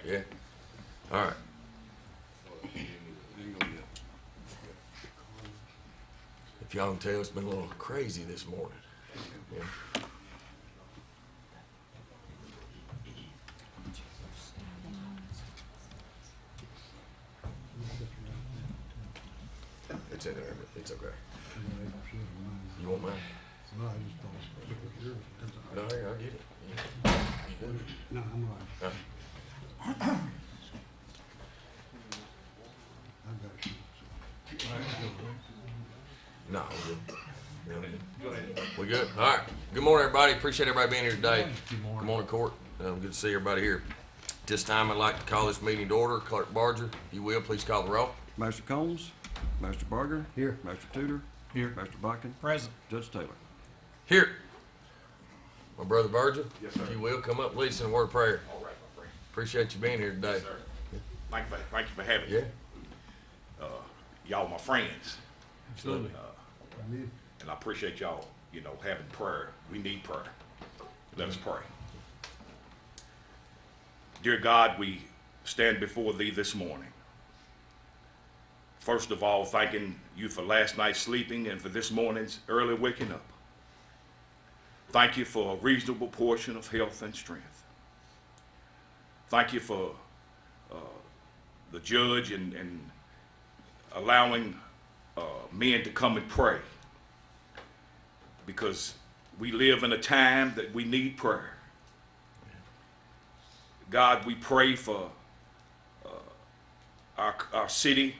Yeah. All right. If y'all can tell, it's been a little crazy this morning. Yeah. It's in there, but it's okay. You want mine? No, I just don't look at yours. No, I'll get it. Yeah. You good? No, I'm all right. I've got you. No, we're good. Yeah, we're good. Go ahead. We good? All right. Good morning, everybody. Appreciate everybody being here today. Good morning, Court. Good to see everybody here. At this time, I'd like to call this meeting to order. Clerk Barger, if you will, please call the roll. Master Combs, Master Barger. Here. Master Tudor. Here. Master Botkin. Present. Judge Taylor. Here. My brother Virgil, Yes, sir. if you will, come up, lead us in a word of prayer. All right, my friend. Appreciate you being here today. Yes, sir. Thank you for having Yeah. me. Y'all my friends, Absolutely. and I appreciate y'all, having prayer. We need prayer. Let us pray. Dear God, we stand before thee this morning. First of all, thanking you for last night's sleeping and for this morning's early waking up. Thank you for a reasonable portion of health and strength. Thank you for the judge and allowing men to come and pray, because we live in a time that we need prayer. God, we pray for our city,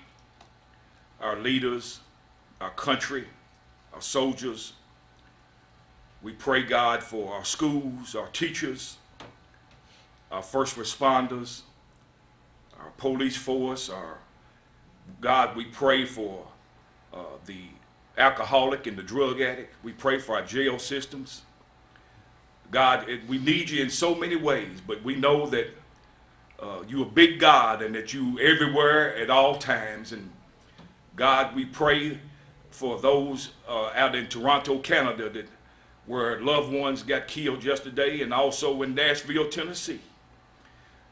our leaders, our country, our soldiers. We pray, God, for our schools, our teachers, our first responders, our police force, God, we pray for the alcoholic and the drug addict. We pray for our jail systems. God, we need you in so many ways, but we know that you're a big God and that you everywhere at all times. And God, we pray for those out in Toronto, Canada, where loved ones got killed yesterday, and also in Nashville, Tennessee.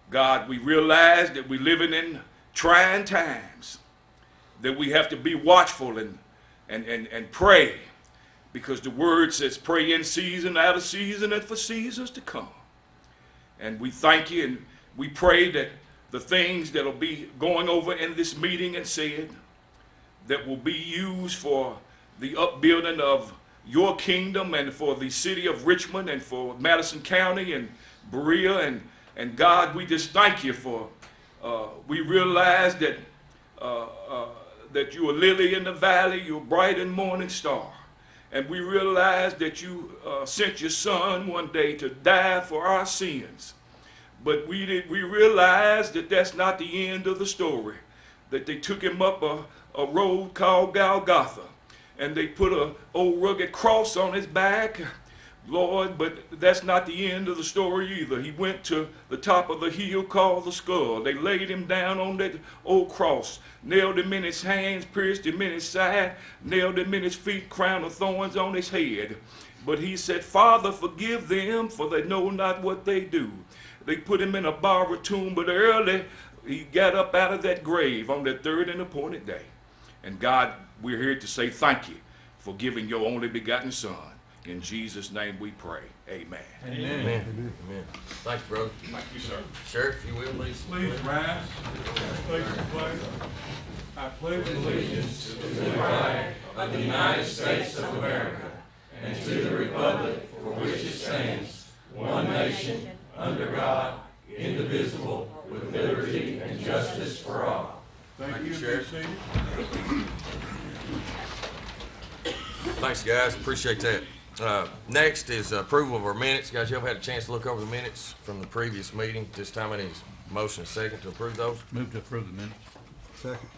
God, we realize that we're living in trying times, that we have to be watchful and pray, because the word says pray in season, out of season, and for seasons to come. And we thank you, and we pray that the things that will be going over in this meeting and said, that will be used for the upbuilding of your kingdom and for the city of Richmond and for Madison County and Berea. And God, we just thank you for, we realize that that you are lily in the valley, you're bright and morning star. And we realize that you sent your son one day to die for our sins. But we realize that that's not the end of the story, that they took him up a road called Golgotha, and they put a old rugged cross on his back, Lord, but that's not the end of the story either. He went to the top of the hill called the Skull. They laid him down on that old cross, nailed him in his hands, pierced him in his side, nailed him in his feet, crown of thorns on his head. But he said, Father, forgive them, for they know not what they do. They put him in a borrowed tomb, but early he got up out of that grave on that third and appointed day. And God, we're here to say thank you for giving your only begotten Son. In Jesus' name we pray. Amen. Amen. Amen. Amen. Thank you, brother. Thank you, sir. Sheriff, if you will, please. Please rise. Place your flag. I pledge allegiance to the flag of the United States of America and to the republic for which it stands, one nation, under God, indivisible, with liberty and justice for all. Thank you, Sheriff. Sheriff. Thanks, guys. Appreciate that. Next is approval of our minutes. Guys, y'all had a chance to look over the minutes from the previous meeting. This time I need a motion and second to approve those. Move to approve the minutes. Second.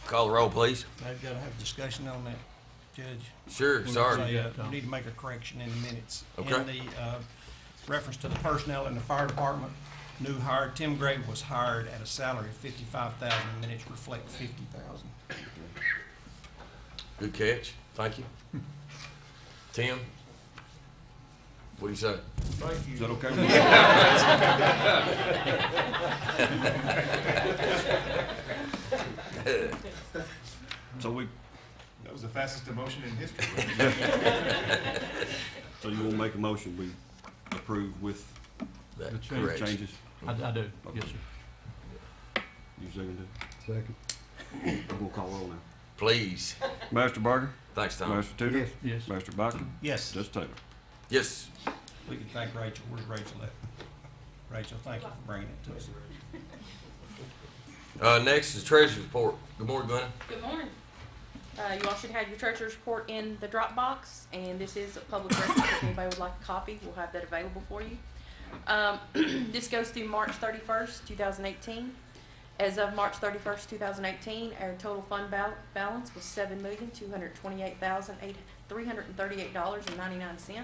Call the roll, please. I've got to have a discussion on that, Judge. Sure, sorry. We need to make a correction in the minutes. Okay. In the reference to the personnel in the fire department, new hire, Tim Gray was hired at a salary of $55,000. Minutes reflect $50,000. Good catch. Thank you. Tim, What do you say? Thank you. Is that okay? So we, That was the fastest emotion in history. so you wanna make a motion, we approve with That The change. correction. changes? I do, yes, sir. You second Second. it? I'm gonna call roll now. Please. Master Barger? Thanks, Tom. Master Tudor? Yes. Yes. Master Bachman? Yes, Judge Taylor? Yes. we can thank Rachel. Where's Rachel at? Rachel, thank you for bringing it to us. Next is treasurer's report. Good morning, Glenna. Good morning. You all should have your treasurer's report in the Dropbox, and this is a public record. If anybody would like a copy, we'll have that available for you. This goes through March 31st, 2018. As of March 31st, 2018, our total fund balance was $7,228,338.99.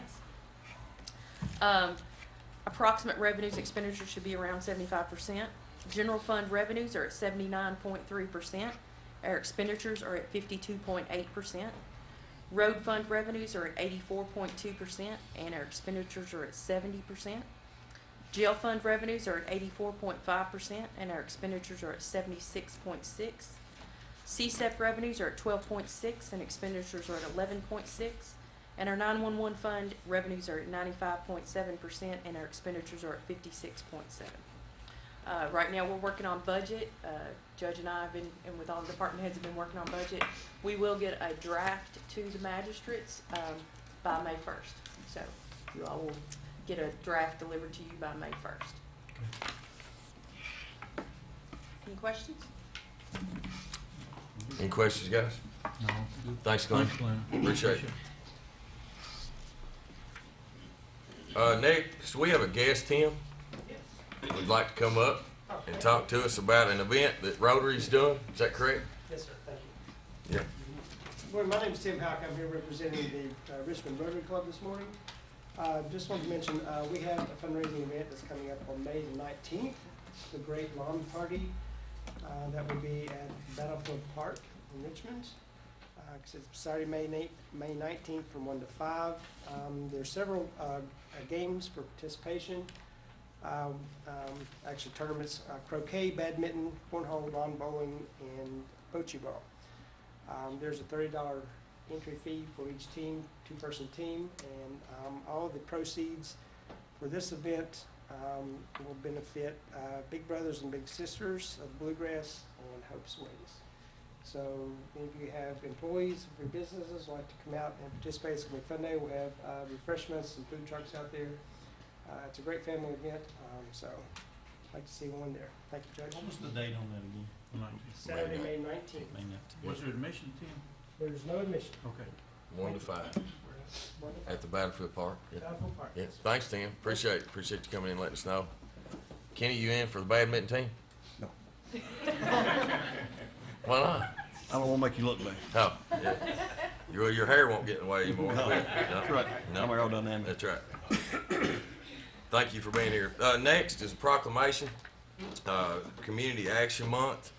Approximate revenues expenditures should be around 75%. General fund revenues are at 79.3%. Our expenditures are at 52.8%. Road fund revenues are at 84.2%, and our expenditures are at 70%. Jail fund revenues are at 84.5%, and our expenditures are at 76.6%. CSEP revenues are at 12.6%, and expenditures are at 11.6%. And our 911 fund revenues are at 95.7%, and our expenditures are at 56.7%. Right now, we're working on budget. Judge and I have been, and with all the department heads, have been working on budget. We will get a draft to the magistrates by May 1st. So you all will get a draft delivered to you by May 1st. Any questions? Any questions, guys? No, good. Thanks, Glenn. Thanks, Glenn. Appreciate it. Next, we have a guest, Tim. Would like to come up and talk to us about an event that Rotary's doing. Is that correct? Yes, sir, thank you. Yeah. Well, my name is Tim Houck. I'm here representing the Richmond Rotary Club this morning. Just wanted to mention, we have a fundraising event that's coming up on May the 19th, the Great Lawn Party. That will be at Battlefield Park in Richmond. It's Saturday, May 19th from 1 to 5. There's several games for participation. Actually tournaments, croquet, badminton, cornhole, lawn bowling, and bocce ball. There's a $30 entry fee for each team, two-person team, and all of the proceeds for this event will benefit Big Brothers and Big Sisters of Bluegrass and Hope's Wings. So if you have employees of your businesses who like to come out and participate, it's going to be a fun day. We'll have refreshments and food trucks out there. It's a great family event, so I'd like to see one there. Thank you, Judge. What was the date on that again? Saturday, May 19th. What's your admission, Tim? There's no admission. Okay. 1 to 5 Wonderful. at the Battlefield Park. Yeah. Battlefield Park. Yeah. Thanks, Tim. Appreciate you coming in and letting us know. Kenny, you in for the badminton team? No. Why not? I don't wanna make you look bad. Oh, yeah. Your hair won't get in the way anymore. No. will it? That's right. No. I'm aerodynamic. That's right. Thank you for being here. Next is a proclamation, Community Action Month.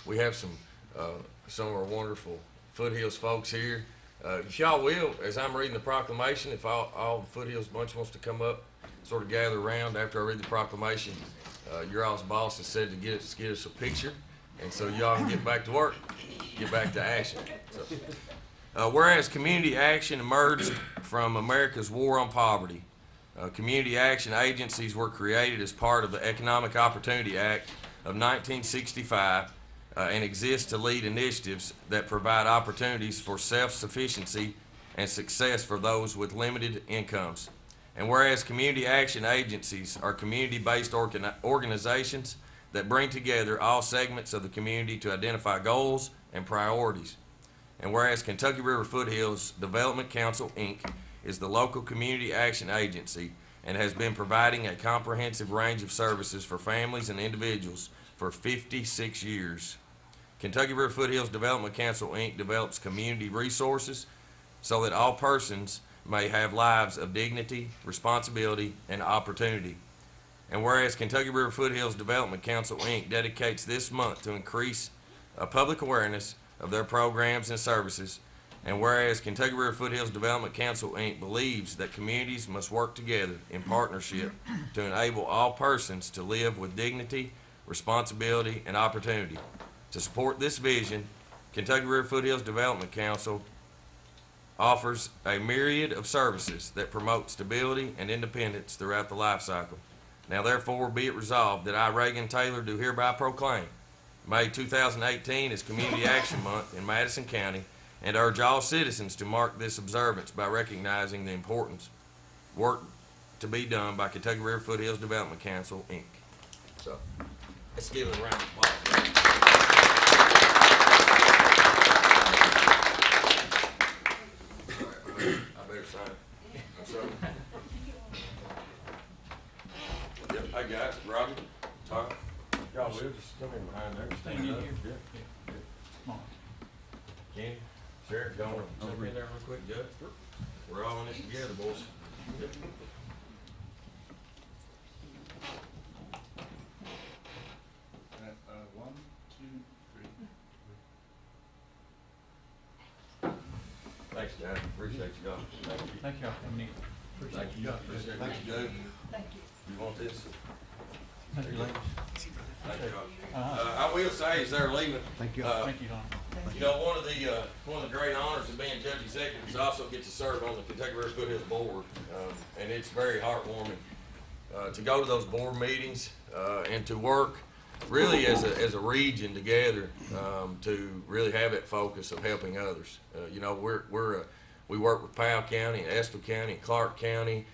We have some of our wonderful Foothills folks here. If y'all will, as I'm reading the proclamation, if all the Foothills bunch wants to come up, sort of gather around after I read the proclamation, your all's boss has said to get us a picture, and so y'all can get back to work, get back to action. So, whereas community action emerged from America's war on poverty, community action agencies were created as part of the Economic Opportunity Act of 1965 and exist to lead initiatives that provide opportunities for self-sufficiency and success for those with limited incomes. And whereas community action agencies are community-based organizations that bring together all segments of the community to identify goals and priorities. And whereas Kentucky River Foothills Development Council, Inc. is the local community action agency and has been providing a comprehensive range of services for families and individuals for 56 years. Kentucky River Foothills Development Council, Inc. develops community resources so that all persons may have lives of dignity, responsibility, and opportunity. And whereas Kentucky River Foothills Development Council, Inc. dedicates this month to increase public awareness of their programs and services, And whereas Kentucky River Foothills Development Council, Inc. believes that communities must work together in partnership to enable all persons to live with dignity, responsibility, and opportunity. To support this vision, Kentucky River Foothills Development Council offers a myriad of services that promote stability and independence throughout the life cycle. Now therefore be it resolved that I, Reagan Taylor, do hereby proclaim May 2018 as Community Action Month in Madison County, and urge all citizens to mark this observance by recognizing the important work to be done by Kentucky River Foothills Development Council, Inc. So, let's give it a round of applause. I better sign it. I'm sorry. Yep, I got it. Robbie, Tom, y'all will just come in behind there. Stand in up. here. Yeah. Come on. Kenny, Sheriff, y'all want to jump in there real quick, Judge? We're all in this together, boys. Yep. One, two, three. Thanks, Dad. Appreciate you, y'all. Thank you. Thank y'all for coming in. Appreciate Thank you. Appreciate it. Thank you, Judge. Thank you. You want this? Thank you, ladies. Thank y'all. Uh-huh. I will say, as they're leaving, Thank you. Thank you, Don. you know, one of the great honors of being judge executive is also get to serve on the Kentucky River Foothills Board, and it's very heartwarming to go to those board meetings and to work really as a region together to really have that focus of helping others. You know, we work with Powell County, Estill County, Clark County,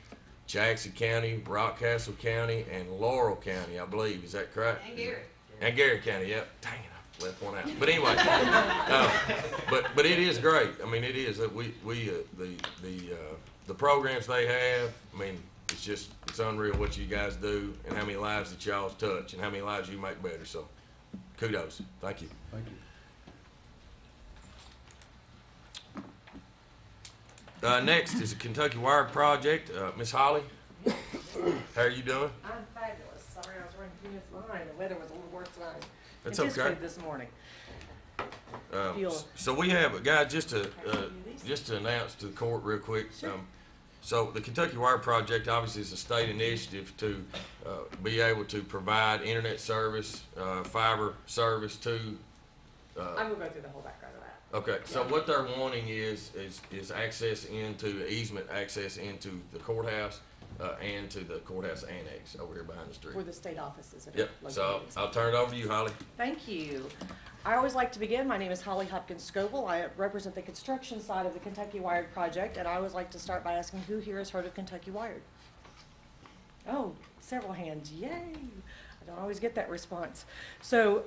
Jackson County, Rockcastle County, and Laurel County, I believe. Is that correct? And Garrett. And Garrett County, yep. Dang it, I left one out. But anyway, but it is great. I mean, it is that the programs they have. I mean, it's unreal what you guys do and how many lives that y'all touch and how many lives you make better. So, kudos. Thank you. Thank you. Next is the Kentucky Wired Project. Miss Holly, how are you doing? I'm fabulous. Sorry, I was running through this line. The weather was a little worse than I That's okay. anticipated this morning. So we have a guy just to announce to the court real quick. Sure. So the Kentucky Wire Project obviously is a state initiative to be able to provide internet service, fiber service to. I will go through the whole background of that. Okay, so what they're wanting is access into easement, access into the courthouse and to the courthouse annex over here behind the street. For the state offices that are Yep. located. So I'll turn it over to you, Holly. Thank you. I always like to begin. My name is Holly Hopkins-Scoville. I represent the construction side of the Kentucky Wired Project, and I always like to start by asking who here has heard of Kentucky Wired? Oh, several hands. Yay. I don't always get that response. So,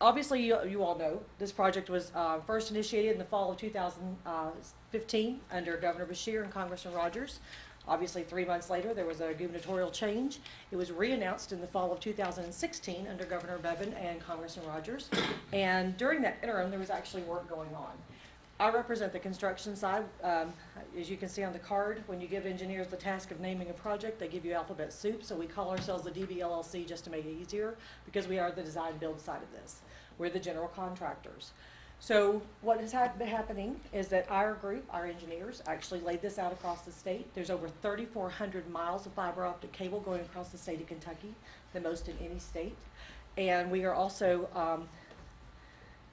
obviously, you all know this project was first initiated in the fall of 2015 under Governor Beshear and Congressman Rogers. Obviously, 3 months later, there was a gubernatorial change. It was re-announced in the fall of 2016 under Governor Bevin and Congressman Rogers. And during that interim, there was actually work going on. I represent the construction side. As you can see on the card, when you give engineers the task of naming a project, they give you alphabet soup. So we call ourselves the DBLLC just to make it easier, because we are the design build side of this. We're the general contractors. So what has been happening is that our group, our engineers, actually laid this out across the state. There's over 3,400 miles of fiber optic cable going across the state of Kentucky, the most in any state. And we are also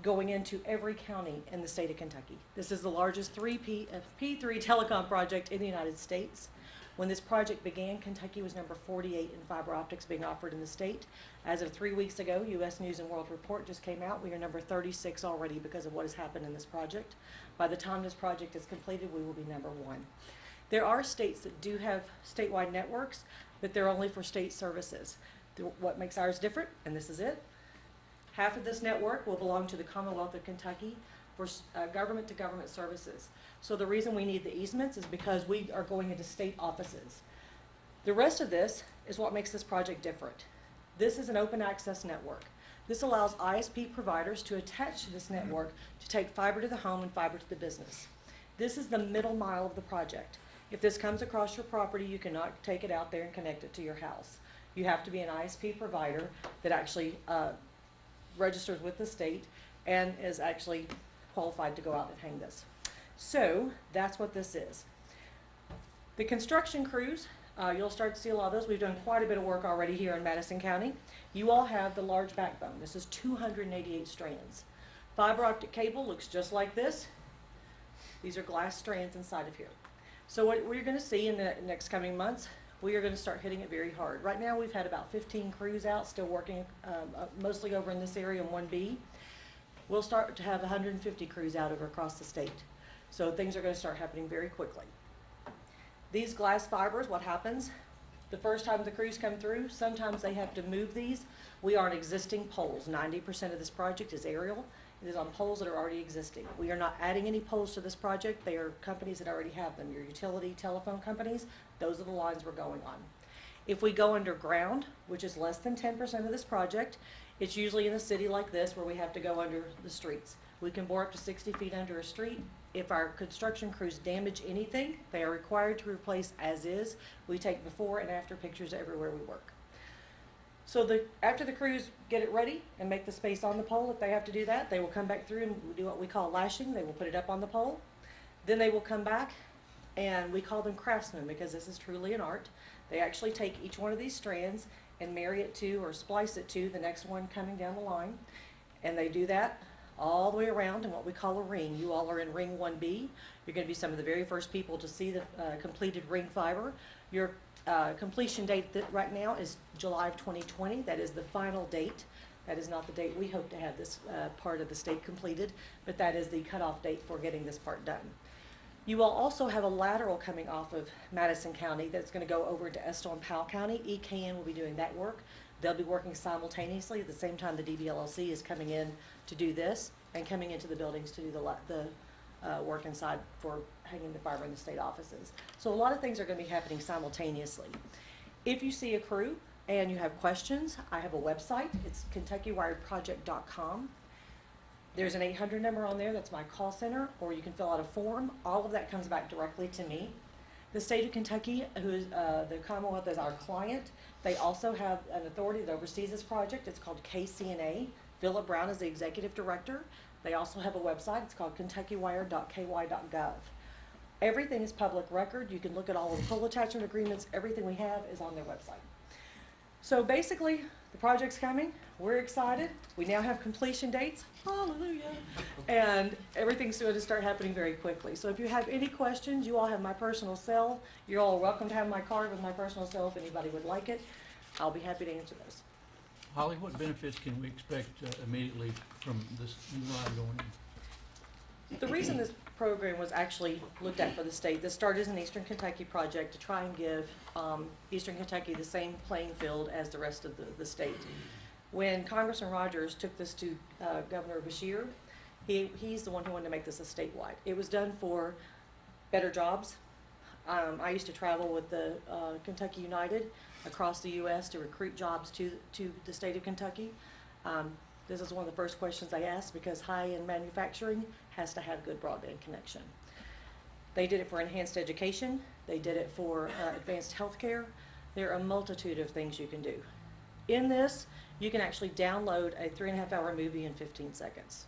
going into every county in the state of Kentucky. This is the largest P3 telecom project in the United States. When this project began, Kentucky was number 48 in fiber optics being offered in the state. As of 3 weeks ago, U.S. News and World Report just came out. We are number 36 already because of what has happened in this project. By the time this project is completed, we will be number 1. There are states that do have statewide networks, but they're only for state services. What makes ours different, and this is it, half of this network will belong to the Commonwealth of Kentucky for government-to-government services. So the reason we need the easements is because we are going into state offices. The rest of this is what makes this project different. This is an open access network. This allows ISP providers to attach to this network to take fiber to the home and fiber to the business. This is the middle mile of the project. If this comes across your property, you cannot take it out there and connect it to your house. You have to be an ISP provider that actually registers with the state and is actually qualified to go out and hang this. So that's what this is. The construction crews, you'll start to see a lot of those. We've done quite a bit of work already here in Madison County. You all have the large backbone. This is 288 strands. Fiber optic cable looks just like this. These are glass strands inside of here. So what we're going to see in the next coming months, we are going to start hitting it very hard. Right now we've had about 15 crews out, still working mostly over in this area in 1B. We'll start to have 150 crews out over across the state. So things are going to start happening very quickly. These glass fibers, what happens? The first time the crews come through, sometimes they have to move these. We are on existing poles. 90% of this project is aerial. It is on poles that are already existing. We are not adding any poles to this project. They are companies that already have them. Your utility telephone companies, those are the lines we're going on. If we go underground, which is less than 10% of this project, it's usually in a city like this where we have to go under the streets. We can bore up to 60 feet under a street. If our construction crews damage anything, they are required to replace as is. We take before and after pictures everywhere we work. So after the crews get it ready and make the space on the pole, if they have to do that, they will come back through and do what we call lashing. They will put it up on the pole. Then they will come back, and we call them craftsmen because this is truly an art. They actually take each one of these strands and marry it to or splice it to the next one coming down the line. And they do that all the way around in what we call a ring. You all are in ring 1B. You're going to be some of the very first people to see the completed ring fiber. Your completion date right now is July of 2020. That is the final date. That is not the date we hope to have this part of the state completed, but that is the cutoff date for getting this part done. You will also have a lateral coming off of Madison County that's going to go over to Estill and Powell County. EKN will be doing that work. They'll be working simultaneously at the same time the DVLLC is coming in to do this and coming into the buildings to do the work inside for hanging the fiber in the state offices. So a lot of things are going to be happening simultaneously. If you see a crew and you have questions, I have a website. It's KentuckyWiredProject.com. There's an 800 number on there. That's my call center, or you can fill out a form. All of that comes back directly to me. The state of Kentucky, who is the Commonwealth, is our client. They also have an authority that oversees this project. It's called KCNA. Philip Brown is the executive director. They also have a website. It's called KentuckyWire.ky.gov. Everything is public record. You can look at all of the pull attachment agreements. Everything we have is on their website. So basically, the project's coming. We're excited. We now have completion dates. Hallelujah. And everything's going to start happening very quickly. So if you have any questions, you all have my personal cell. You're all welcome to have my card with my personal cell if anybody would like it. I'll be happy to answer those. Holly, what benefits can we expect immediately from this new line going in? The reason this program was actually looked at for the state, this started as an Eastern Kentucky project to try and give Eastern Kentucky the same playing field as the rest of the state. When Congressman Rogers took this to Governor Beshear, he's the one who wanted to make this a statewide. It was done for better jobs. I used to travel with the Kentucky United across the U.S. to recruit jobs to the state of Kentucky. This is one of the first questions they asked because high-end manufacturing has to have good broadband connection. They did it for enhanced education. They did it for advanced health care. There are a multitude of things you can do. In this, you can actually download a 3.5-hour movie in 15 seconds.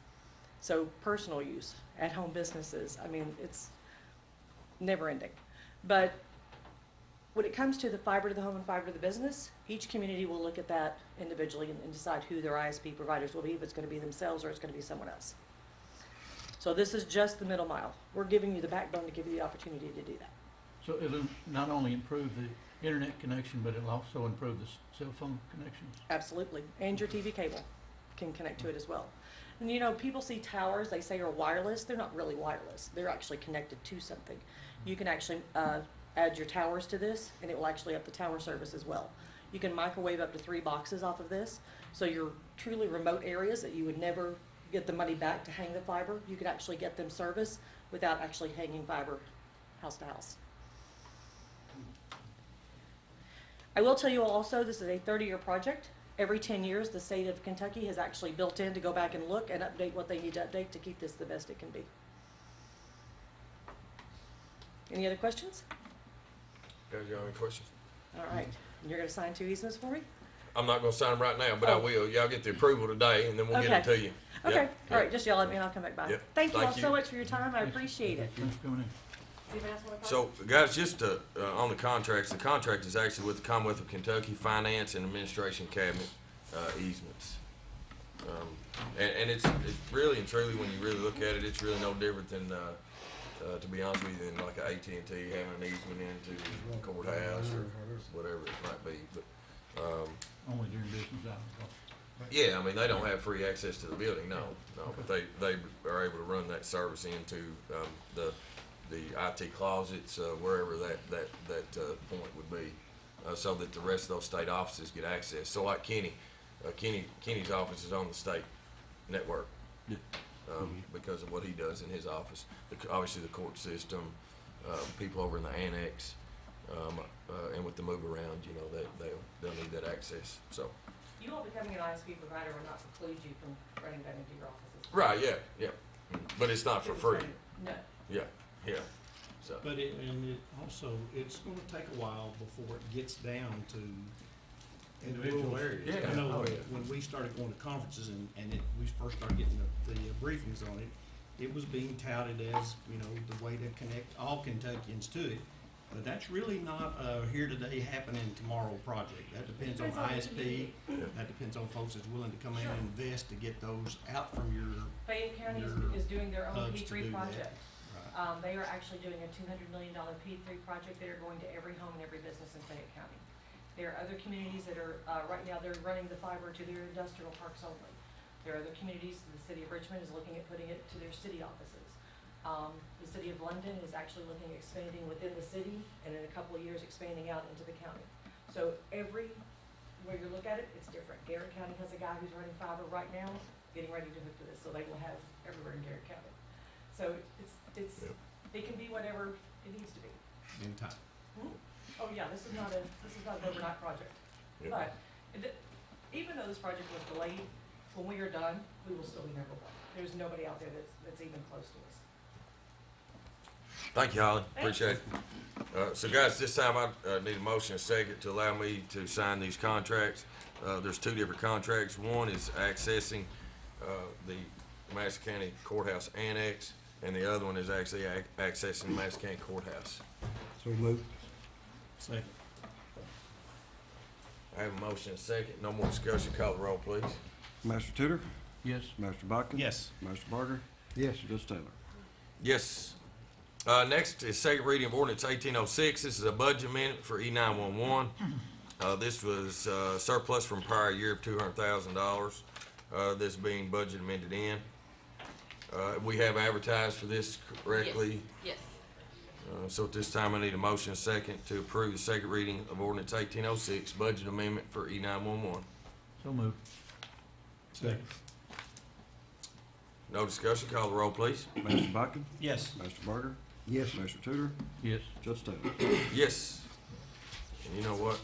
So personal use, at-home businesses, I mean, it's never ending. But when it comes to the fiber to the home and fiber to the business, each community will look at that individually and decide who their ISP providers will be, if it's going to be themselves or it's going to be someone else. So this is just the middle mile. We're giving you the backbone to give you the opportunity to do that. So it'll not only improve the internet connection, but it'll also improve the cell phone connections? Absolutely. And your TV cable can connect to it as well. And you know, people see towers, they say are wireless. They're not really wireless. They're actually connected to something. You can actually add your towers to this, and it will actually up the tower service as well. You can microwave up to 3 boxes off of this, so your truly remote areas that you would never get the money back to hang the fiber, you could actually get them service without actually hanging fiber house to house. I will tell you also, this is a 30-year project. Every 10 years, the state of Kentucky has actually built in to go back and look and update what they need to update to keep this the best it can be. Any other quesys? Guys, you have any questions? All right. You're going to sign 2 easements for me? I'm not gonna sign them right now, but I Oh. will. Y'all get the approval today, and then we'll get it Okay. to you. Okay, Yep, all right, yep. just yell at me and I'll come back by. Yep. Thank you all Thank you. so much for your time, I appreciate it. Thanks for coming in. Anybody else want to So, guys, just on the contracts, the contract is actually with the Commonwealth of Kentucky Finance and Administration Cabinet easements. And it's really and truly, when you really look at it, it's really no different than, to be honest with you, than like a AT&T having an easement into the courthouse or whatever it might be. But, Only during business hours. yeah, I mean, they don't have free access to the building, no, but they are able to run that service into the IT closets, wherever that point would be, so that the rest of those state offices get access. So like Kenny's office is on the state network, Yeah. because of what he does in his office. Obviously the court system, people over in the annex, and with the move around, you know, they'll need that access, so. You all becoming an ISP provider will not preclude you from running that into your offices. Right, yeah, but it's not for free, No. yeah. So, But also, it's gonna take a while before it gets down to individual areas. Yeah. I know Oh, yeah. when we started going to conferences and we first started getting the briefings on it, it was being touted as, you know, the way to connect all Kentuckians to it. But that's really not a here today, happening tomorrow project. That depends on Depends on the ISP, community. that depends on folks that's willing to come in Sure. and invest to get those out from your, Fayette County Your is doing their own hubs to P3 do that. project. right. They are actually doing a $200 million P3 project. They are going to every home and every business in Fayette County. There are other communities that are, right now, they're running the fiber to their industrial parks only. There are other communities, the city of Richmond is looking at putting it to their city offices. The city of London is actually looking at expanding within the city, and in a couple of years, expanding out into the county. So where you look at it, it's different. Garrett County has a guy who's running fiber right now, getting ready to hook to this, so they will have everywhere in Garrett County. So it can be whatever it needs to be. In time. Oh, yeah, this is not an overnight project. Yeah. But even though this project was delayed, when we are done, we will still be number one. There's nobody out there that's even close to us. thank you, Holly, appreciate it. So guys, this time I need a motion and a second to allow me to sign these contracts. There's two different contracts. One is accessing the Madison County Courthouse Annex, and the other one is actually accessing the Madison County Courthouse. So moved. Second. I have a motion and a second. No more discussion. Call the roll, please. Master Tudor, Yes. Master Bodkin. Yes. Master Barger, Yes. Judge Taylor. Yes. Next is second reading of ordinance 1806. This is a budget amendment for E911. This was surplus from prior year of $200,000. This being budget amended in. We have advertised for this correctly. Yes. So at this time, I need a motion and a second to approve the second reading of ordinance 1806, budget amendment for E911. So moved. Second. No discussion. Call the roll, please. Master Bodkin, Yes. Master Barger, Yes. Master Tudor, Yes. Judge Taylor. Yes. And you know what?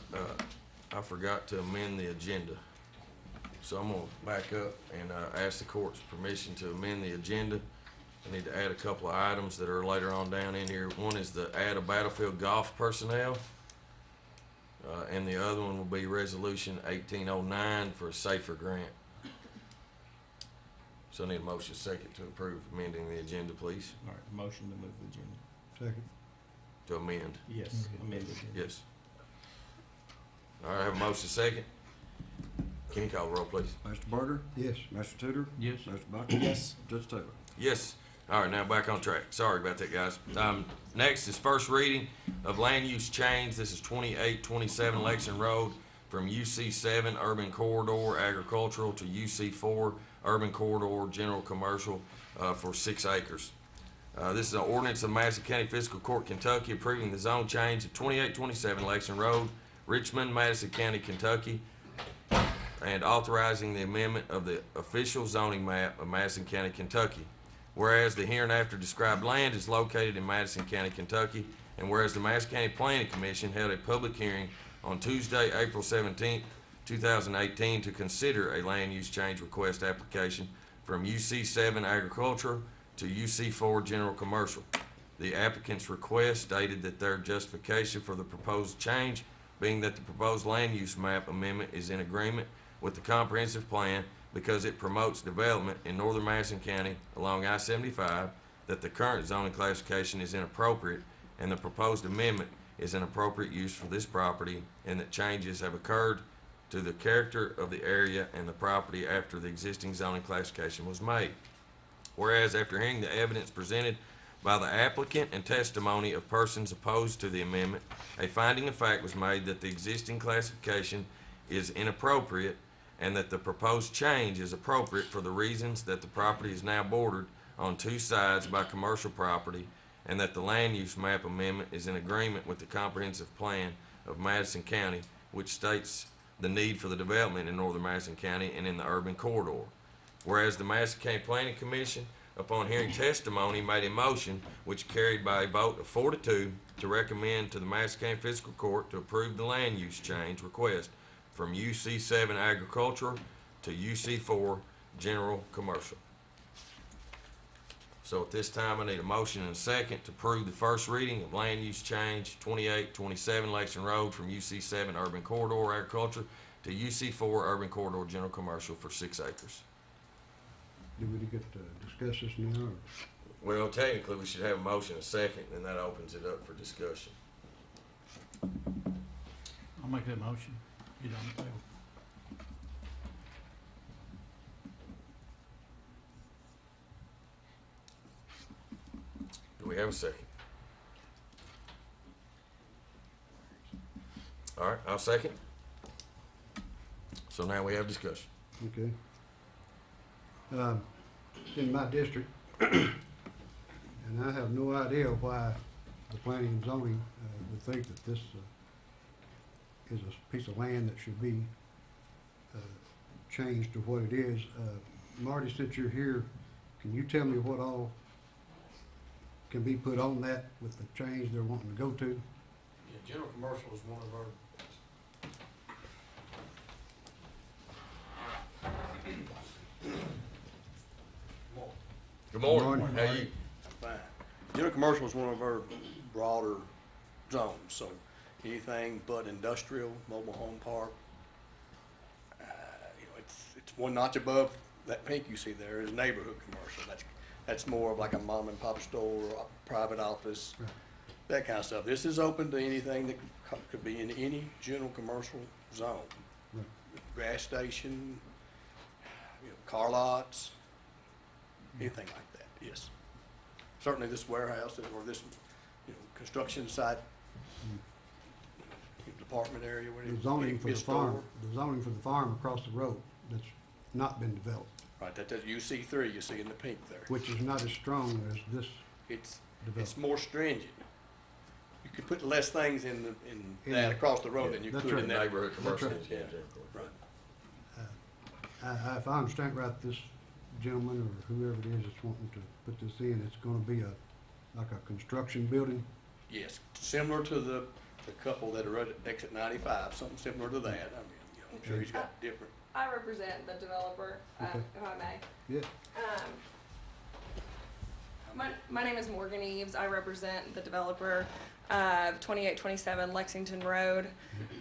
I forgot to amend the agenda. So I'm gonna back up and ask the court's permission to amend the agenda. I need to add a couple of items that are later on down in here. One is the add a battlefield golf personnel. And the other one will be resolution 1809 for a safer grant. So I need a motion second to approve amending the agenda, please. All right, motion to move the agenda. Second. To amend. Yes, amended. Yes. All right, I have a motion second. Can you call the roll, please? Master Barger, Yes. Master Tudor, Yes. Master Bodkin. Yes. Judge Taylor. Yes. All right, now back on track. Sorry about that, guys. Next is first reading of land use change. This is 2827 Lexington Road from UC7 Urban Corridor Agricultural to UC4 Urban Corridor General Commercial for 6 acres. This is an ordinance of Madison County Fiscal Court, Kentucky, approving the zone change of 2827 Lexington Road, Richmond, Madison County, Kentucky, and authorizing the amendment of the official zoning map of Madison County, Kentucky. Whereas the hereinafter described land is located in Madison County, Kentucky, and whereas the Madison County Planning Commission held a public hearing on Tuesday, April 17, 2018, to consider a land use change request application from UC7 Agriculture to UC4 General Commercial. The applicant's request stated that their justification for the proposed change being that the proposed land use map amendment is in agreement with the comprehensive plan because it promotes development in northern Madison County along I-75, that the current zoning classification is inappropriate, and the proposed amendment is an appropriate use for this property, and that changes have occurred to the character of the area and the property after the existing zoning classification was made. Whereas after hearing the evidence presented by the applicant and testimony of persons opposed to the amendment, a finding of fact was made that the existing classification is inappropriate and that the proposed change is appropriate for the reasons that the property is now bordered on two sides by commercial property, and that the land use map amendment is in agreement with the comprehensive plan of Madison County, which states the need for the development in northern Madison County and in the urban corridor. Whereas the Madison County Planning Commission, upon hearing testimony, made a motion which carried by a vote of 4-2 to recommend to the Madison County Fiscal Court to approve the land use change request from UC7 Agricultural to UC4 General Commercial. So at this time, I need a motion and a second to approve the first reading of land use change 2827 Lexington Road from UC7 Urban Corridor Agriculture to UC4 Urban Corridor General Commercial for 6 acres. Do we get to discuss this now, or? Well, technically, we should have a motion and a second, and that opens it up for discussion. I'll make that motion. Get it on the table. Do we have a second? All right, I'll second. So now we have discussion. Okay. In my district, and I have no idea why the planning and zoning would think that this is a piece of land that should be changed to what it is. Marty, since you're here, can you tell me what all can be put on that with the change they're wanting to go to? Yeah, general commercial is one of our Good morning. Good morning. How you? fine. General commercial is one of our broader zones, so anything but industrial, mobile home park. It's one notch above that pink you see there is neighborhood commercial. That's more of like a mom and pop store, or a private office, Right. that kind of stuff. This is open to anything that could be in any general commercial zone. Right. Gas station, car lots, anything like that, yes. Certainly this warehouse or this, construction site, department area, whatever. The zoning for be a the store. farm, the zoning for the farm across the road that's not been developed, Right, that's UC3 you see in the pink there. which is not as strong as this It's development. more stringent. You could put less things in In that the- across the road than you that's could right. in that. Neighborhood commercial. right. Yeah. Right. If I understand right, this gentleman or whoever it is that's wanting to put this in, it's gonna be like a construction building? Yes, similar to the couple that are at exit 95, something similar to that. I mean, I'm sure he's got different. I represent the developer, Okay. if I may. Yeah. My name is Morgan Eves. I represent the developer, 2827 Lexington Road.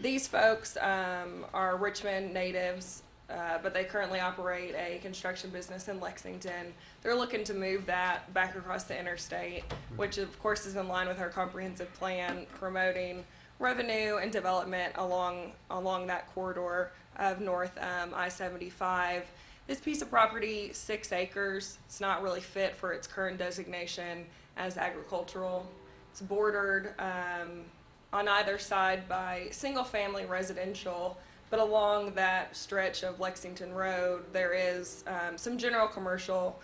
These folks are Richmond natives, but they currently operate a construction business in Lexington. They're looking to move that back across the interstate, which of course is in line with our comprehensive plan promoting revenue and development along that corridor of North I-75. This piece of property, 6 acres, it's not really fit for its current designation as agricultural. It's bordered on either side by single-family residential, but along that stretch of Lexington Road, there is some general commercial,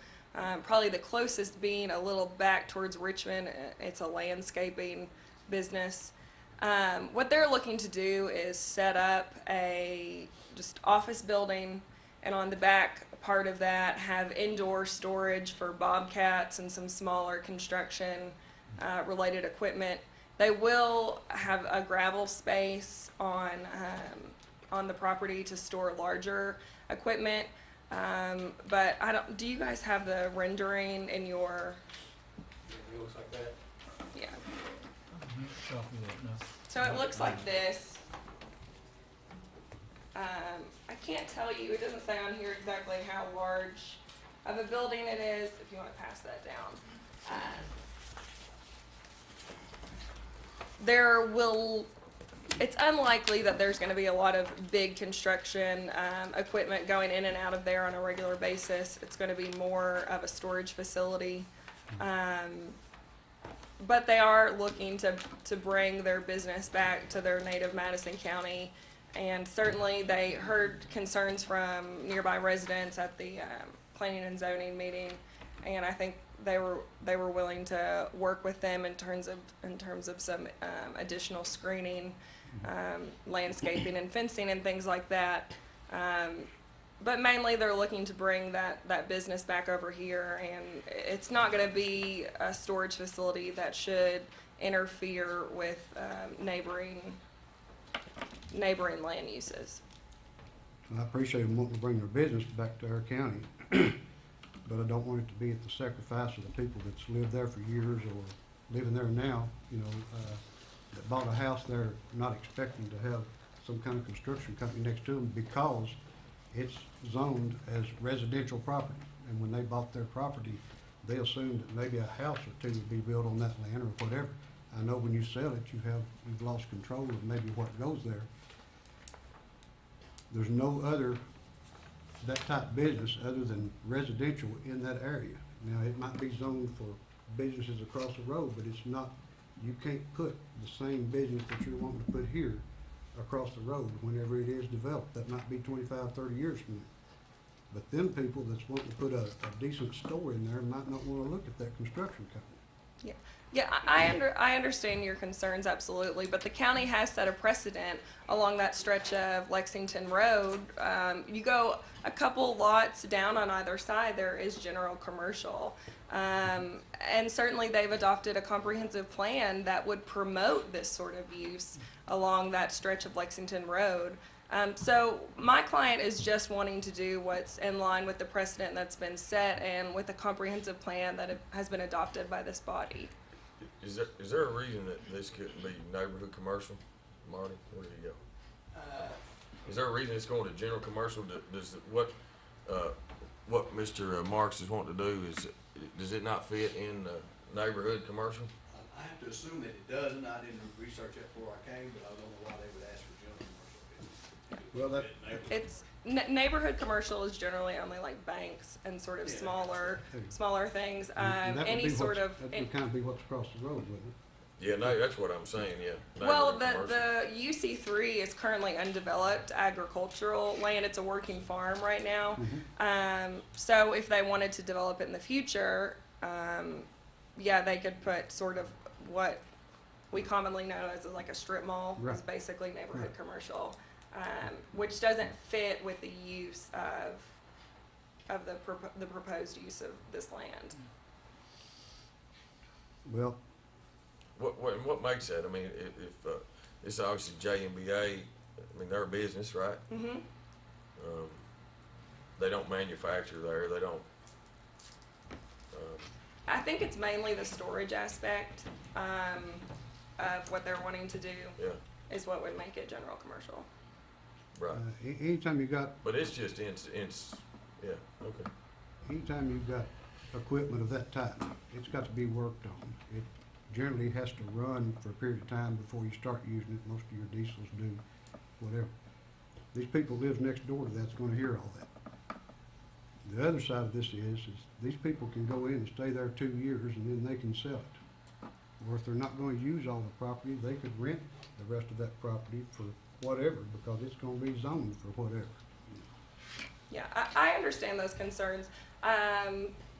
probably the closest being a little back towards Richmond. It's a landscaping business. What they're looking to do is set up a just office building, and on the back part of that have indoor storage for bobcats and some smaller construction related equipment. They will have a gravel space on the property to store larger equipment, but do you guys have the rendering in your? It looks like that. Yeah. Copy that, no. So it looks like this. I can't tell you, it doesn't say on here exactly how large of a building it is, if you want to pass that down. It's unlikely that there's going to be a lot of big construction equipment going in and out of there on a regular basis. It's going to be more of a storage facility. But they are looking to bring their business back to their native Madison County. And certainly they heard concerns from nearby residents at the planning and zoning meeting. And I think they were willing to work with them in terms of some additional screening, landscaping and fencing and things like that. But mainly they're looking to bring that business back over here, and it's not going to be a storage facility that should interfere with neighboring land uses. I appreciate them wanting to bring their business back to our county, but I don't want it to be at the sacrifice of the people that's lived there for years or living there now, that bought a house there not expecting to have some kind of construction company next to them because it's zoned as residential property. And when they bought their property, they assumed that maybe a house or two would be built on that land or whatever. I know when you sell it, you've lost control of maybe what goes there. There's no other that type of business other than residential in that area. Now, it might be zoned for businesses across the road, but it's not, you can't put the same business that you're wanting to put here across the road whenever it is developed. That might be 25, 30 years from now. But them people that's wanting to put a decent store in there might not want to look at that construction company. Yeah, I understand your concerns, absolutely, but the county has set a precedent along that stretch of Lexington Road. You go a couple lots down on either side, there is general commercial. And certainly they've adopted a comprehensive plan that would promote this sort of use along that stretch of Lexington Road. So my client is just wanting to do what's in line with the precedent that's been set and with a comprehensive plan that has been adopted by this body. Is there a reason that this couldn't be neighborhood commercial, Marty? Where do you go? Is there a reason it's going to general commercial? What Mr. Marks is wanting to do does it not fit in neighborhood commercial? I have to assume that it does, and I didn't research that before I came, but I don't know why they would ask for general commercial. Well, It's neighborhood commercial is generally only like banks and sort of smaller things. and that would Any be sort of that would kind of be what's across the road, wouldn't it? Yeah, no, that's what I'm saying. Yeah. well, Neighborhood the UC3 is currently undeveloped agricultural land. It's a working farm right now. So if they wanted to develop it in the future, they could put sort of what we commonly know as like a strip mall. Right. It's basically neighborhood commercial, which doesn't fit with the use of the proposed use of this land. Well, What makes that? I mean, if it's obviously JMBA, I mean, they're a business, right? Mm-hmm. They don't manufacture there. They don't. I think it's mainly the storage aspect of what they're wanting to do is what would make it general commercial. Right. Anytime you got, But it's just yeah, okay. anytime you've got equipment of that type, it's got to be worked on. It generally has to run for a period of time before you start using it. Most of your diesels do, whatever. These people live next door to that's gonna hear all that. The other side of this is these people can go in and stay there 2 years and then they can sell it. Or if they're not gonna use all the property, they could rent the rest of that property for whatever, because it's gonna be zoned for whatever. Yeah, I understand those concerns.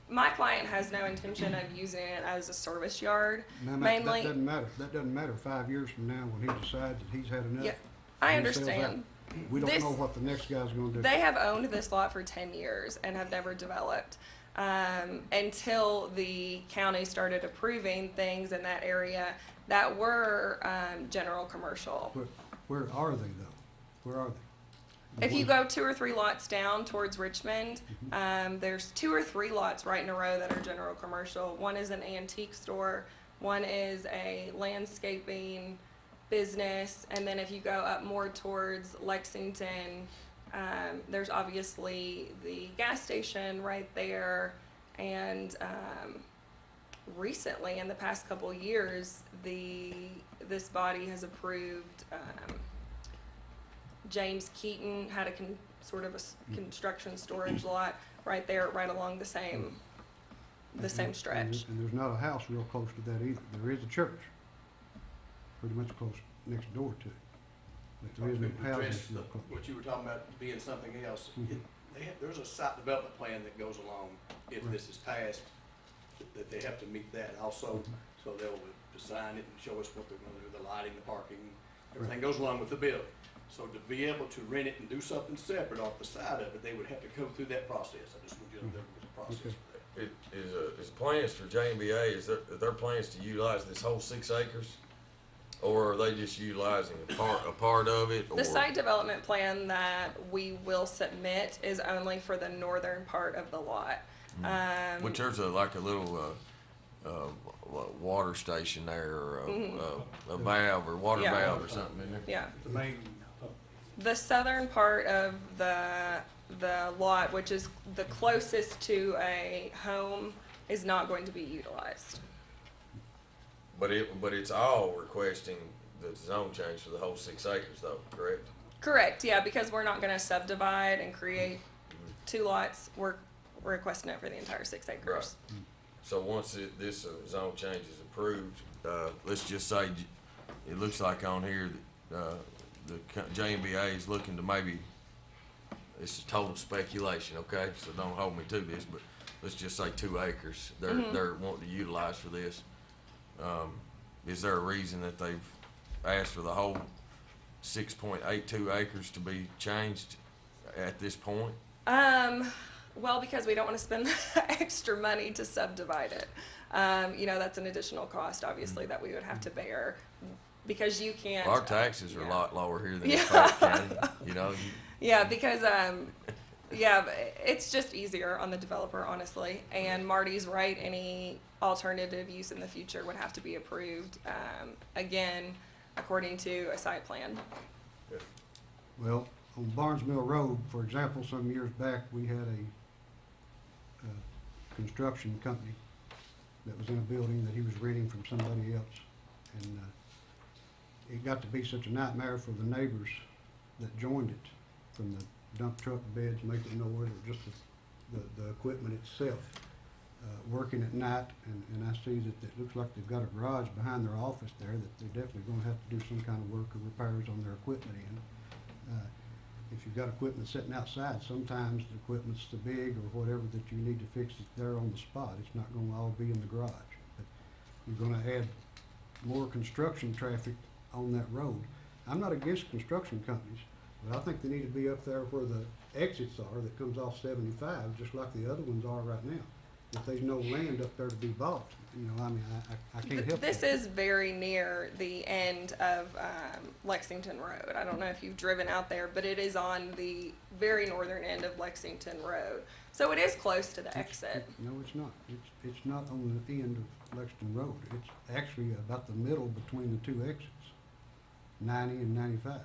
My client has no intention of using it as a service yard. Now, mainly, that doesn't matter. That doesn't matter 5 years from now when he decides that he's had enough. yeah, I and he sells understand. out. We don't know what the next guy's gonna do. They have owned this lot for 10 years and have never developed until the county started approving things in that area that were general commercial. Where are they though? Where are they? If you go 2 or 3 lots down towards Richmond, there's 2 or 3 lots right in a row that are general commercial. One is an antique store, one is a landscaping business. And then if you go up more towards Lexington, there's obviously the gas station right there. And recently, in the past couple years, this body has approved James Keaton had a sort of a construction storage lot right there, right along the same stretch. And there's not a house real close to that either. There is a church, pretty much close next door to it. But there is no houses real close. What you were talking about being something else, there's a site development plan that goes along if this is passed, that they have to meet that also. So they'll design it and show us what they're gonna do, the lighting, the parking, everything goes along with the building. So to be able to rent it and do something separate off the side of it, they would have to go through that process. I just want you to know there was a process for that. Is plans for JMBA, is there plans to utilize this whole 6 acres? Or are they just utilizing a part of it? Or? The site development plan that we will submit is only for the northern part of the lot. Which there's like a little water station there, or a valve or water valve or something in there. Yeah. The main, The southern part of the lot, which is the closest to a home, is not going to be utilized. But it's all requesting the zone change for the whole 6 acres though, correct? Correct, yeah, because we're not gonna subdivide and create 2 lots, we're requesting it for the entire 6 acres. Right. So once this zone change is approved, let's just say, it looks like on here that, the JMBA is looking to maybe, this is total speculation, okay? So don't hold me to this, but let's just say 2 acres they're wanting to utilize for this. Is there a reason that they've asked for the whole 6.82 acres to be changed at this point? Well, because we don't want to spend extra money to subdivide it. You know, that's an additional cost, obviously, that we would have to bear, because you can't. Our taxes are a lot lower here than in Yeah. Fayette County, you know. Yeah, because yeah, it's just easier on the developer, honestly. And Marty's right, any alternative use in the future would have to be approved, again, according to a site plan. Well, on Barnes Mill Road, for example, some years back, we had a construction company that was in a building that he was renting from somebody else. And it got to be such a nightmare for the neighbors that joined it, from the dump truck beds making noise, or just the equipment itself. Working at night, and I see that it looks like they've got a garage behind their office there that they're definitely gonna have to do some kind of work or repairs on their equipment in. If you've got equipment sitting outside, sometimes the equipment's too big or whatever that you need to fix it there on the spot. It's not gonna all be in the garage. But you're gonna add more construction traffic on that road. I'm not against construction companies, but I think they need to be up there where the exits are that comes off 75, just like the other ones are right now. If there's no land up there to be bought, you know, I mean, I can't help it. This is very near the end of Lexington Road. I don't know if you've driven out there, but it is on the very northern end of Lexington Road. So it is close to the exit. No, it's not. It's not on the end of Lexington Road. It's actually about the middle between the 2 exits, 90 and 95.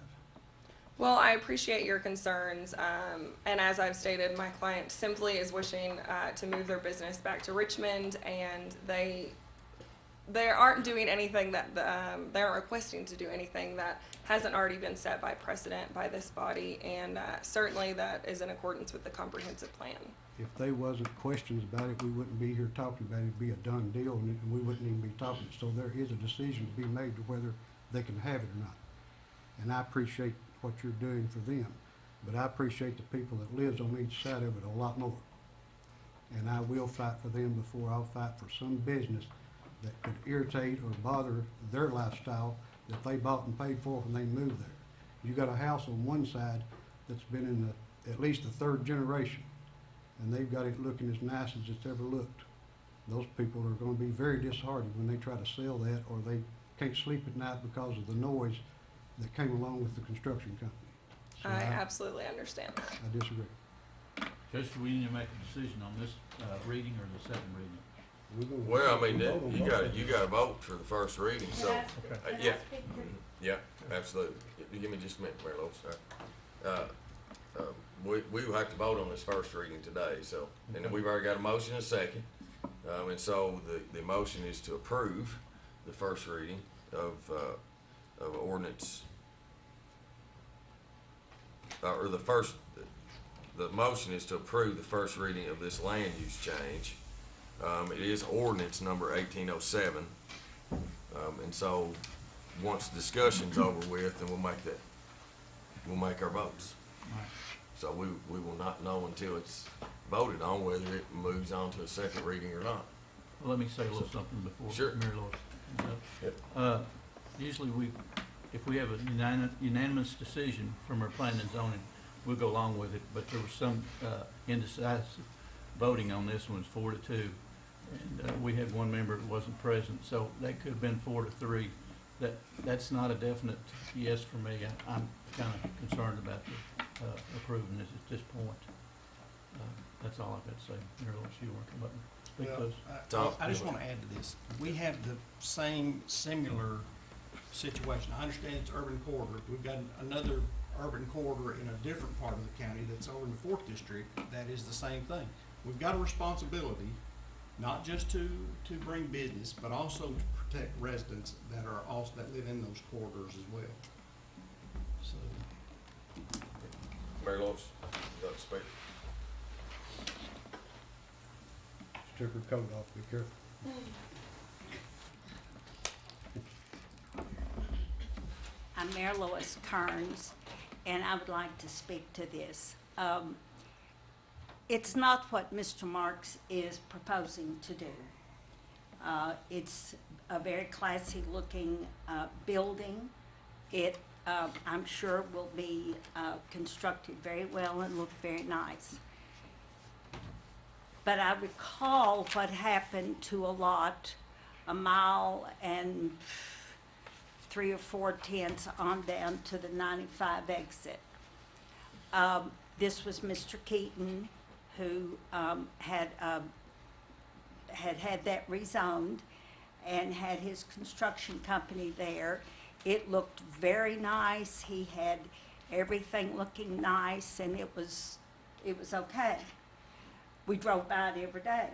Well, I appreciate your concerns, and as I've stated, my client simply is wishing to move their business back to Richmond, and they aren't doing anything that they aren't requesting to do anything that hasn't already been set by precedent by this body, and certainly that is in accordance with the comprehensive plan. If there wasn't questions about it, we wouldn't be here talking about it. It'd be a done deal, and we wouldn't even be talking. So there is a decision to be made to whether they can have it or not. And I appreciate what you're doing for them, but I appreciate the people that lives on each side of it a lot more. And I will fight for them before I'll fight for some business that could irritate or bother their lifestyle that they bought and paid for when they moved there. You got a house on one side that's been in at least the 3rd generation, and they've got it looking as nice as it's ever looked. Those people are gonna be very disheartened when they try to sell that, or they can't sleep at night because of the noise that came along with the construction company. So I absolutely understand. I disagree. Judge, do we need to make a decision on this reading or the second reading? Well, I mean, you got to vote for the first reading, so, yeah. Yeah, absolutely. Give me just a minute, Mayor Lewis. We will have to vote on this first reading today, so, and then we've already got a motion and a second. And so the motion is to approve the first reading of ordinance, or the motion is to approve the first reading of this land use change. It is ordinance number 1807. And so, once discussion's over with, then we'll make our votes. Right. So we will not know until it's voted on whether it moves on to a second reading or not. Well, let me say a little something before Sure. Mayor Lewis comes up. Yep. Usually if we have a unanimous decision from our planning and zoning, we'll go along with it, but there was some, indecisive voting on this one, 4-2. And, we had one member that wasn't present, so that could have been 4-3. That's not a definite yes for me. I'm kind of concerned about approving this at this point. That's all I've got to say. Mayor Lewis, you want to come up and speak to us? Tom, I just want to add to this. We have the same similar situation. I understand it's urban corridor. We've got another urban corridor in a different part of the county that's over in the 4th District that is the same thing. We've got a responsibility not just to bring business, but also to protect residents that live in those corridors as well. So, Mayor Lewis, you got to speak. Took her coat off, be careful. I'm Mayor Lois Kearns, and I would like to speak to this. It's not what Mr. Marks is proposing to do. It's a very classy looking building. It, I'm sure, will be constructed very well and look very nice. But I recall what happened to a lot a mile and 3 or 4/10 on down to the 95 exit. This was Mr. Keaton who had that rezoned and had his construction company there. It looked very nice. He had everything looking nice, and it was okay. We drove by it every day.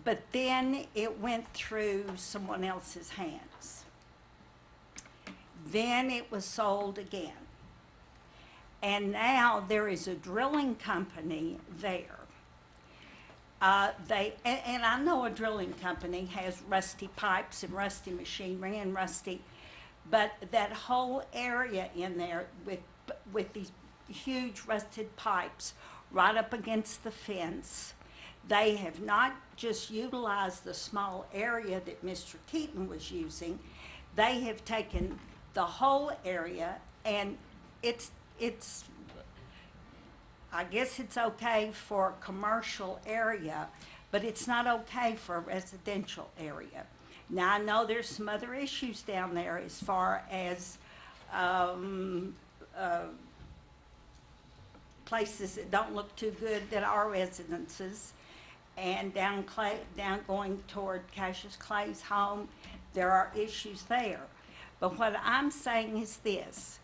But then it went through someone else's hands. Then it was sold again. And now there is a drilling company there. And I know a drilling company has rusty pipes and rusty machinery and but that whole area in there with these huge rusted pipes right up against the fence, they have not just utilized the small area that Mr. Keaton was using, they have taken the whole area, and it's I guess it's okay for a commercial area, but it's not okay for a residential area. Now, I know there's some other issues down there as far as places that don't look too good that are residences, and down going toward Cassius Clay's home, there are issues there. But what I'm saying is this: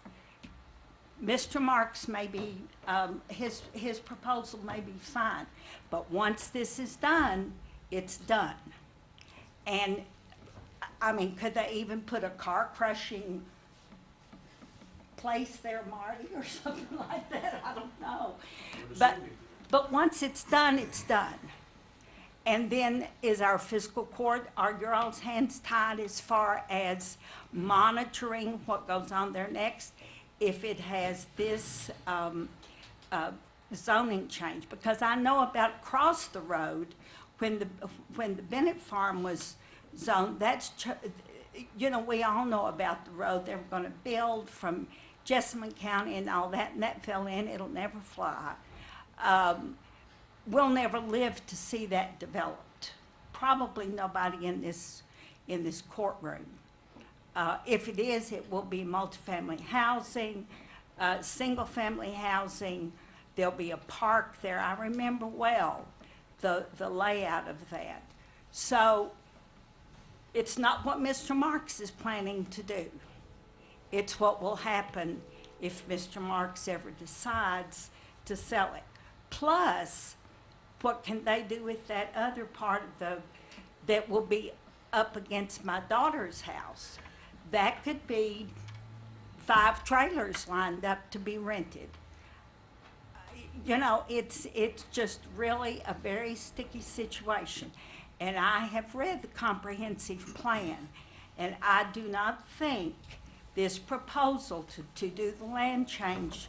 Mr. Marks may be, his proposal may be fine, but once this is done, it's done. And I mean, could they even put a car crushing place there, Marty, or something like that? I don't know. But once it's done, it's done. And then is our fiscal court, are your all's hands tied as far as monitoring what goes on there next, if it has this zoning change? Because I know about across the road, when the Bennett farm was zoned, you know, we all know about the road they were going to build from Jessamine County and all that, and that fell in. It'll never fly. We'll never live to see that developed. Probably nobody in this courtroom. If it is, it will be multifamily housing, single-family housing. There'll be a park there. I remember well the layout of that. So It's not what Mr. Marks is planning to do. It's what will happen if Mr. Marks ever decides to sell it. Plus, what can they do with that other part of that will be up against my daughter's house? That could be 5 trailers lined up to be rented. You know, it's just really a very sticky situation. And I have read the comprehensive plan, and I do not think this proposal to do the land change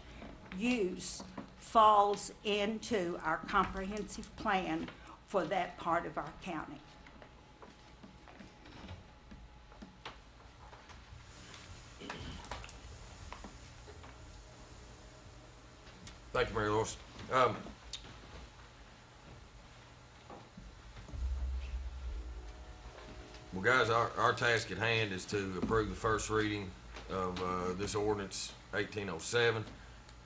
use falls into our comprehensive plan for that part of our county. Thank you, Mary Lois. Well, guys, our task at hand is to approve the first reading of this ordinance 1807.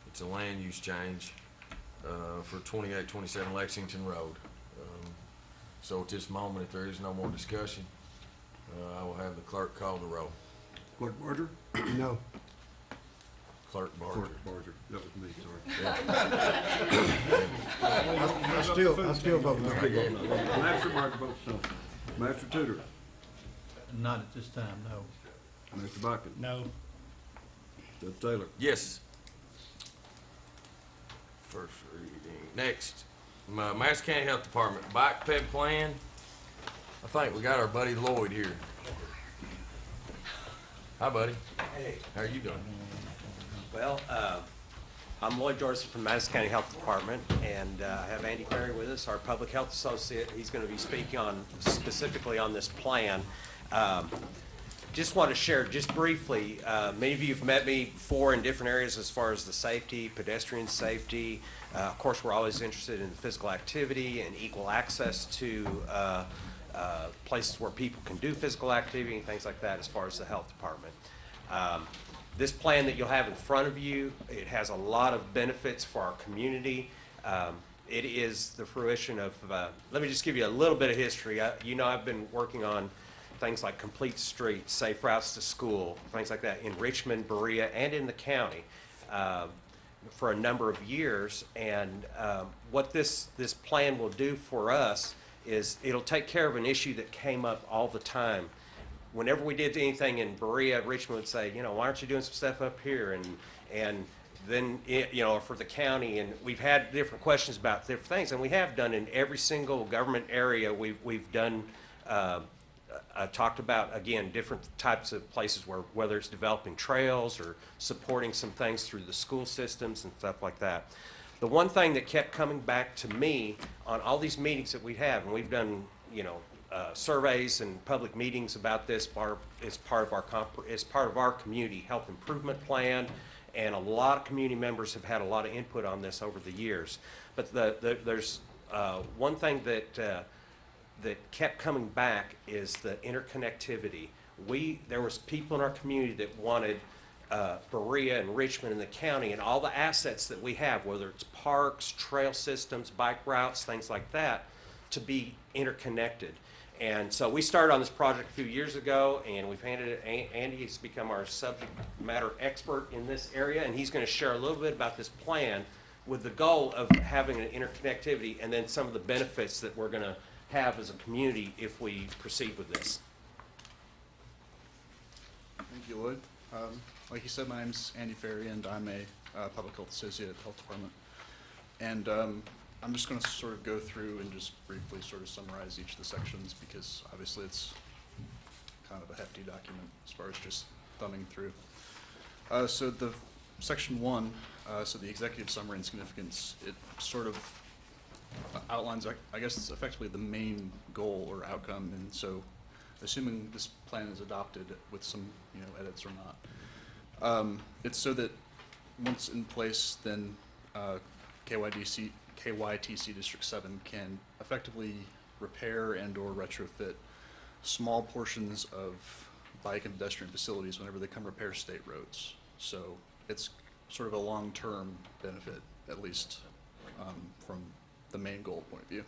It's a land use change for 2827 Lexington Road. So at this moment, if there is no more discussion, I will have the clerk call the roll. Clerk Barger? No. Clerk Barger. Clerk Barger. That was me, sorry. Yeah. I still vote no. Master Barger votes no. Master Tudor? Not at this time, no. Mr. Bucket? No. Judge Taylor? Yes. First reading. Next, Madison County Health Department bike ped plan. I think we got our buddy Lloyd here. Hi, buddy. Hey. How are you doing? Well, I'm Lloyd Jordan from Madison County Health Department, and I have Andy Ferry with us, our public health associate. He's going to be speaking on specifically on this plan. Just want to share just briefly, many of you have met me before in different areas as far as the safety, pedestrian safety. Of course, we're always interested in physical activity and equal access to places where people can do physical activity and things like that as far as the health department. This plan that you'll have in front of you, it has a lot of benefits for our community. It is the fruition of, let me just give you a little bit of history. You know, I've been working on things like complete streets, safe routes to school, things like that in Richmond, Berea, and in the county for a number of years. And what this plan will do for us is it'll take care of an issue that came up all the time. Whenever we did anything in Berea, Richmond would say, you know, why aren't you doing some stuff up here? And then, you know, for the county, and we've had different questions about different things, and we have done in every single government area. We've done, talked about, again, different types of places where, whether it's developing trails or supporting some things through the school systems and stuff like that. The one thing that kept coming back to me on all these meetings that we have, and we've done, you know, surveys and public meetings about this as part of our community health improvement plan, and a lot of community members have had a lot of input on this over the years. But there's one thing that kept coming back is the interconnectivity. There was people in our community that wanted Berea and Richmond and the county and all the assets that we have, whether it's parks, trail systems, bike routes, things like that, to be interconnected. And so we started on this project a few years ago, and we've handed it, Andy has become our subject matter expert in this area, and he's going to share a little bit about this plan with the goal of having an interconnectivity and then some of the benefits that we're going to have as a community if we proceed with this. Thank you, Lloyd. Like you said, my name's Andy Ferry, and I'm a public health associate at the health department. And I'm just going to sort of go through and just briefly sort of summarize each of the sections, because obviously it's kind of a hefty document as far as just thumbing through. So the section 1, so the executive summary and significance, it sort of outlines, I guess it's effectively the main goal or outcome. And so assuming this plan is adopted with some, you know, edits or not, it's so that once in place, then KYTC District 7 can effectively repair and or retrofit small portions of bike and pedestrian facilities whenever they come repair state roads. So it's sort of a long-term benefit, at least from the main goal point of view.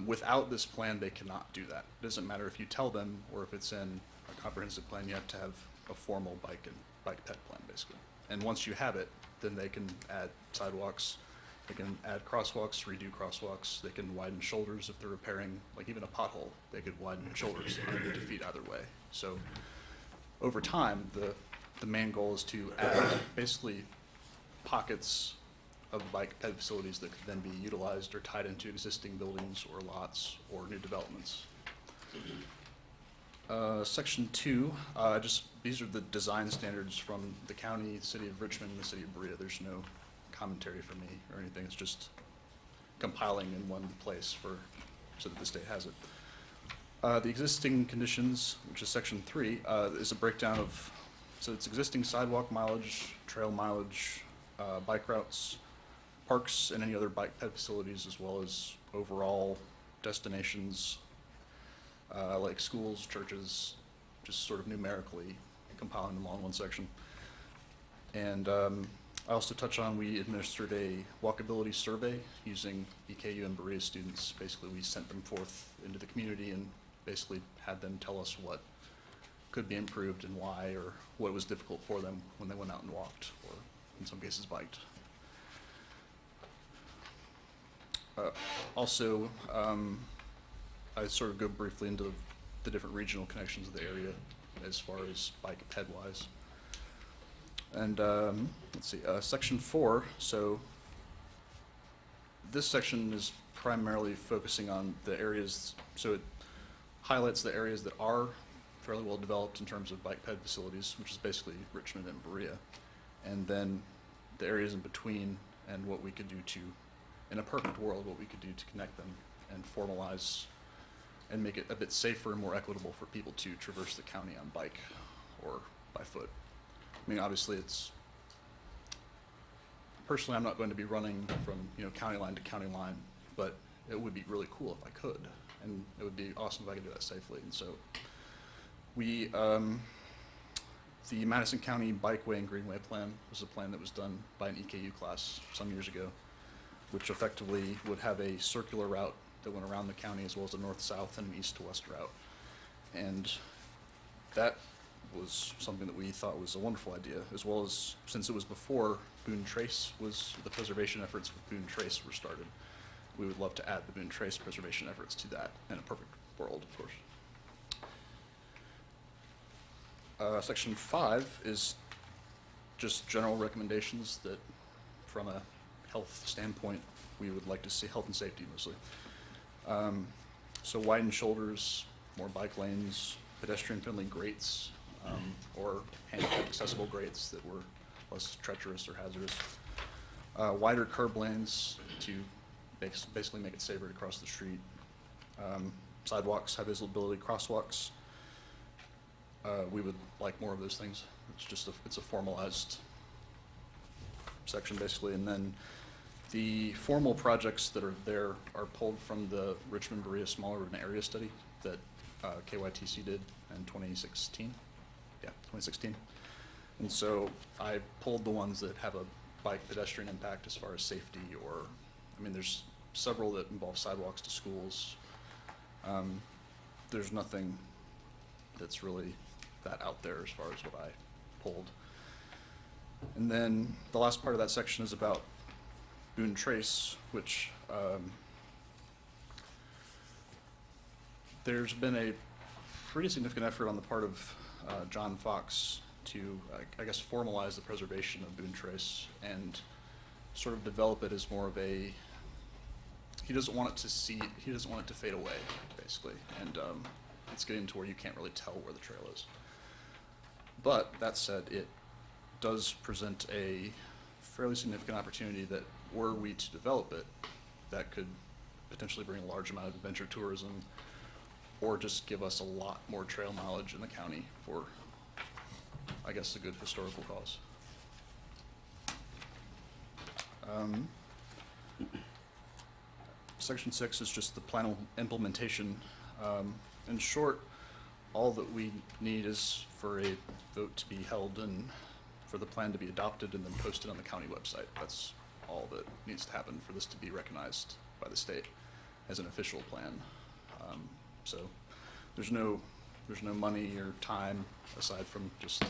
Without this plan, they cannot do that. It doesn't matter if you tell them or if it's in a comprehensive plan, you have to have a formal bike ped plan, basically. And once you have it, then they can add sidewalks, they can add crosswalks, redo crosswalks, they can widen shoulders if they're repairing, like even a pothole, they could widen shoulders and 50 feet either way. So over time, the main goal is to add basically pockets of bike ped facilities that could then be utilized or tied into existing buildings or lots or new developments. Section 2, these are the design standards from the county, the city of Richmond, and the city of Berea. There's no commentary from me or anything. It's just compiling in one place so that the state has it. The existing conditions, which is section 3, is a breakdown of, so it's existing sidewalk mileage, trail mileage, bike routes, parks, and any other bike ped facilities, as well as overall destinations, like schools, churches, just sort of numerically compiling them all in one section. And I also touch on, we administered a walkability survey using EKU and Berea students. Basically, we sent them forth into the community and basically had them tell us what could be improved and why, or what was difficult for them when they went out and walked, or in some cases biked. Also, I sort of go briefly into the different regional connections of the area as far as bike ped wise. And let's see, section 4, so this section is primarily focusing on the areas, so it highlights the areas that are fairly well developed in terms of bike ped facilities, which is basically Richmond and Berea, and then the areas in between and what we could do to, in a perfect world, what we could do to connect them and formalize and make it a bit safer and more equitable for people to traverse the county on bike or by foot. I mean, obviously personally, I'm not going to be running from, county line to county line, but it would be really cool if I could, and it would be awesome if I could do that safely. And so we, the Madison County Bikeway and Greenway Plan was a plan that was done by an EKU class some years ago, which effectively would have a circular route that went around the county, as well as a north-south and an east-to-west route. And that was something that we thought was a wonderful idea, as well as, since it was before Boone Trace the preservation efforts with Boone Trace were started, we would love to add the Boone Trace preservation efforts to that in a perfect world, of course. Section 5 is just general recommendations that, from a health standpoint, we would like to see, health and safety mostly. So widened shoulders, more bike lanes, pedestrian-friendly grates, or handicap-accessible grates that were less treacherous or hazardous. Wider curb lanes to basically make it safer to cross the street. Sidewalks, high visibility crosswalks. We would like more of those things. It's just it's a formalized section basically, and then the formal projects that are there are pulled from the Richmond Berea Small Urban Area Study that KYTC did in 2016. Yeah, 2016. And so I pulled the ones that have a bike pedestrian impact as far as safety, or, I mean, there's several that involve sidewalks to schools. There's nothing that's really that out there as far as what I pulled. And then the last part of that section is about Boone Trace, which there's been a pretty significant effort on the part of John Fox to, I guess, formalize the preservation of Boone Trace and sort of develop it as more of a, he doesn't want it to fade away, basically, and it's getting to where you can't really tell where the trail is. But that said, it does present a fairly significant opportunity that, were we to develop it, that could potentially bring a large amount of adventure tourism, or just give us a lot more trail mileage in the county for, I guess, a good historical cause. Section 6 is just the plan implementation. In short, all that we need is for a vote to be held and for the plan to be adopted and then posted on the county website. That's all that needs to happen for this to be recognized by the state. as an official plan. So there's no money or time aside from just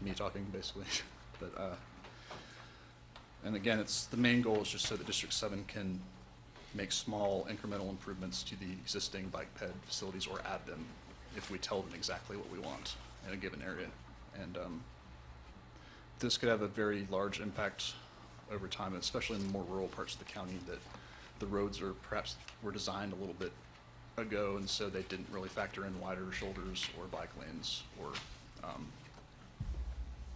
me talking basically. But and again, the main goal is just so that District 7 can make small incremental improvements to the existing bike ped facilities or add them if we tell them exactly what we want in a given area. And this could have a very large impact over time, especially in the more rural parts of the county, that the roads were designed a little bit ago, and so they didn't really factor in wider shoulders or bike lanes, or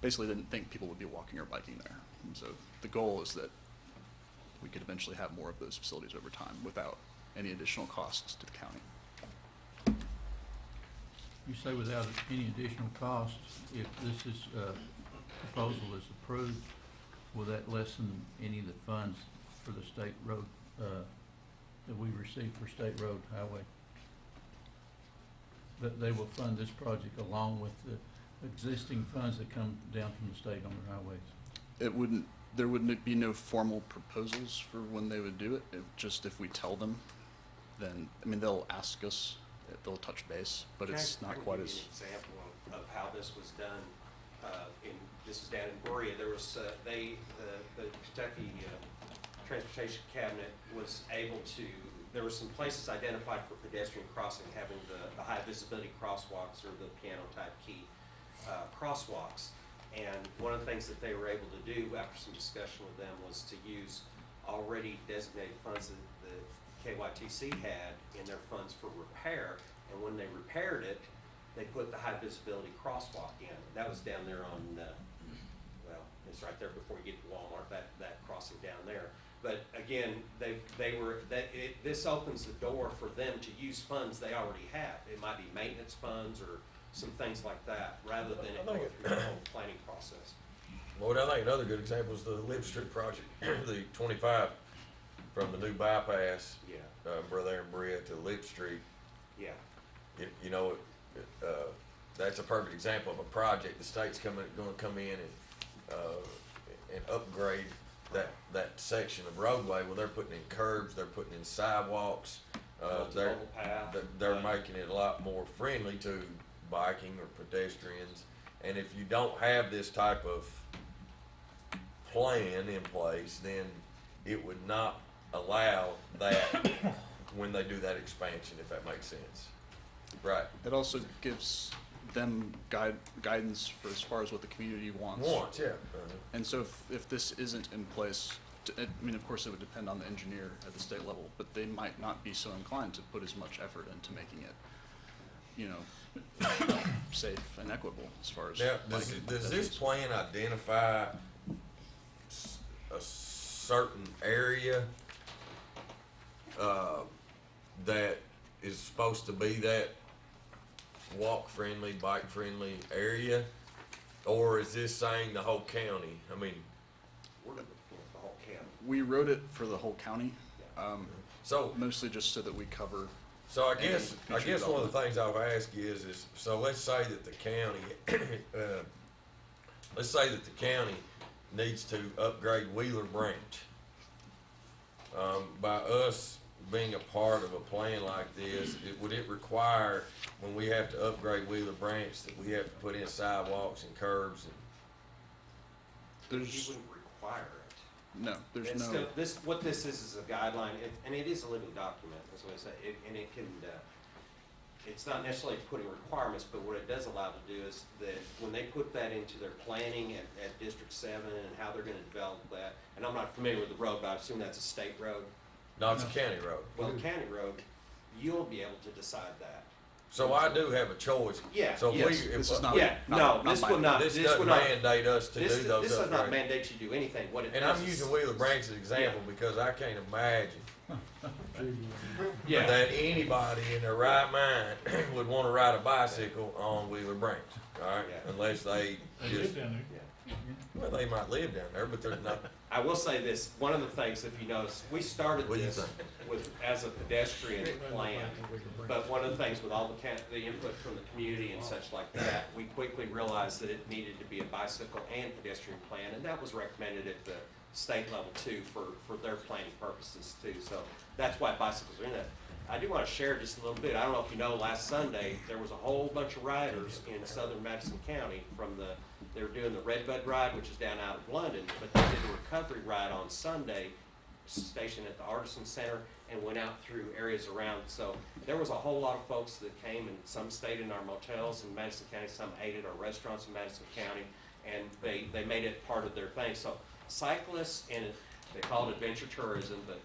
basically didn't think people would be walking or biking there. And so the goal is that we could eventually have more of those facilities over time without any additional costs to the county. You say without any additional cost, if this is, proposal is approved, will that lessen any of the funds for the state road, that we receive for state road highway? That they will fund this project along with the existing funds that come down from the state on their highways? There wouldn't be no formal proposals for when they would do it. Just if we tell them, then, I mean, they'll ask us, they'll touch base, but it's not quite as. I can give you an example of how this was done. This is down in Berea. There was, the Kentucky Transportation Cabinet was able to, there were some places identified for pedestrian crossing having the high visibility crosswalks or the piano type key crosswalks. And one of the things that they were able to do after some discussion with them was to use already designated funds that the KYTC had in their funds for repair. And when they repaired it, they put the high visibility crosswalk in. That was down there on, well, it's right there before you get to Walmart, that crossing down there. But again, this opens the door for them to use funds they already have. It might be maintenance funds or some things like that, rather than it going through the whole planning process. Lord, I think another good example is the Lip Street project, the 25 from the new bypass, there in Berea to Lip Street. Yeah. You know, that's a perfect example of a project. The state's going to come in and upgrade that section of roadway. Well, they're putting in curbs, they're putting in sidewalks, they're making it a lot more friendly to biking or pedestrians. And if you don't have this type of plan in place, then it would not allow that when they do that expansion, if that makes sense. Right. It also gives them guidance for as far as what the community wants. Yeah. And so if this isn't in place, I mean, of course, it would depend on the engineer at the state level, but they might not be so inclined to put as much effort into making it, you know, safe and equitable as far as. Now, does this plan identify a certain area that is supposed to be that walk-friendly, bike-friendly area? Or is this saying the whole county? I mean, we're looking at the whole county. We wrote it for the whole county, so mostly just so that we cover. So I guess one of the things I'll ask you is so let's say that the county, needs to upgrade Wheeler Branch. By us being a part of a plan like this, would it require, when we have to upgrade Wheeler Branch, that we have to put in sidewalks and curbs? You wouldn't require it. No, there's It's no. still, what this is a guideline, and it is a living document, that's what I say, and it can, it's not necessarily putting requirements, but what it does allow to do is that when they put that into their planning at District 7 and how they're gonna develop that, and I'm not familiar with the road, but I assume that's a state road. No, it's a county road. Well, the county road, you'll be able to decide that. So I do have a choice. Yeah, So yes. this will not doesn't mandate us to do those This does not upgrades. mandate you do anything. What it And does I'm is- using Wheeler Branch as an example because I can't imagine Yeah. that anybody in their right mind would want to ride a bicycle on Wheeler Branch, all right? Yeah. Unless they They just, live down there. well, they might live down there, but they're not. I will say this, one of the things, if you notice, we started What do you this as a pedestrian plan, but one of the things with all the input from the community and such like that, we quickly realized that it needed to be a bicycle and pedestrian plan, and that was recommended at the state level too for their planning purposes too. So that's why bicycles are in that. I do want to share just a little bit. I don't know if you know, last Sunday there was a whole bunch of riders in southern Madison County they were doing the Redbud Ride, which is down out of London, but they did a recovery ride on Sunday, stationed at the Artisan Center, and went out through areas around. So there was a whole lot of folks that came, and some stayed in our motels in Madison County, some ate at our restaurants in Madison County, and they made it part of their thing. So cyclists, and they call it adventure tourism, but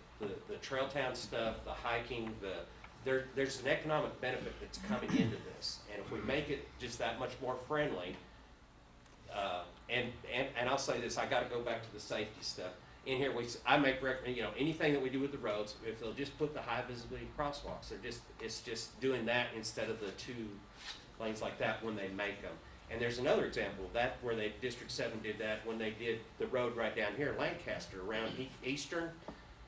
the trail town stuff, the hiking, there's an economic benefit that's coming into this. And if we make it just that much more friendly, and I'll say this, I got to go back to the safety stuff. In here, I make anything that we do with the roads, if they'll just put the high visibility crosswalks, it's just doing that instead of the 2 lanes like that when they make them. And there's another example of that where District 7 did that when they did the road right down here, Lancaster, around Eastern.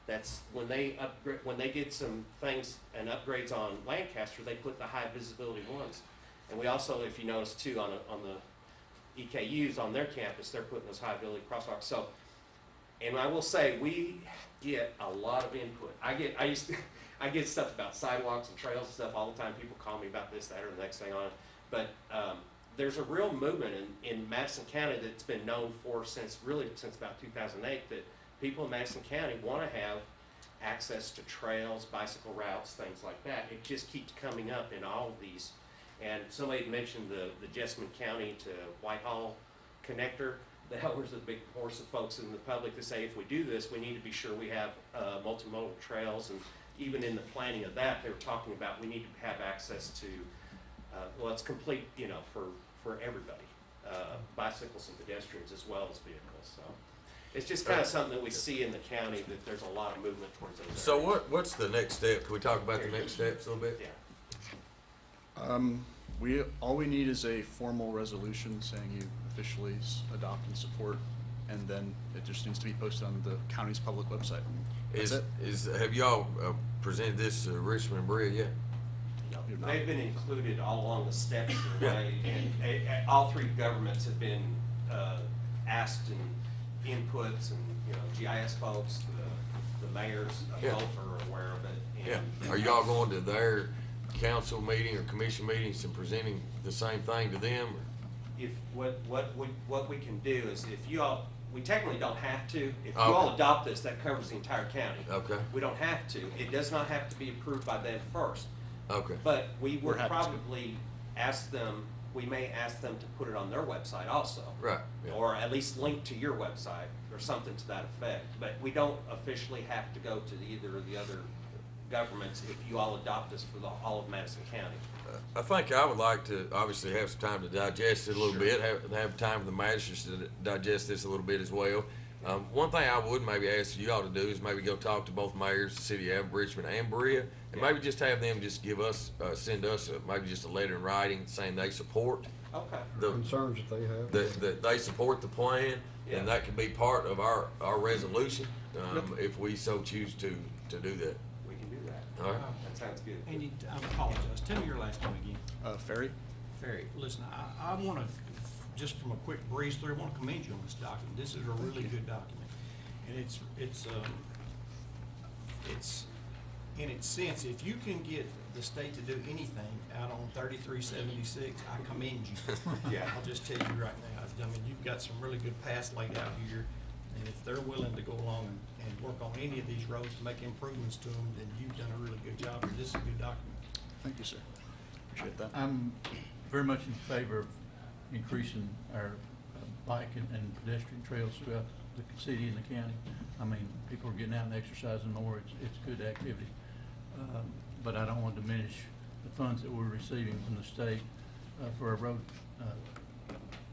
That's when they did some things and upgrades on Lancaster, they put the high visibility ones. And we also, if you notice too, on the EKUs on their campus, they're putting those high visibility crosswalks. So, and I will say, we get a lot of input. I get stuff about sidewalks and trails and stuff all the time. People call me about this, that, or the next thing on it. But there's a real movement in Madison County that's been known for since about 2008, that people in Madison County want to have access to trails, bicycle routes, things like that. It just keeps coming up in all of these. And somebody mentioned the Jessamine County to Whitehall connector. That was a big force of folks in the public to say, if we do this, we need to be sure we have multimodal trails. And even in the planning of that, they were talking about we need to have access to, well, it's complete, for everybody, bicycles and pedestrians as well as vehicles. So it's just kind of something that we see in the county, that there's a lot of movement towards those areas. So what's the next step? Can we talk about the next steps a little bit? Yeah. All we need is a formal resolution saying you officially adopt and support, and then it just needs to be posted on the county's public website. Have y'all presented this to Richmond and Brea yet? No, they've been included all along the steps of the way, and all 3 governments have been asked and inputs, and GIS folks, the mayors of both are aware of it. And Are y'all going to their council meeting or commission meetings and presenting the same thing to them? If what we can do is, if you all, we technically don't have to. If you all adopt this, that covers the entire county. Okay. We don't have to. It does not have to be approved by them first. Okay. But we would probably ask them, we may ask them to put it on their website also. Right. Yeah. Or at least link to your website or something to that effect. But we don't officially have to go to either of the other governments if you all adopt this for all of Madison County. I think I would like to obviously have some time to digest it a little bit, have time for the magistrates to digest this a little bit as well. One thing I would maybe ask you all to do is maybe go talk to both mayors, the city of Richmond and Brea, and maybe just have them just give us, send us maybe just a letter in writing saying they support the concerns that they have. That they support the plan, and that can be part of our resolution if we so choose to do that. We can do that. All right. That sounds good. Andy, I apologize. Tell me your last name again. Ferry? Ferry. Listen, I want to, just from a quick breeze through, I want to commend you on this document. This is a really good document. And it's in its sense, if you can get the state to do anything out on 3376, I commend you. Yeah. I'll just tell you right now. I mean, you've got some really good paths laid out here. And if they're willing to go along and work on any of these roads to make improvements to them, then you've done a really good job. And this is a good document. Thank you, sir. Appreciate that. I'm very much in favor of increasing our bike and pedestrian trails throughout the city and the county. I mean, people are getting out and exercising more. It's good activity. But I don't want to diminish the funds that we're receiving from the state for our road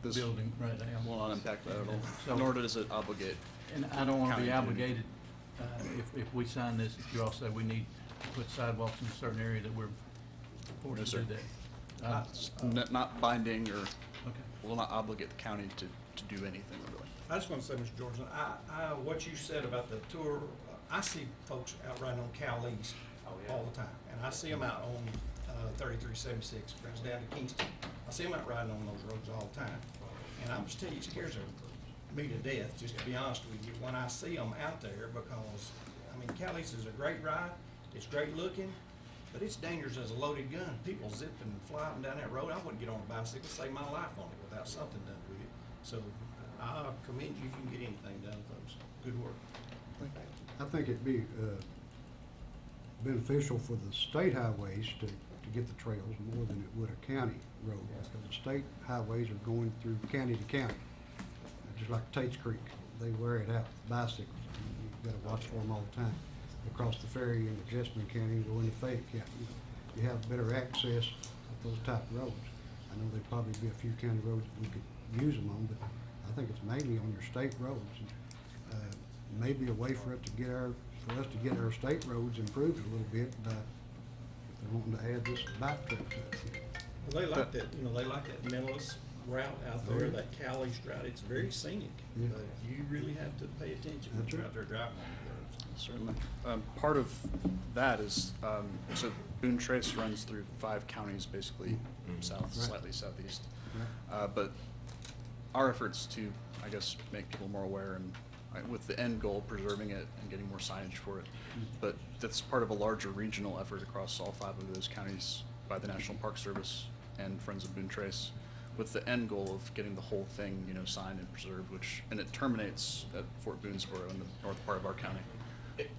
building right now. Will not impact that at all, So, nor does it obligate. And I don't want to county be to- obligated, if we sign this, if you all say we need to put sidewalks in a certain area, that we're No, forced to sir. do that. It's not binding or Okay. will not obligate the county to do anything really. I just want to say, Mr. Jordan, what you said about the tour, I see folks out riding on Cal East all the time. And I see them out on 3376, runs down to Kingston. I see them out riding on those roads all the time. And I'm just telling you, it scares them. me to death, just to be honest with you, when I see them out there, because, I mean, Callie's is a great ride, it's great looking, but it's dangerous as a loaded gun. People zip and fly up and down that road. I wouldn't get on a bicycle, save my life on it without something done with it. So I commend you if you can get anything done with those. Good work. I think it'd be beneficial for the state highways to get the trails more than it would a county road. Because the state highways are going through county to county, just like Tate's Creek. They wear it out, bicycles. You've got to watch for them all the time. They cross the ferry into Jessamine County and go into Fayette County. You have better access with those type of roads. I know there'd probably be a few county roads that we could use them on, but I think it's mainly on your state roads. Maybe a way for us to get our state roads improved a little bit by if they're wanting to add this bike trail to it. Well, they like that, you know, they like that Millis route out there, that Callie's route. It's very scenic, Yeah. but you really have to pay attention when That's you're right. out there driving on the roads. Certainly. Part of that is, so Boone Trace runs through 5 counties, basically south, Right. slightly southeast. Right. But our efforts to, I guess, make people more aware and with the end goal, preserving it and getting more signage for it. But that's part of a larger regional effort across all 5 of those counties by the National Park Service and Friends of Boone Trace, with the end goal of getting the whole thing, you know, signed and preserved, and it terminates at Fort Boonesboro in the north part of our county.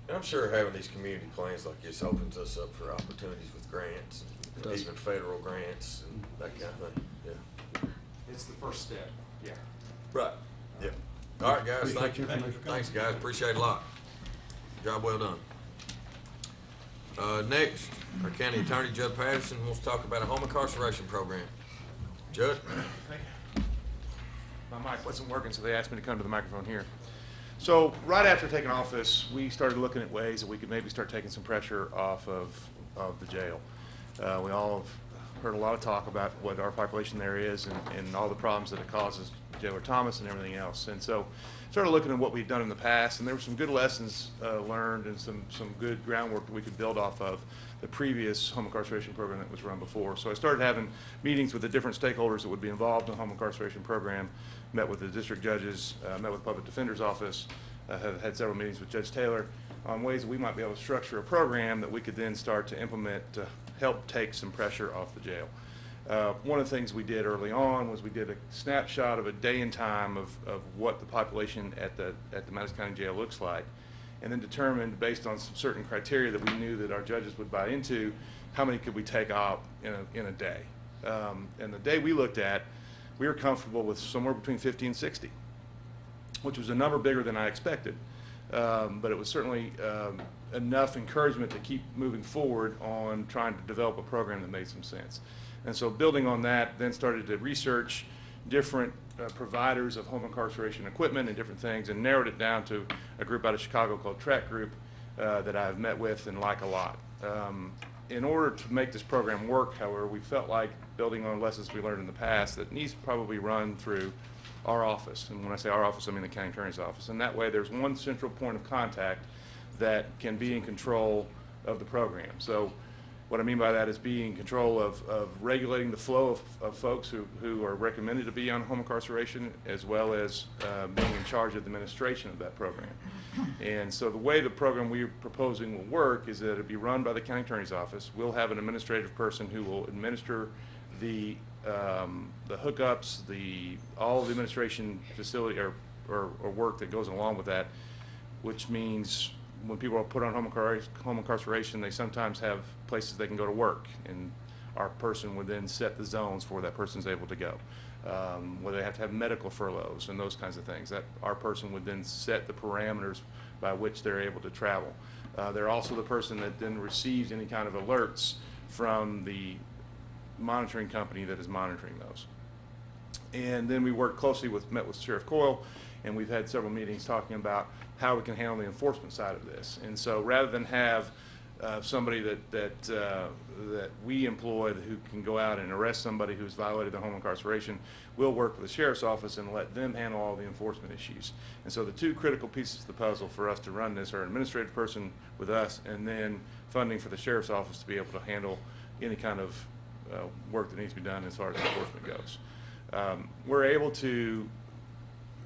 I'm sure having these community plans like this opens us up for opportunities with grants, It does. even federal grants and that kind of thing, yeah. It's the first step, yeah. Right, yeah. All right, guys, thank you. Appreciate your information. Thanks, guys, appreciate it a lot. Job well done. Next, our county attorney, Judd Patterson, wants to talk about a home incarceration program. Judd? My mic wasn't working, so they asked me to come to the microphone here. So right after taking office, we started looking at ways that we could maybe start taking some pressure off of the jail. We all have heard a lot of talk about what our population there is and all the problems that it causes Jailer Thomas and everything else. And so started looking at what we'd done in the past, and there were some good lessons learned and some good groundwork that we could build off of the previous home incarceration program that was run before. So I started having meetings with the different stakeholders that would be involved in the home incarceration program, met with the district judges, met with the public defender's office, have had several meetings with Judge Taylor on ways that we might be able to structure a program that we could then start to implement to help take some pressure off the jail. One of the things we did early on was we did a snapshot of a day and time of what the population at the Madison County Jail looks like, and then determined based on some certain criteria that we knew that our judges would buy into, how many could we take out in a day. And the day we looked at, we were comfortable with somewhere between 50 and 60, which was a number bigger than I expected. But it was certainly enough encouragement to keep moving forward on trying to develop a program that made some sense. And so building on that, then started to research different providers of home incarceration equipment and different things, and narrowed it down to a group out of Chicago called Track Group that I've met with and like a lot. In order to make this program work, however, we felt like building on lessons we learned in the past that needs to probably run through our office. And when I say our office, I mean the county attorney's office. And that way there's one central point of contact that can be in control of the program. So what I mean by that is be in control of regulating the flow of folks who are recommended to be on home incarceration, as well as being in charge of the administration of that program. And so the way the program we're proposing will work is that it'll be run by the county attorney's office. We'll have an administrative person who will administer the hookups, all of the administration facility or work that goes along with that, which means when people are put on home incarceration, they sometimes have places they can go to work, and our person would then set the zones for where that person's able to go. Where they have to have medical furloughs and those kinds of things. That our person would then set the parameters by which they're able to travel. They're also the person that then receives any kind of alerts from the monitoring company that is monitoring those. And then we worked closely met with Sheriff Coyle, and we've had several meetings talking about how we can handle the enforcement side of this. And so rather than have somebody that we employ who can go out and arrest somebody who's violated their home incarceration, we'll work with the sheriff's office and let them handle all the enforcement issues. And so the two critical pieces of the puzzle for us to run this are an administrative person with us, and then funding for the sheriff's office to be able to handle any kind of work that needs to be done as far as enforcement goes. We're able to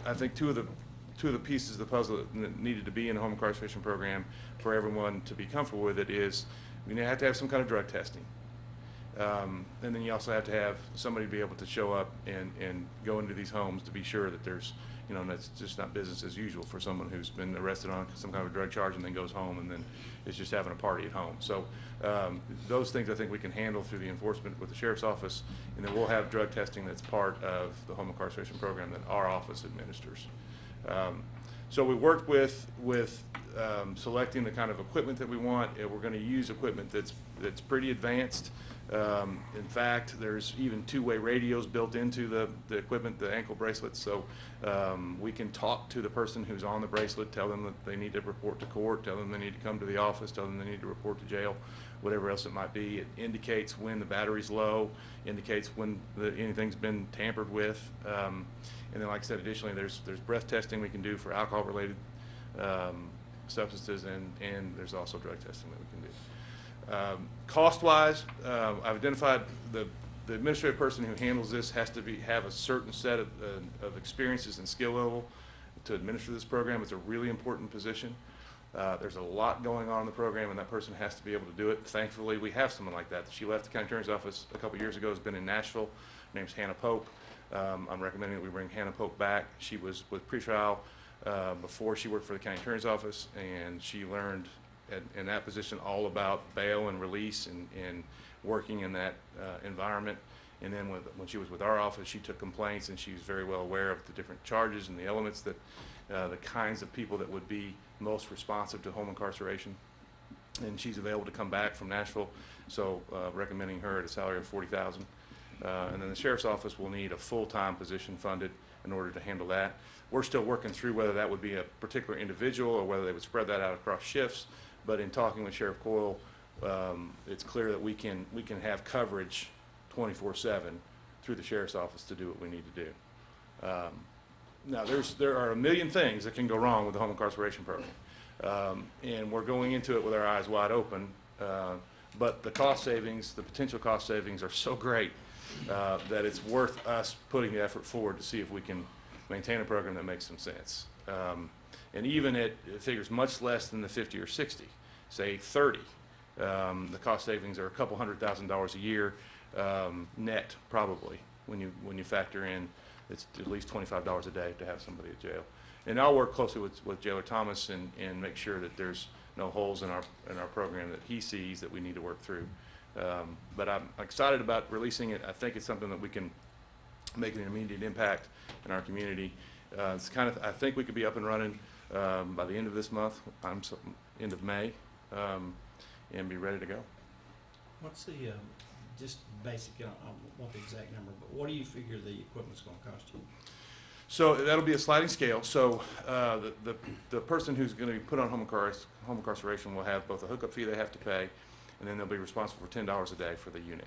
I think two of the pieces of the puzzle that needed to be in the home incarceration program for everyone to be comfortable with it is we have to have some kind of drug testing. And then you also have to have somebody be able to show up and go into these homes to be sure that there's, that's just not business as usual for someone who's been arrested on some kind of drug charge and then goes home and then is just having a party at home. So those things I think we can handle through the enforcement with the sheriff's office, and then we'll have drug testing that's part of the home incarceration program that our office administers. So we worked with selecting the kind of equipment that we want. We're going to use equipment that's pretty advanced. In fact, there's even two-way radios built into the equipment, the ankle bracelets, so we can talk to the person who's on the bracelet, tell them that they need to report to court, tell them they need to come to the office, tell them they need to report to jail, whatever else it might be. It indicates when the battery's low, indicates when anything's been tampered with. And then, like I said, additionally, there's breath testing we can do for alcohol-related substances, and there's also drug testing that we can do. Cost-wise, I've identified the administrative person who handles this has to have a certain set of experiences and skill level to administer this program. It's a really important position. There's a lot going on in the program, and that person has to be able to do it. Thankfully, we have someone like that. She left the county attorney's office a couple years ago, has been in Nashville. Her name's Hannah Pope. I'm recommending that we bring Hannah Pope back. She was with pretrial before she worked for the county attorney's office, and she learned in that position all about bail and release and working in that environment. And then when she was with our office, she took complaints, and she was very well aware of the different charges and the elements that the kinds of people that would be most responsive to home incarceration. And she's available to come back from Nashville, so recommending her at a salary of $40,000. And then the sheriff's office will need a full-time position funded in order to handle that. We're still working through whether that would be a particular individual or whether they would spread that out across shifts. But in talking with Sheriff Coyle, it's clear that we can have coverage 24/7 through the sheriff's office to do what we need to do. Now, there are a million things that can go wrong with the home incarceration program, and we're going into it with our eyes wide open. But the cost savings, the potential cost savings, are so great that it's worth us putting the effort forward to see if we can maintain a program that makes some sense. And even it figures much less than the 50 or 60, say 30. The cost savings are a couple $100,000 a year net, probably, when you factor in it's at least $25 a day to have somebody at jail. And I'll work closely with Jailer Thomas and make sure that there's no holes in our program that he sees that we need to work through. But I'm excited about releasing it. I think it's something that we can make an immediate impact in our community. It's kind of, I think we could be up and running by the end of this month, end of May, and be ready to go. What's the, just basic, I don't want the exact number, but what do you figure the equipment's gonna cost you? So that'll be a sliding scale. So the person who's going to be put on home incarceration will have both a hookup fee they have to pay, and then they'll be responsible for $10 a day for the unit.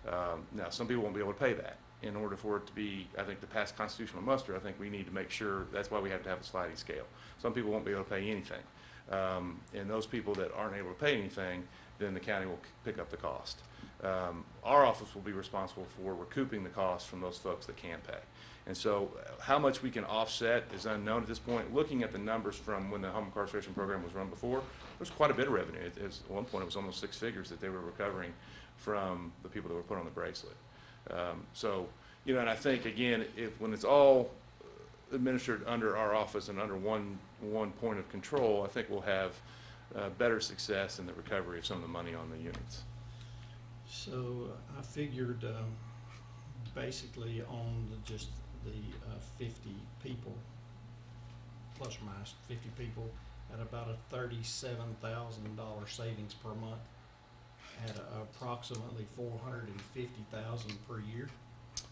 Now, some people won't be able to pay that. In order for it to be, I think, to pass constitutional muster, I think we need to make sure that's why we have to have a sliding scale. Some people won't be able to pay anything, and those people that aren't able to pay anything, then the county will pick up the cost. Our office will be responsible for recouping the cost from those folks that can pay. And so how much we can offset is unknown at this point. Looking at the numbers from when the home incarceration program was run before, there was quite a bit of revenue. At one point, it was almost 6 figures that they were recovering from the people that were put on the bracelet. So, and I think, again, when it's all administered under our office and under one point of control, I think we'll have better success in the recovery of some of the money on the units. So I figured basically on just the 50 people, plus or minus 50 people, at about a $37,000 savings per month, at approximately $450,000 per year.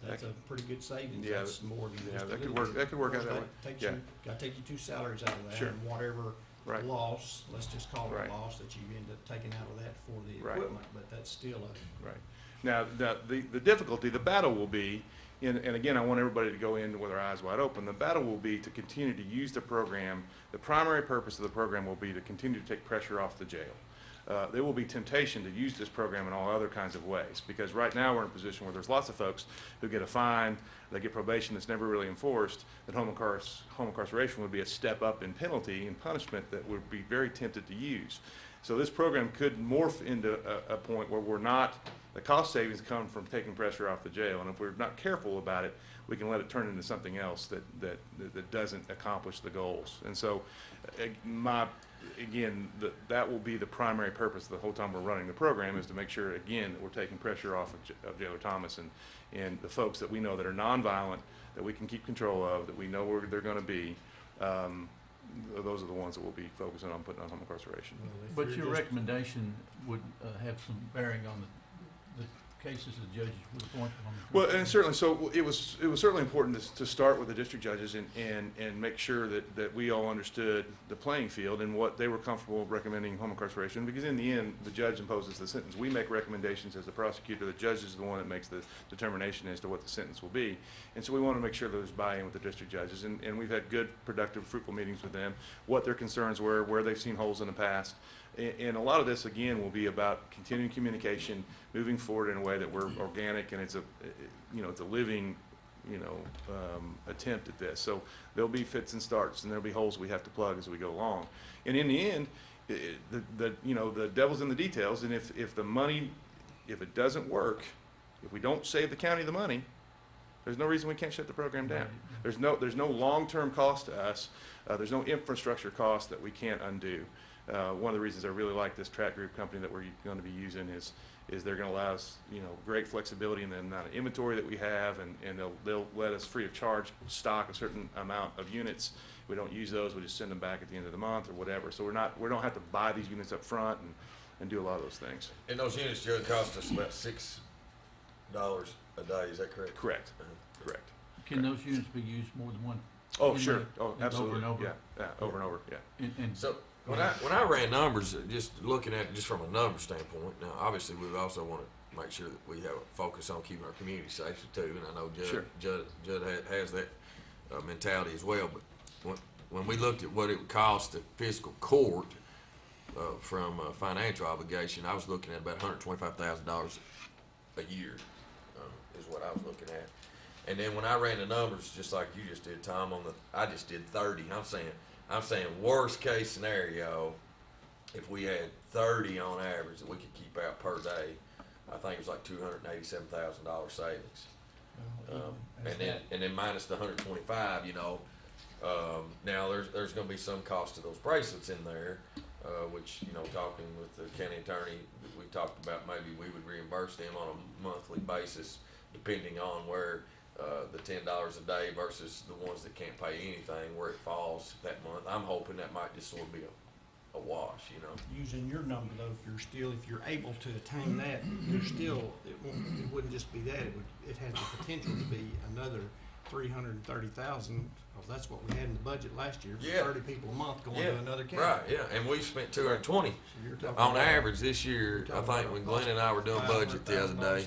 That's a pretty good savings. Yeah, that's more than just that could work. That could work out that way. Got to take you 2 salaries out of that, Sure. and whatever Right. loss, let's just call it Right. a loss that you end up taking out of that for the Right. equipment. But that's still a right. Now, the difficulty, the battle will be, and again, I want everybody to go in with their eyes wide open, the battle will be to continue to use the program. The primary purpose of the program will be to continue to take pressure off the jail. There will be temptation to use this program in all other kinds of ways, because right now we're in a position where there's lots of folks who get a fine, they get probation that's never really enforced, that home incarceration would be a step up in penalty and punishment that would be very tempted to use. So this program could morph into a point where we're not, the cost savings come from taking pressure off the jail, and if we're not careful about it, we can let it turn into something else that doesn't accomplish the goals. And so, again, that will be the primary purpose the whole time we're running the program, is to make sure, again, that we're taking pressure off of Jailer Thomas and the folks that we know that are nonviolent, that we can keep control of, that we know where they're going to be. Those are the ones that we'll be focusing on putting on home incarceration. But your recommendation would have some bearing on the cases the judges would appoint on the. Well, and certainly, so it was certainly important to start with the district judges and make sure that we all understood the playing field and what they were comfortable recommending home incarceration, because in the end, the judge imposes the sentence. We make recommendations as the prosecutor. The judge is the one that makes the determination as to what the sentence will be. And so we want to make sure there's buy-in with the district judges, and we've had good, productive, fruitful meetings with them, what their concerns were, where they've seen holes in the past. And a lot of this, again, will be about continuing communication, moving forward in a way that we're organic, and it's a living, attempt at this. So there'll be fits and starts, and there'll be holes we have to plug as we go along. And in the end, the devil's in the details. And if it doesn't work, if we don't save the county the money, there's no reason we can't shut the program down. There's no long-term cost to us. There's no infrastructure cost that we can't undo. One of the reasons I really like this track group company that we're going to be using is they're going to allow us, great flexibility in the amount of inventory that we have, and they'll let us free of charge stock a certain amount of units. If we don't use those, we just send them back at the end of the month or whatever. So we don't have to buy these units up front and do a lot of those things. And those units, Joe, cost us about $6 a day. Is that correct? Correct. Correct. Can those units be used more than one? Oh, sure. Oh, absolutely. Over and over. Yeah, over and over. Yeah. And So when I ran numbers, just looking at it just from a number standpoint, now obviously we also want to make sure that we have a focus on keeping our community safe too, and I know Judd has that mentality as well. But when we looked at what it would cost the fiscal court from a financial obligation, I was looking at about $125,000 a year is what I was looking at. And then when I ran the numbers, just like you just did, Tom, I just did 30. I'm saying worst case scenario, if we had 30 on average that we could keep out per day, I think it was like $287,000 savings. And then minus the 125, now there's going to be some cost to those bracelets in there, which, talking with the county attorney, we talked about maybe we would reimburse them on a monthly basis, depending on where the $10 a day versus the ones that can't pay anything, where it falls that month. I'm hoping that might just sort of be a wash, Using your number though, if you're able to attain that, it wouldn't just be that, it has the potential to be another 330,000, because that's what we had in the budget last year, for 30 people a month going to another county. Right, yeah, and we spent 220 on average this year. I think when Glenn and I were doing budget the other day,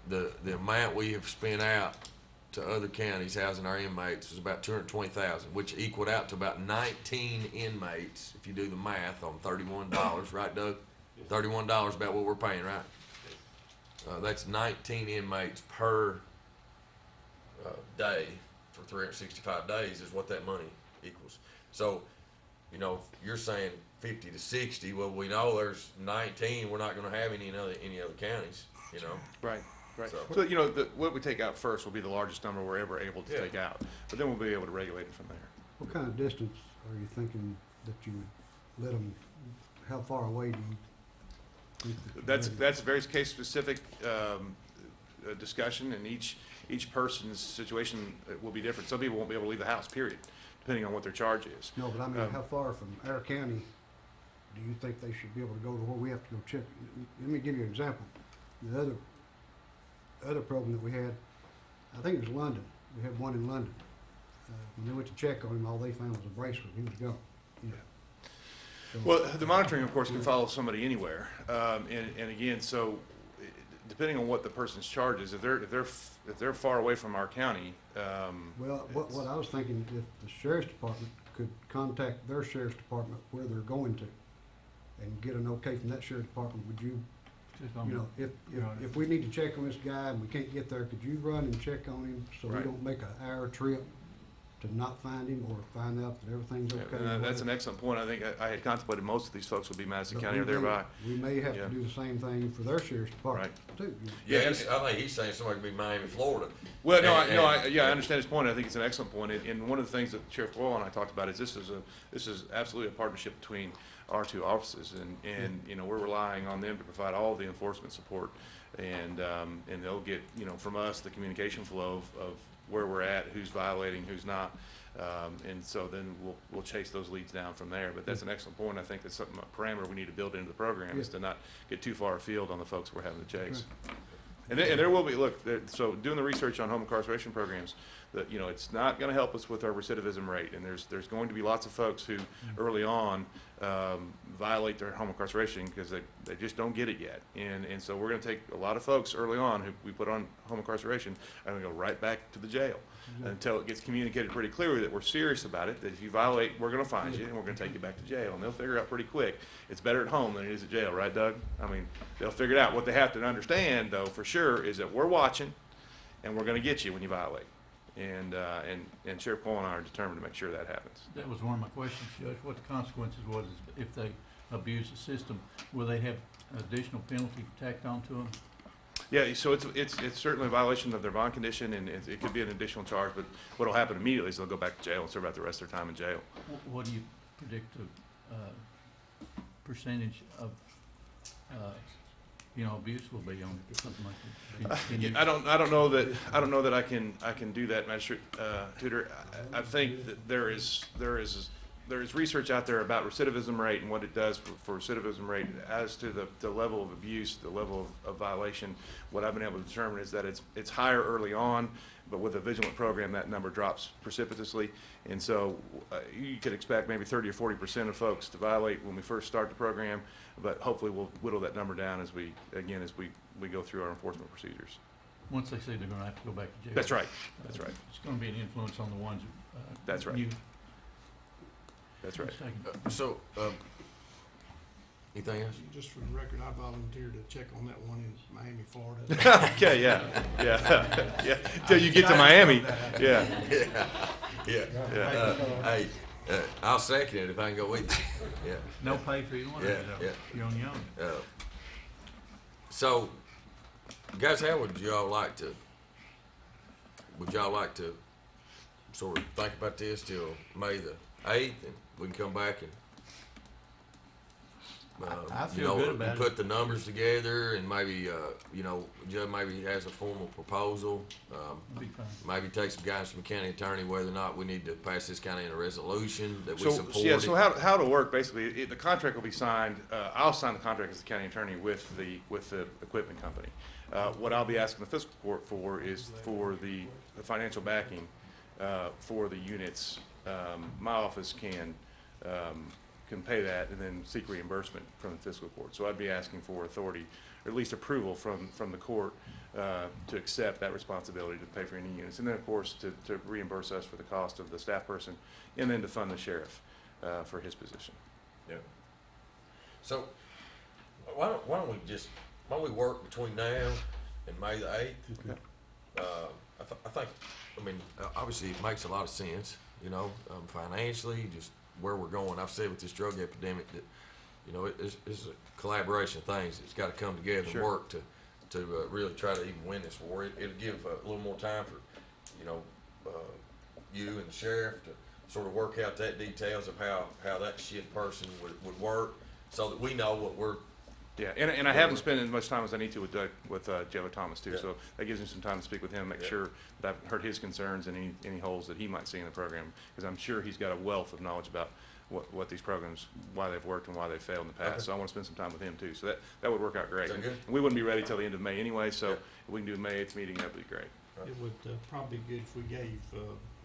the amount we have spent out to other counties housing our inmates was about 220,000, which equaled out to about 19 inmates if you do the math on $31, right, Doug? $31 about what we're paying, right? That's 19 inmates per day for 365 days is what that money equals. So, you're saying 50 to 60. Well, we know there's 19. We're not going to have any other counties. Right. So, what we take out first will be the largest number we're ever able to take out, but then we'll be able to regulate it from there. What kind of distance are you thinking that you would let them, how far away do you think? That's a very case specific discussion, and each person's situation will be different. Some people won't be able to leave the house, period, depending on what their charge is. No, but I mean, how far from our county do you think they should be able to go to where we have to go check? Let me give you an example. The other program that we had, I think it was London. We had one in London. When they went to check on him, all they found was a bracelet. He was gone. So, well, the monitoring, of course, can follow somebody anywhere. And again, so depending on what the person's charge is, if they're far away from our county, Well, what I was thinking, if the sheriff's department could contact their sheriff's department where they're going to and get an okay from that sheriff's department, would you, you know, if we need to check on this guy and we can't get there, could you run and check on him so we Right. don't make an hour trip to not find him or find out that everything's okay? and that's an excellent point. I think I had contemplated most of these folks would be Madison But County or we may- thereby. We may have Yeah. to do the same thing for their sheriff's department too. Yeah, I think he's saying somebody could be Miami, Florida. Well, no, And- I understand his point. I think it's an excellent point. And one of the things that Sheriff Boyle and I talked about is this is absolutely a partnership between our two offices, and you know, we're relying on them to provide all the enforcement support, and they'll get, you know, from us the communication flow of where we're at, who's violating, who's not. And so then we'll chase those leads down from there. But that's an excellent point. I think that's something, a parameter we need to build into the program is to not get too far afield on the folks we're having to chase. And there will be, look, so doing the research on home incarceration programs, that, you know, it's not going to help us with our recidivism rate. And there's going to be lots of folks who early on violate their home incarceration because they just don't get it yet. And so we're going to take a lot of folks early on who we put on home incarceration and we go right back to the jail until it gets communicated pretty clearly that we're serious about it, that if you violate, we're going to find you and we're going to take you back to jail. And they'll figure out pretty quick. It's better at home than it is at jail, right, Doug? I mean, they'll figure it out. What they have to understand, though, for sure, is that we're watching and we're going to get you when you violate. And Sheriff Cole and I are determined to make sure that happens. That was one of my questions, Judge. What the consequences was if they abuse the system? Will they have additional penalty tacked onto them? Yeah, so it's certainly a violation of their bond condition, and it could be an additional charge, but what'll happen immediately is they'll go back to jail and serve out the rest of their time in jail. What do you predict the percentage of, you know, abuse will be on something like that? Can you- I don't know that I can do that, Magistrate Tudor. I think that there is research out there about recidivism rate and what it does for recidivism rate as to the level of abuse, the level of violation. What I've been able to determine is that it's higher early on, but with a vigilant program, that number drops precipitously. And so you could expect maybe 30 or 40% of folks to violate when we first start the program, but hopefully we'll whittle that number down as we go through our enforcement procedures. Once they say they're gonna have to go back to jail. That's right. That's right. It's gonna be an influence on the ones who, That's right. you- That's right. So, anything else? Just for the record, I volunteered to check on that one in Miami, Florida. Okay, yeah. Till you get to Miami, yeah. Hey, I'll second it if I can go with you. Yeah. No pay for either one of you, though. Yeah. You're on your own. So, guys, how would y'all like to sort of think about this till May the 8th, and we can come back and I you feel know, good about it. put the numbers together, and maybe you know, Judge maybe has a formal proposal. Be fine. Maybe take some guidance from the county attorney whether or not we need to pass this kind of in a resolution that we So, support yeah, it. so how it'll work, basically, the contract will be signed, I'll sign the contract as the county attorney with the equipment company. What I'll be asking the fiscal court for is for the financial backing for the units. My office can pay that and then seek reimbursement from the fiscal court. So I'd be asking for authority, or at least approval from the court to accept that responsibility to pay for any units. And then, of course, to reimburse us for the cost of the staff person, and then to fund the sheriff for his position. Yeah. So, why don't we work between now and May the 8th? I think, obviously it makes a lot of sense, you know, financially, just where we're going. I've said with this drug epidemic that, you know, it's a collaboration of things. It's got to come together and work to really try to even win this war. It'll give a little more time for, you know, you and the sheriff to sort of work out that details of how that shift person would work, so that we know what we're. Yeah, and I haven't spent as much time as I need to with Jailer Thomas too, so that gives me some time to speak with him, make sure that I've heard his concerns and any holes that he might see in the program, because I'm sure he's got a wealth of knowledge about what these programs, why they've worked and why they've failed in the past. Okay. So I want to spend some time with him too. So that would work out great. Sound good? And we wouldn't be ready till the end of May anyway, so if we can do a May 8th meeting, that'd be great. It would probably be good if we gave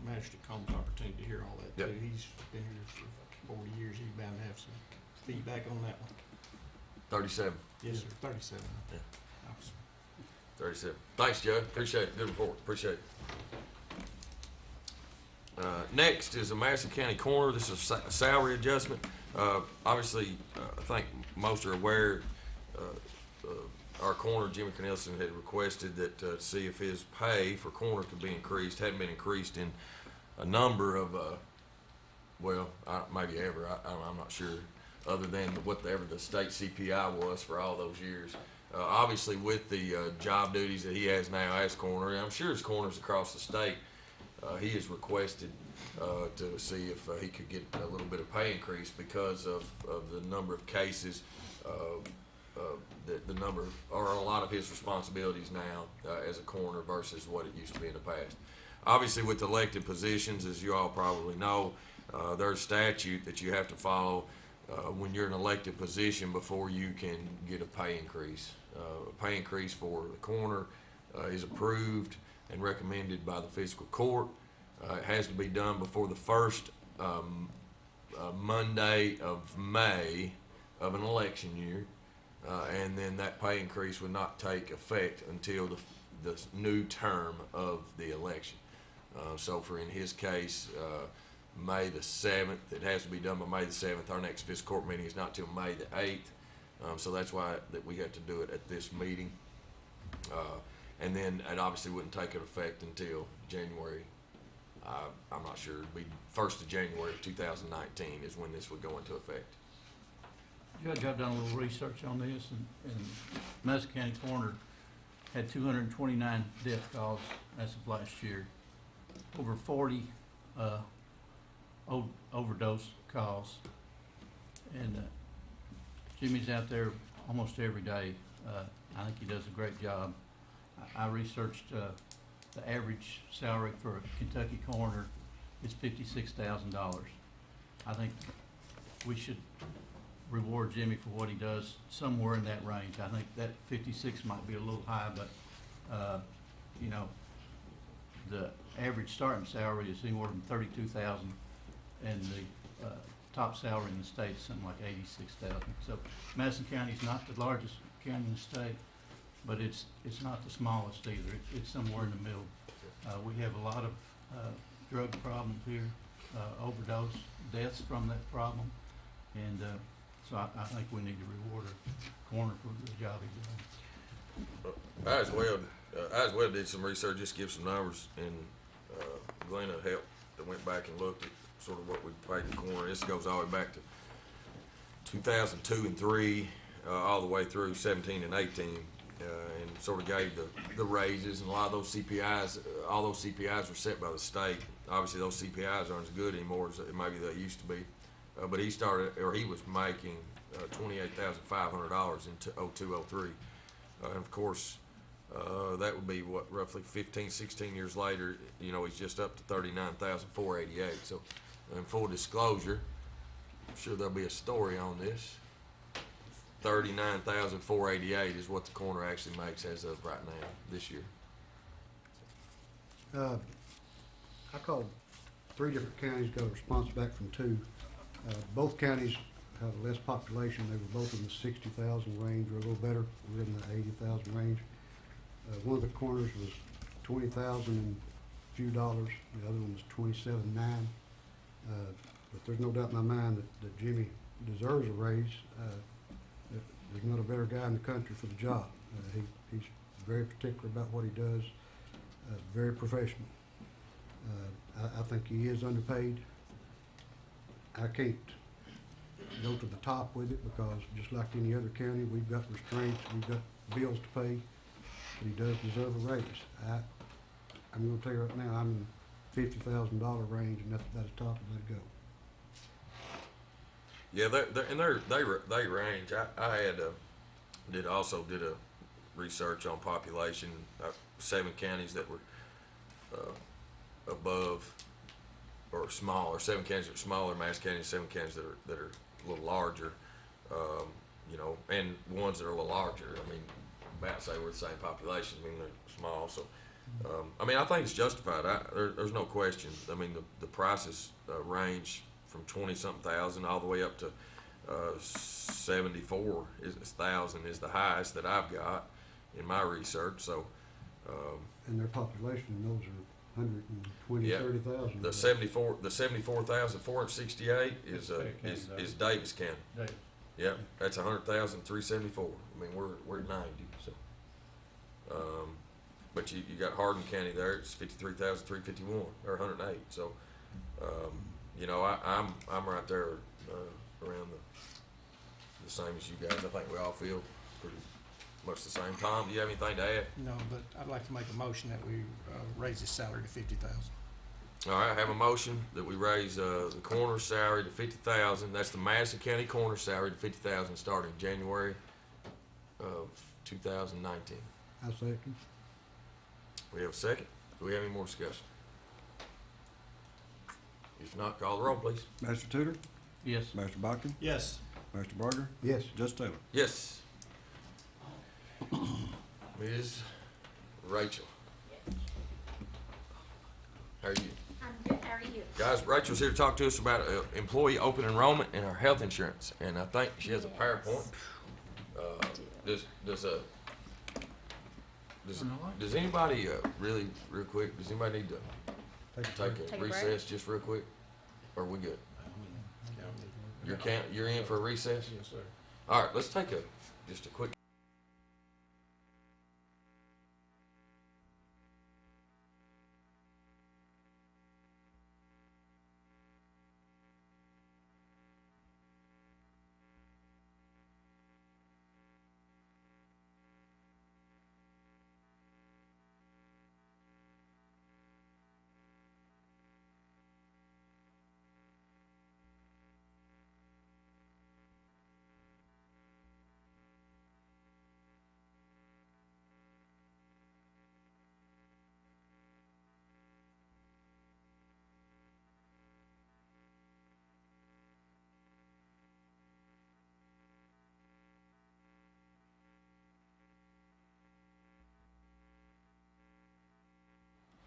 Magistrate Combs the opportunity to hear all that too. He's been here for 40 years. He's bound to have some feedback on that one. 37. Yes, sir. 37. Yeah. 37. Thanks, Joe. Appreciate it. Good report. Appreciate it. Next is the Madison County Coroner. This is a salary adjustment. Obviously, I think most are aware, our coroner, Jimmy Cornelison, had requested that to see if his pay for coroner could be increased. Hadn't been increased in a number of, maybe ever. I'm not sure, other than whatever the state CPI was for all those years. Obviously, with the job duties that he has now as coroner, and I'm sure as coroners across the state, he has requested to see if he could get a little bit of pay increase because of the number of cases, the number or a lot of his responsibilities now as a coroner versus what it used to be in the past. Obviously, with elected positions, as you all probably know, there's statute that you have to follow when you're in an elected position before you can get a pay increase. A pay increase for the coroner is approved and recommended by the fiscal court. It has to be done before the first Monday of May of an election year, and then that pay increase would not take effect until the new term of the election. So in his case, May the 7th, it has to be done by May the 7th. Our next fiscal court meeting is not till May the 8th, so that's why that we have to do it at this meeting. And then it obviously wouldn't take effect until January. I'm not sure. It'd be 1st of January of 2019 is when this would go into effect. Judge, I've done a little research on this, and Madison County Coroner had 229 death calls as of last year. Over 40 overdose calls, and Jimmy's out there almost every day. I think he does a great job. I researched the average salary for a Kentucky coroner is $56,000. I think we should reward Jimmy for what he does somewhere in that range. I think that 56 might be a little high, but you know, the average starting salary is anywhere from $32,000, and the top salary in the state is something like $86,000. So Madison County is not the largest county in the state, but it's not the smallest either. It's somewhere in the middle. We have a lot of drug problems here, overdose deaths from that problem, and so I think we need to reward a coroner for the job he does. I as well did some research, just to give some numbers, and Glenna helped. I went back and looked at sort of what we paid the coroner. This goes all the way back to 2002 and 3, all the way through 17 and 18, and sort of gave the raises, and a lot of those CPIs, all those CPIs were set by the state. Obviously, those CPIs aren't as good anymore as maybe they used to be. But he was making $28,500 in 0203, and of course, that would be roughly 15, 16 years later. You know, he's just up to $39,488. So, in full disclosure, I'm sure there'll be a story on this. $39,488 is what the coroner actually makes as of right now this year. I called 3 different counties, got a response back from 2. Both counties have less population. They were both in the 60,000 range, or a little better. We're in the 80,000 range. One of the corners was $20,000 and a few dollars. The other one was $27,900. But there's no doubt in my mind that Jimmy deserves a raise. There's not a better guy in the country for the job. He's very particular about what he does. Very professional. I think he is underpaid. I can't go to the top with it because just like any other county, we've got restraints, we've got bills to pay, but he does deserve a raise. I'm going to tell you right now, I'm in $50,000 range, and that's about as top as I go. Yeah, they range. I also did a research on population. 7 counties that were above or smaller. 7 counties that are smaller, Madison County, 7 counties that are a little larger. You know, and ones that are a little larger. I mean, about to say we're the same population. I mean, they're small. So, I mean, I think it's justified. There's no question. I mean, the prices range from 20-something thousand all the way up to 74,000 is the highest that I've got. in my research. So, And their population in those are 120, yeah, 30,000. the 74,468 is Davis County. Davis. Yep, that's 100,374. I mean, we're at 90. So, but you got Hardin County there. It's 53,351 or 108. So, you know, I'm right there around the same as you guys. I think we all feel pretty much the same. Tom, do you have anything to add? No, but I'd like to make a motion that we raise his salary to 50,000. All right, I have a motion that we raise the coroner salary to 50,000. That's the Madison County coroner salary to 50,000 starting January of 2019. I second. We have a second. Do we have any more discussion? If not, call the roll, please. Master Tudor? Yes. Master Botkin? Yes. Master Barger? Yes. Judge Taylor? Yes. Ms. Rachel. How are you? I'm good. How are you? Guys, Rachel's here to talk to us about employee open enrollment and our health insurance, and I think she has a PowerPoint. Does anybody really real quick? Does anybody need to take a recess just real quick? Or are we good? You're in for a recess? Yes, sir. All right, let's take just a quick.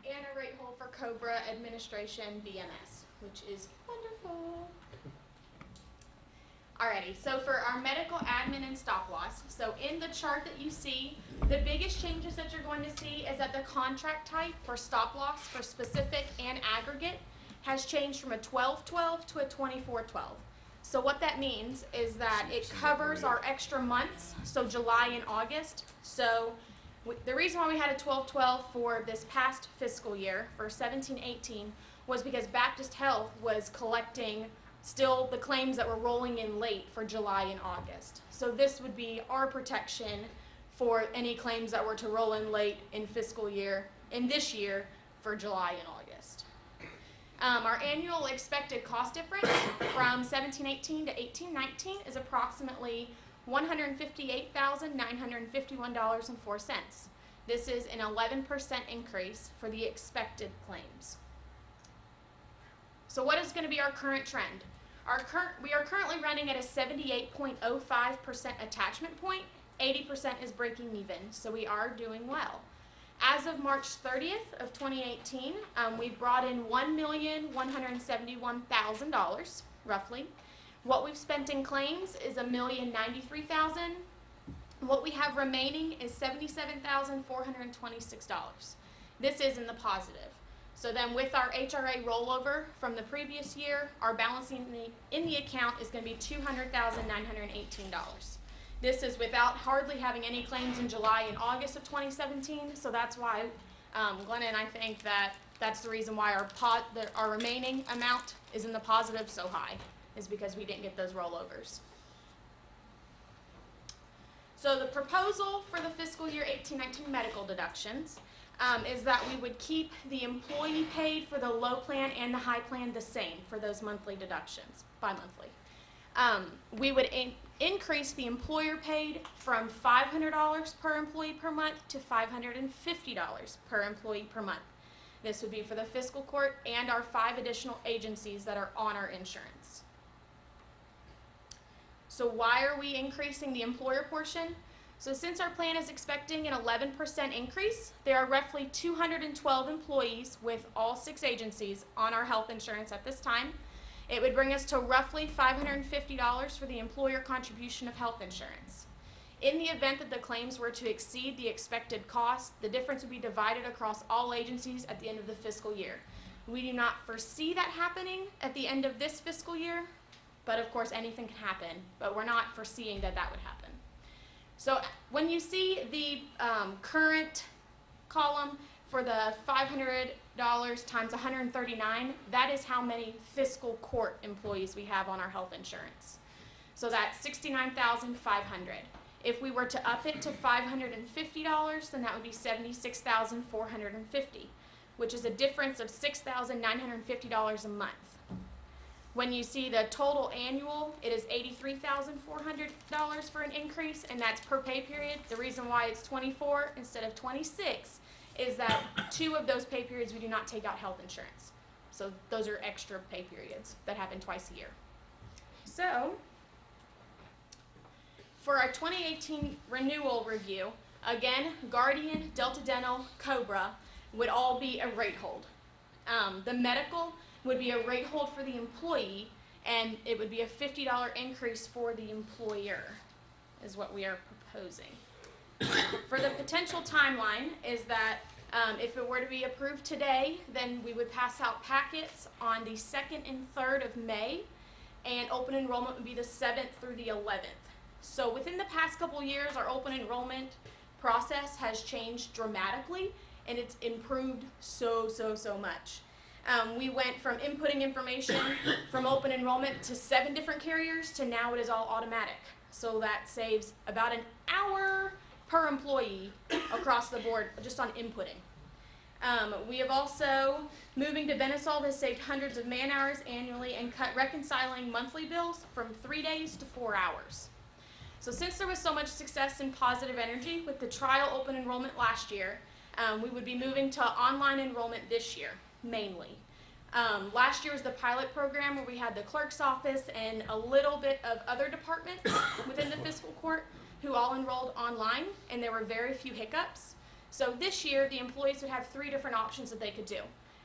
And a rate hold for Cobra Administration BMS, which is wonderful. Alrighty, so for our medical admin and stop loss, so in the chart that you see, the biggest changes that you're going to see is that the contract type for stop loss for specific and aggregate has changed from a 12-12 to a 24-12. So what that means is that it covers our extra months, so July and August. So the reason why we had a 12-12 for this past fiscal year for 17-18 was because Baptist Health was collecting still the claims that were rolling in late for July and August. So this would be our protection for any claims that were to roll in late in this year for July and August. Our annual expected cost difference from 17-18 to 18-19 is approximately $158,951.04. This is an 11% increase for the expected claims. So what is going to be our current trend? We are currently running at a 78.05% attachment point. 80% is breaking even, so we are doing well. As of March 30th of 2018, we've brought in $1,171,000, roughly. What we've spent in claims is $1,093,000. What we have remaining is $77,426. This is in the positive. So then with our HRA rollover from the previous year, our balance in the account is going to be $200,918. This is without hardly having any claims in July and August of 2017, so that's why Glenna and I think that's the reason why our remaining amount is in the positive so high, is because we didn't get those rollovers. So the proposal for the fiscal year 18-19 medical deductions is that we would keep the employee paid for the low plan and the high plan the same for those monthly deductions, bi-monthly. We would increase the employer paid from $500 per employee per month to $550 per employee per month. This would be for the fiscal court and our 5 additional agencies that are on our insurance. So why are we increasing the employer portion? So since our plan is expecting an 11% increase, there are roughly 212 employees with all 6 agencies on our health insurance at this time. It would bring us to roughly $550 for the employer contribution of health insurance. In the event that the claims were to exceed the expected cost, the difference would be divided across all agencies at the end of the fiscal year. We do not foresee that happening at the end of this fiscal year, but of course anything can happen, but we're not foreseeing that that would happen. So when you see the current column for the $500 times 139, that is how many fiscal court employees we have on our health insurance. So that's $69,500. If we were to up it to $550, then that would be $76,450, which is a difference of $6,950 a month. When you see the total annual, it is $83,400 for an increase, and that's per pay period. The reason why it's 24 instead of 26 is that 2 of those pay periods we do not take out health insurance. So those are extra pay periods that happen twice a year. So for our 2018 renewal review, again, Guardian, Delta Dental, Cobra would all be a rate hold. The medical would be a rate hold for the employee, and it would be a $50 increase for the employer, is what we are proposing. For the potential timeline is that if it were to be approved today, then we would pass out packets on the 2nd and 3rd of May, and open enrollment would be the 7th through the 11th. So within the past couple years, our open enrollment process has changed dramatically, and it's improved so much. We went from inputting information from open enrollment to 7 different carriers to now it is all automatic. So that saves about an hour per employee across the board just on inputting. We have also, moving to Benesolve has saved hundreds of man hours annually and cut reconciling monthly bills from 3 days to 4 hours. So since there was so much success and positive energy with the trial open enrollment last year, we would be moving to online enrollment this year, mainly. Last year was the pilot program where we had the clerk's office and a little bit of other departments within the fiscal court who all enrolled online, and there were very few hiccups. So this year, the employees would have 3 different options that they could do.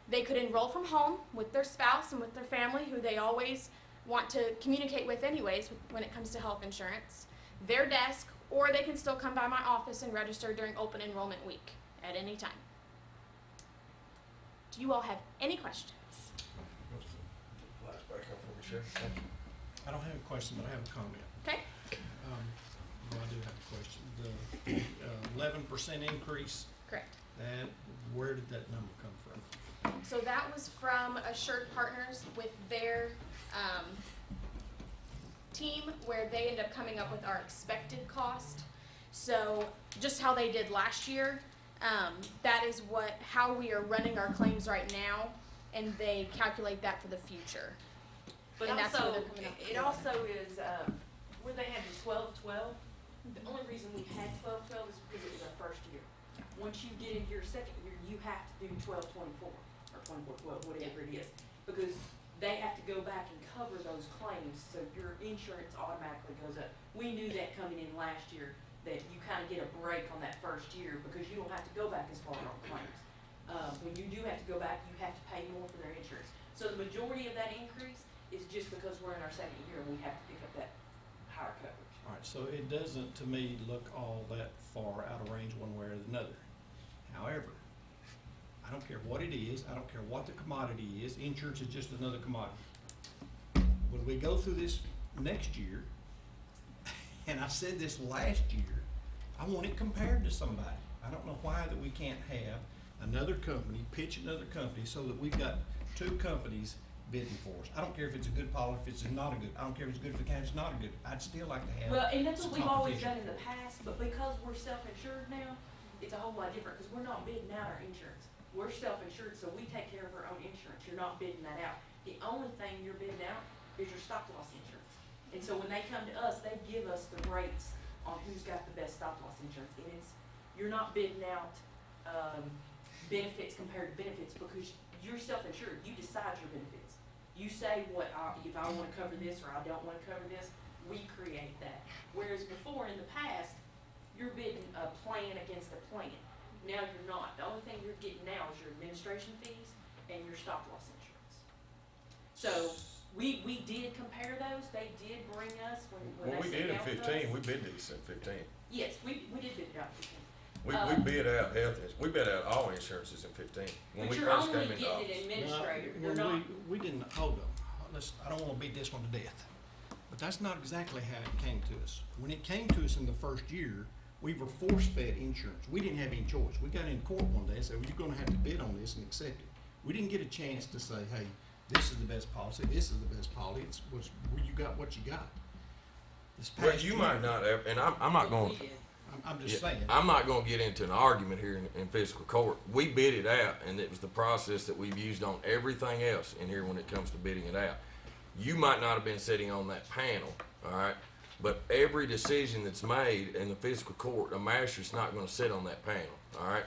They could enroll from home with their spouse and with their family, who they always want to communicate with anyways when it comes to health insurance, their desk, or they can still come by my office and register during open enrollment week at any time. Do you all have any questions? I don't have a question, but I have a comment. Okay. Well, I do have a question. The 11% increase, Correct. that, where did that number come from? So that was from Assured Partners with their team, where they end up coming up with our expected cost. So just how they did last year, that is how we are running our claims right now, and they calculate that for the future. But And that's where also, they're coming up. it also is, where they had the 12-12, the only reason we had 12-12 is because it was our first year. Once you get into your second year, you have to do 12-24, or 24-12, whatever it is, because they have to go back and cover those claims, so your insurance automatically goes up. We knew that coming in last year, that you kind of get a break on that first year, because you don't have to go back as far on claims. When you do have to go back, you have to pay more for their insurance. So the majority of that increase is just because we're in our second year and we have to pick up that higher coverage. All right, so it doesn't, to me, look all that far out of range one way or another. However, I don't care what it is, I don't care what the commodity is, insurance is just another commodity. When we go through this next year, and I said this last year, I want it compared to somebody. I don't know why that we can't have another company, pitch another company, so that we've got 2 companies bidding for us. I don't care if it's a good policy, if it's not a good, I don't care if it's good for the county, it's not a good. I'd still like to have Well, and that's some what we've always competition. done in the past, but because we're self-insured now, it's a whole lot different, because we're not bidding out our insurance. We're self-insured, so we take care of our own insurance. You're not bidding that out. The only thing you're bidding out is your stop loss insurance. And so when they come to us, they give us the rates on who's got the best stop loss insurance. And you're not bidding out benefits compared to benefits, because you're self-insured. You decide your benefits. You say if I want to cover this or I don't want to cover this. We create that. Whereas before in the past, you're bidding a plan against a plan. Now you're not. The only thing you're getting now is your administration fees and your stop loss insurance. So We did compare those, they did bring us when Well, they we sat did in down with us. 15, we bid these in 15. Yes, we did bid it out in 15. We bid out we bid out all insurances in 15. When But we you're first only came into getting office. an administrator, you're When not. we didn't, hold on, I don't wanna beat this one to death, but that's not exactly how it came to us. When it came to us in the first year, we were force-fed insurance. We didn't have any choice. We got in court one day and said, well, you're gonna have to bid on this and accept it. We didn't get a chance to say, hey, this is the best policy, this is the best policy, you got what you got. This Well, past you year- might not have, and I'm not going, I'm just saying. I'm not going to get into an argument here in fiscal court. We bid it out, and it was the process that we've used on everything else in here when it comes to bidding it out. You might not have been sitting on that panel, all right? But every decision that's made in the fiscal court, a magistrate's not going to sit on that panel, all right?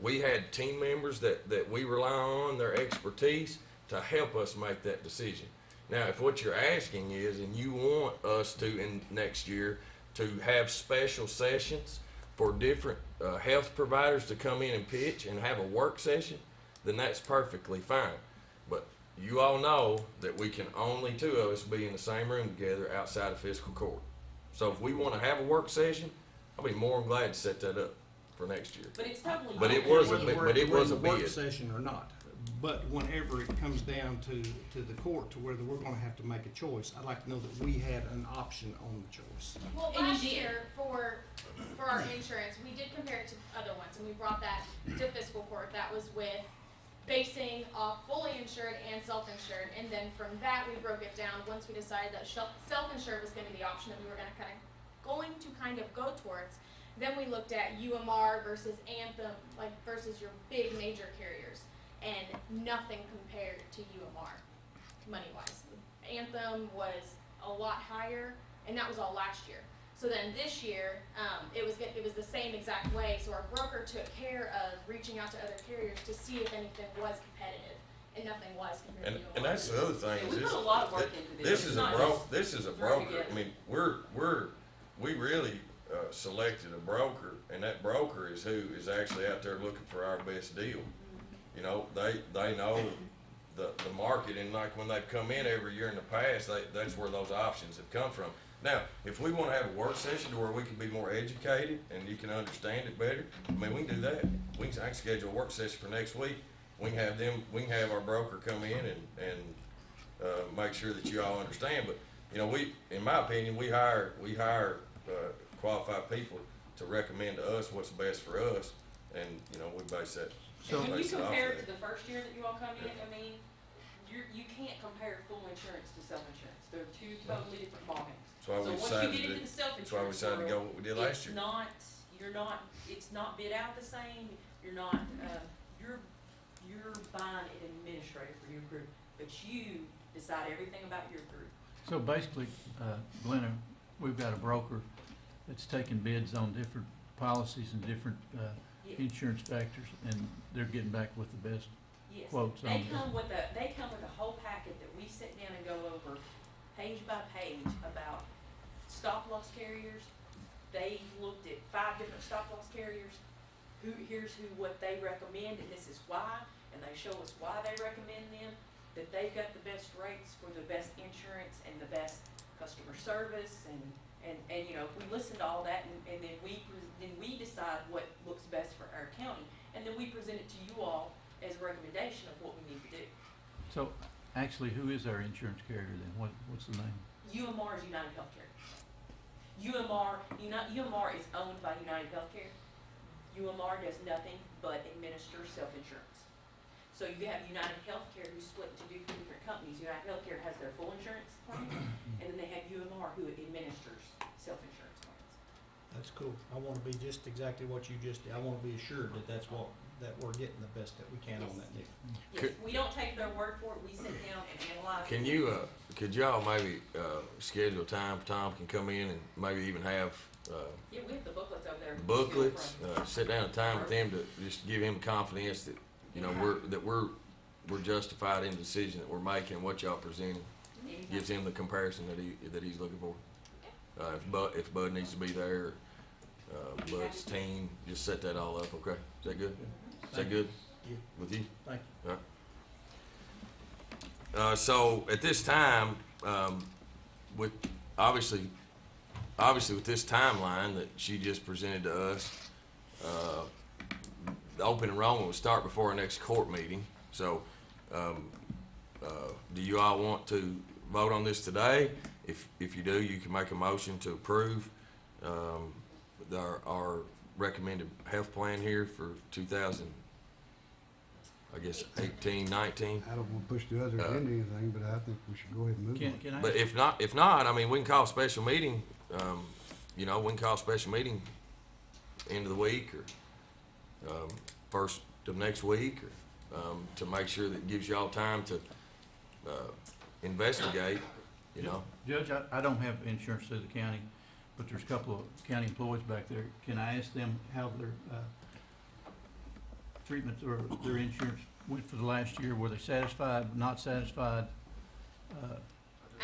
We had team members that we rely on, their expertise, to help us make that decision. Now, if what you're asking is, and you want us to, in next year, to have special sessions for different health providers to come in and pitch and have a work session, then that's perfectly fine. But you all know that we can only two of us be in the same room together outside of fiscal court. So if we want to have a work session, I'll be more than glad to set that up for next year. But it's totally. But it was a Whether bid. we're- But it we're was a in the work bid. session or not. But whenever it comes down to the court to whether we're gonna have to make a choice, I'd like to know that we had an option on the choice. Well, And you last did. year for our insurance, we did compare it to other ones, and we brought that to fiscal court. That was with basing off fully insured and self-insured, and then from that we broke it down. Once we decided that self-insured was going to be the option that we were going to kind of go towards, then we looked at UMR versus Anthem, like versus your big major carriers, and nothing compared to UMR money-wise. Anthem was a lot higher, and that was all last year. So then this year, it was the same exact way. So our broker took care of reaching out to other carriers to see if anything was competitive, and nothing was compared to UMR. And that's the other thing. Yeah, is we this, put a lot of work into this. This It's is a not bro. just This is a thrown broker. together. I mean, we really selected a broker, and that broker is who is actually out there looking for our best deal. You know, they know the market, and like when they've come in every year in the past, that's where those options have come from. Now, if we want to have a work session to where we can be more educated and you can understand it better, I mean, we can do that. I can schedule a work session for next week. We can have our broker come in and make sure that you all understand. But, you know, in my opinion, we hire qualified people to recommend to us what's best for us, and, you know, we base that. So when you base it off of compare that. it to the first year that you all come in, I mean, you can't compare full insurance to self-insurance. They're two totally different ballgames. That's why So we once you decided get to into the that's why we self-insurance decided to go world, what we did last year. it's not bid out the same, you're not, you're buying an administrator for your group, but you decide everything about your group. So basically, Glenna, we've got a broker that's taking bids on different policies and different Yeah. insurance factors, and they're getting back with the best Yes, quotes on they it. come with a whole packet that we sit down and go over page by page about stop loss carriers. They looked at 5 different stop loss carriers. Here's what they recommend, and this is why, and they show us why they recommend them, that they've got the best rates for the best insurance and the best customer service, and you know, we listen to all that, and then we decide what looks best for our county, and then we present it to you all as a recommendation of what we need to do. So, actually, who is our insurance carrier then? What's the name? UMR is United Healthcare. UMR is owned by United Healthcare. UMR does nothing but administer self-insurance. So you have United Healthcare who's split into 2 different companies. United Healthcare has their full insurance plan, and then they have UMR who administers self-insurance plans. That's cool. I wanna be just exactly what you just did. I wanna be assured that that we're getting the best that we can on that deal. Yes, we don't take their word for it. We sit down and analyze. Can you, could y'all maybe schedule a time Tom can come in and maybe even have Yeah, we have the booklets over there. booklets, sit down a time with them to just give him confidence that, you know, we're justified in the decision that we're making, what y'all presenting. Gives him the comparison that he's looking for. If Bud needs to be there, Bud's team, just set that all up, okay? Is that good? Is that good Yeah. with you? Thank All right. So at this time, with obviously with this timeline that she just presented to us, the open enrollment will start before our next court meeting. So, do you all want to vote on this today? If you do, you can make a motion to approve our recommended health plan here for 18, 19. I don't want to push the others into anything, but I think we should go ahead and move on. Can I? But if not, I mean, we can call a special meeting. We can call a special meeting end of the week or first of next week, or to make sure that it gives y'all time to investigate. Judge, I don't have insurance through the county, but there's a couple of county employees back there. Can I ask them how their treatment or their insurance went for the last year? Were they satisfied, not satisfied?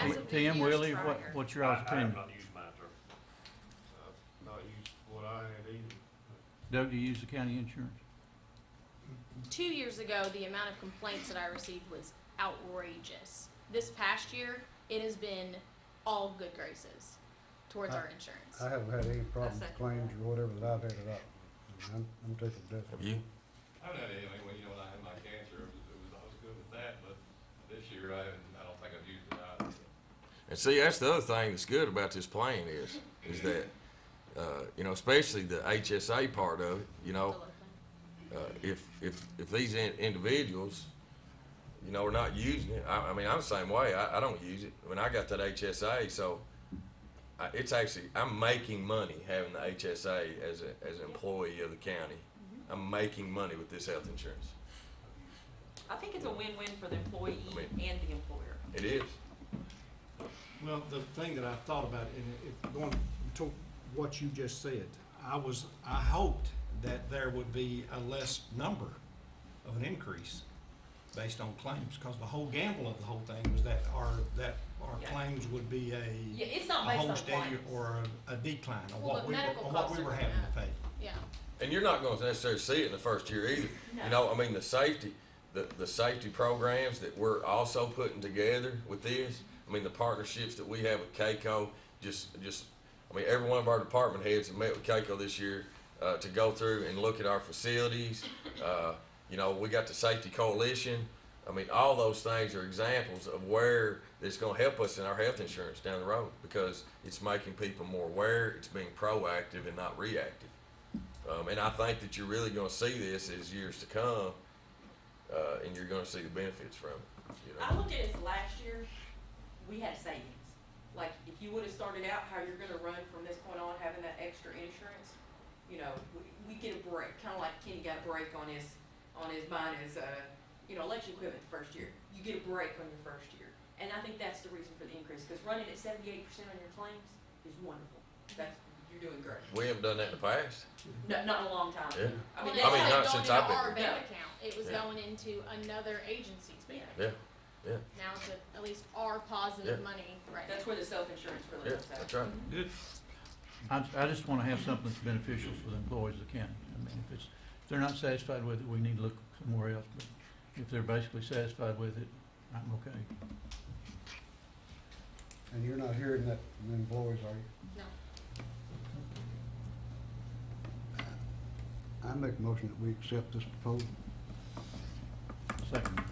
As of the Tim, years Willie, prior. what's your all's I opinion? have not used mine, sir. Not used what I had either. Doug, do you use the county insurance? 2 years ago, the amount of complaints that I received was outrageous. This past year, it has been all good graces towards our insurance. I haven't had any problems with claims or whatever that I've had at all. I'm taking death. Have you? I haven't had anything, when I had my cancer, I was good with that, but this year I don't think I've used it either. And see, that's the other thing that's good about this plan is that, especially the HSA part of it, if these individuals, are not using it, I'm the same way. I don't use it. When I got that HSA, so it's actually, I'm making money having the HSA as an employee of the county. I'm making money with this health insurance. I think it's a win-win for the employee and the employer. It is. Well, the thing that I thought about, and if going to what you just said, I hoped that there would be a less number of an increase based on claims, because the whole gamble of the whole thing was that our claims would be it's not a based whole on steady claims. or a decline on Well, what the we were, medical on what costs we are were going having to up. pay. Yeah. And you're not going to necessarily see it in the first year either. No. The safety, the safety programs that we're also putting together with this. The partnerships that we have with KACO, every one of our department heads have met with KACO this year to go through and look at our facilities. We got the Safety Coalition. All those things are examples of where it's going to help us in our health insurance down the road, because it's making people more aware, it's being proactive and not reactive. And I think that you're really going to see this as years to come, and you're going to see the benefits from it. I look at it as last year, we had savings. Like, if you would have started out how you're gonna run from this point on, having that extra insurance, we get a break, kinda like Kenny got a break on his buying his, election equipment the first year. You get a break on your first year. And I think that's the reason for the increase, because running at 78% on your claims is wonderful. You're doing great. We haven't done that in the past. No, not in a long time. Yeah. Well, I mean, not since I've been our here. bank account. It was Yeah. going into another agency's bank. Yeah, yeah, Now it's at least our positive money right That's now. where the self-insurance really yeah, works out. that's right. Good. I just want to have something that's beneficial for the employees of the county. If they're not satisfied with it, we need to look somewhere else. But if they're basically satisfied with it, I'm okay. And you're not hearing that from the employees, are you? No. I make a motion that we accept this proposal. Second.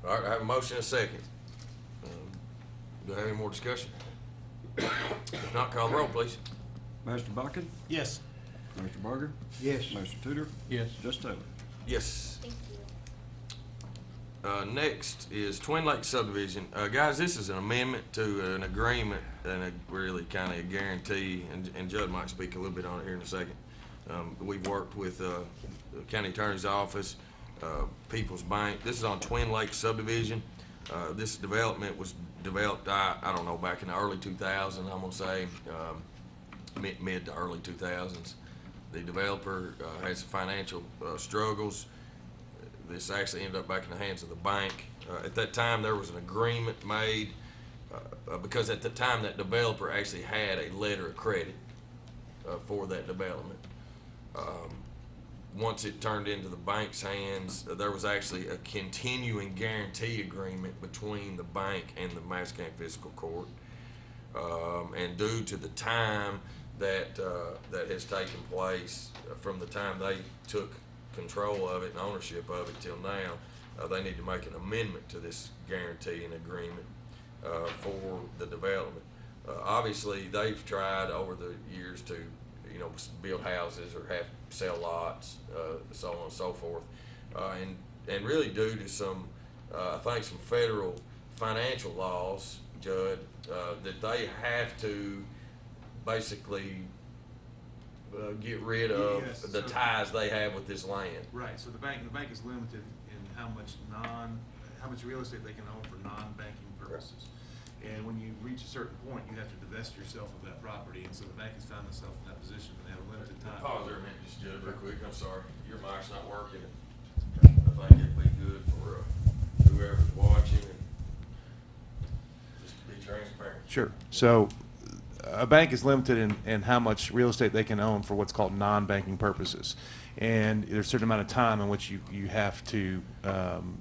All right, I have a motion and a second. Do I have any more discussion? If not, call the roll, please. Master Buckin, Yes. Master Berger, Yes. Master Tudor, Yes. Just Taylor. Yes. Thank you. Next is Twin Lake subdivision. Guys, this is an amendment to an agreement and a really kind of a guarantee, and Judd might speak a little bit on it here in a second. We've worked with the county attorney's office, People's Bank. This is on Twin Lake subdivision. This development was developed, I don't know, back in the early 2000s, I'm gonna say, mid to early 2000s. The developer had some financial struggles. This actually ended up back in the hands of the bank. At that time, there was an agreement made because at the time that developer actually had a letter of credit for that development. once it turned into the bank's hands, there was actually a continuing guarantee agreement between the bank and the Madison County Fiscal Court. And due to the time that has taken place from the time they took control of it and ownership of it till now, they need to make an amendment to this guarantee and agreement for the development. Obviously, they've tried over the years to, build houses or have sell lots, so on and so forth, and really due to some, I think, some federal financial laws, Judd, that they have to basically get rid of Yes, the so- ties they have with this land. Right, so the bank is limited in how much real estate they can own for non-banking purposes. And when you reach a certain point, you have to divest yourself of that property, and so the bank has found themselves in that position, and they have a limited time. Pause there a minute, just Judd, real quick, I'm sorry, your mic's not working. I think it'd be good for whoever's watching and just to be transparent. Sure. So a bank is limited in how much real estate they can own for what's called non-banking purposes. And there's a certain amount of time in which you have to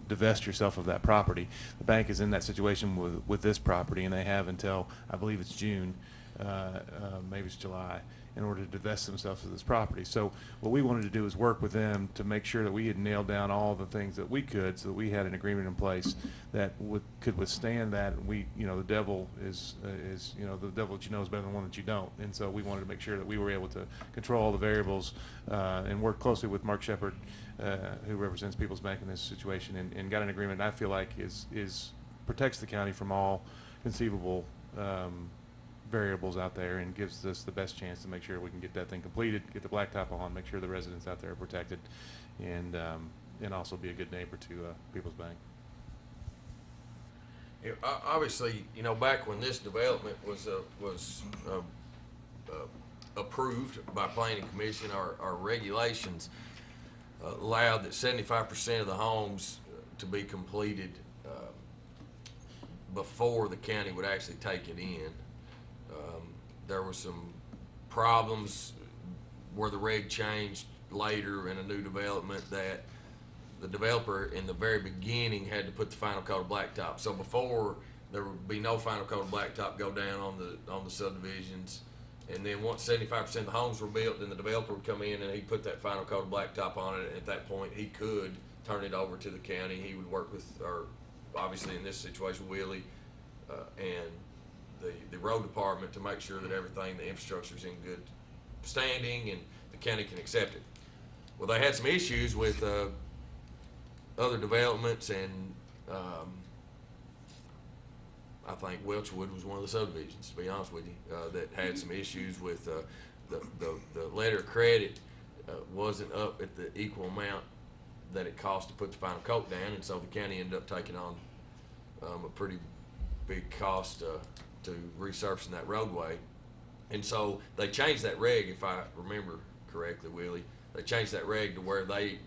divest yourself of that property. The bank is in that situation with this property, and they have until, I believe it's June, maybe it's July, in order to divest themselves of this property. So what we wanted to do is work with them to make sure that we had nailed down all the things that we could, so that we had an agreement in place that could withstand that. And we, the devil is the devil that you know is better than the one that you don't. And so we wanted to make sure that we were able to control all the variables and work closely with Mark Shepard, who represents People's Bank in this situation, and got an agreement I feel like is protects the county from all conceivable variables out there, and gives us the best chance to make sure we can get that thing completed, get the blacktop on, make sure the residents out there are protected, and also be a good neighbor to People's Bank. Yeah, obviously, back when this development was approved by Planning Commission, our regulations allowed that 75% of the homes to be completed before the county would actually take it in. There were some problems where the reg changed later in a new development that the developer in the very beginning had to put the final coat of blacktop. So before, there would be no final coat of blacktop go down on the subdivisions. And then once 75% of the homes were built, then the developer would come in and he'd put that final coat of blacktop on it. And at that point, he could turn it over to the county. He would work with, or obviously in this situation, Willie and the road department to make sure that everything, the infrastructure is in good standing and the county can accept it. Well, they had some issues with other developments, and I think Welchwood was one of the subdivisions, to be honest with you, that had some issues with the letter of credit wasn't up at the equal amount that it cost to put the final coat down, and so the county ended up taking on a pretty big cost to resurfacing that roadway. And so they changed that reg, if I remember correctly, Willie. They changed that reg to where they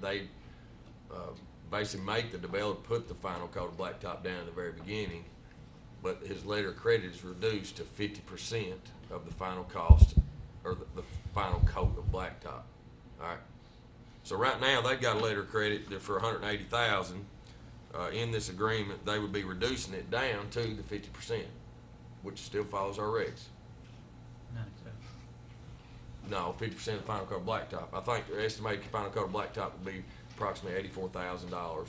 basically make the developer put the final coat of blacktop down at the very beginning, but his letter of credit is reduced to 50% of the final cost, or the final coat of blacktop. All right. So right now they've got a letter of credit that for $180,000. In this agreement, they would be reducing it down to the 50%, which still follows our regs. Not exactly. No, 50% of the final coat of blacktop. I think their estimated final coat of blacktop would be approximately $84,000,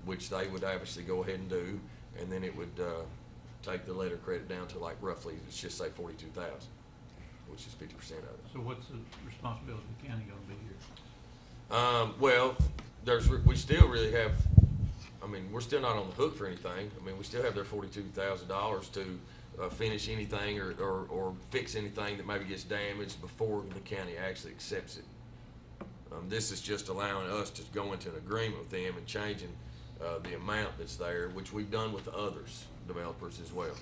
which they would obviously go ahead and do, and then it would take the letter of credit down to like roughly, let's just say $42,000, which is 50% of it. So what's the responsibility of the county gonna be here? Well, we still really have, we're still not on the hook for anything. We still have their $42,000 to finish anything or fix anything that maybe gets damaged before the county actually accepts it. This is just allowing us to go into an agreement with them and changing the amount that's there, which we've done with others, developers as well,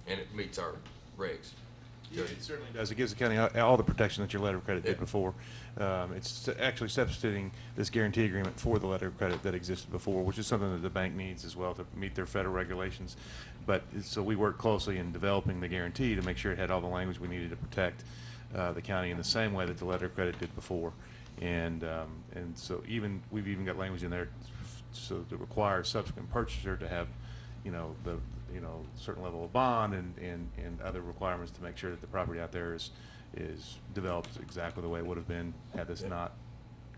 and it meets our regs. Yeah, it certainly does. It gives the county all the protection that your letter of credit did before. It's actually substituting this guarantee agreement for the letter of credit that existed before, which is something that the bank needs as well to meet their federal regulations. But so we worked closely in developing the guarantee to make sure it had all the language we needed to protect the county in the same way that the letter of credit did before. And so we've even got language in there so to require subsequent purchaser to have, certain level of bond and other requirements to make sure that the property out there is developed exactly the way it would have been had this not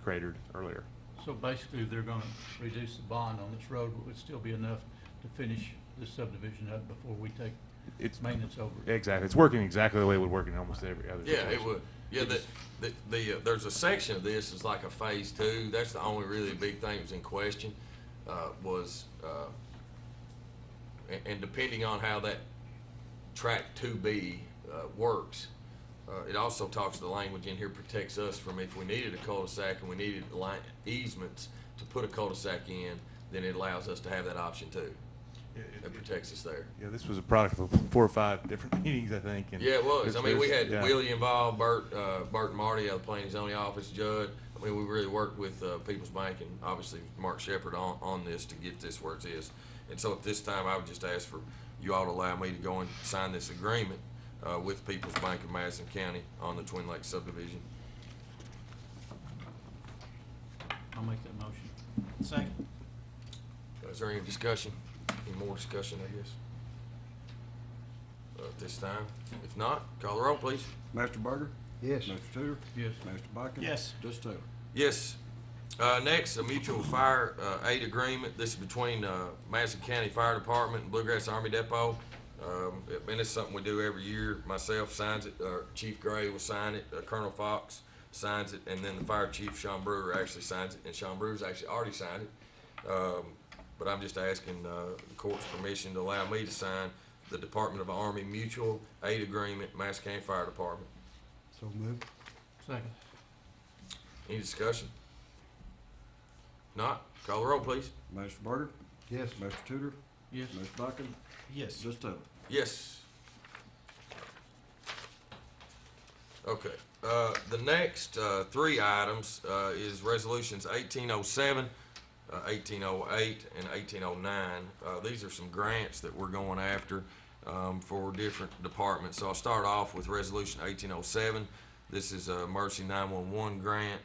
cratered earlier. So basically, they're gonna reduce the bond on this road, but would still be enough to finish this subdivision up before we take its maintenance over. Exactly. It's working exactly the way it would work in almost every other Yeah, situation. it would. Yeah, there's a section of this is like a phase 2. That's the only really big thing that was in question, and depending on how that track 2B works, it also talks the language in here protects us from if we needed a cul-de-sac and we needed easements to put a cul-de-sac in, then it allows us to have that option too. It protects us there. Yeah, this was a product of 4 or 5 different meetings, I think. And yeah, it was. I mean, we had yeah. Willie involved, Bert and Marty out of the Planning and Zoning Office, Judd. I mean, we really worked with People's Bank and obviously Mark Shepard on this to get this where it is. And so at this time, I would just ask for you all to allow me to go and sign this agreement with People's Bank of Madison County on the Twin Lakes subdivision. I'll make that motion. Second. Is there any discussion? Any more discussion, I guess? At this time? If not, call the roll, please. Master Burger? Yes. Mr. Tudor? Yes. Master Bucking? Yes. Just Taylor? Yes. Next, a mutual fire aid agreement. This is between Madison County Fire Department and Bluegrass Army Depot. And it's something we do every year. Myself signs it, Chief Gray will sign it, Colonel Fox signs it, and then the Fire Chief, Sean Brewer, actually signs it, and Sean Brewer's actually already signed it. But I'm just asking the court's permission to allow me to sign the Department of Army Mutual Aid Agreement, Madison County Fire Department. So moved. Second. Any discussion? If not, call the roll, please. Master Burger? Yes. Master Tudor? Yes. Mr. Bucking? Yes. Just Taylor? Yes. Okay. The next 3 items is resolutions 1807, 1808, and 1809. These are some grants that we're going after for different departments. So I'll start off with resolution 1807. This is a Mercy 911 grant.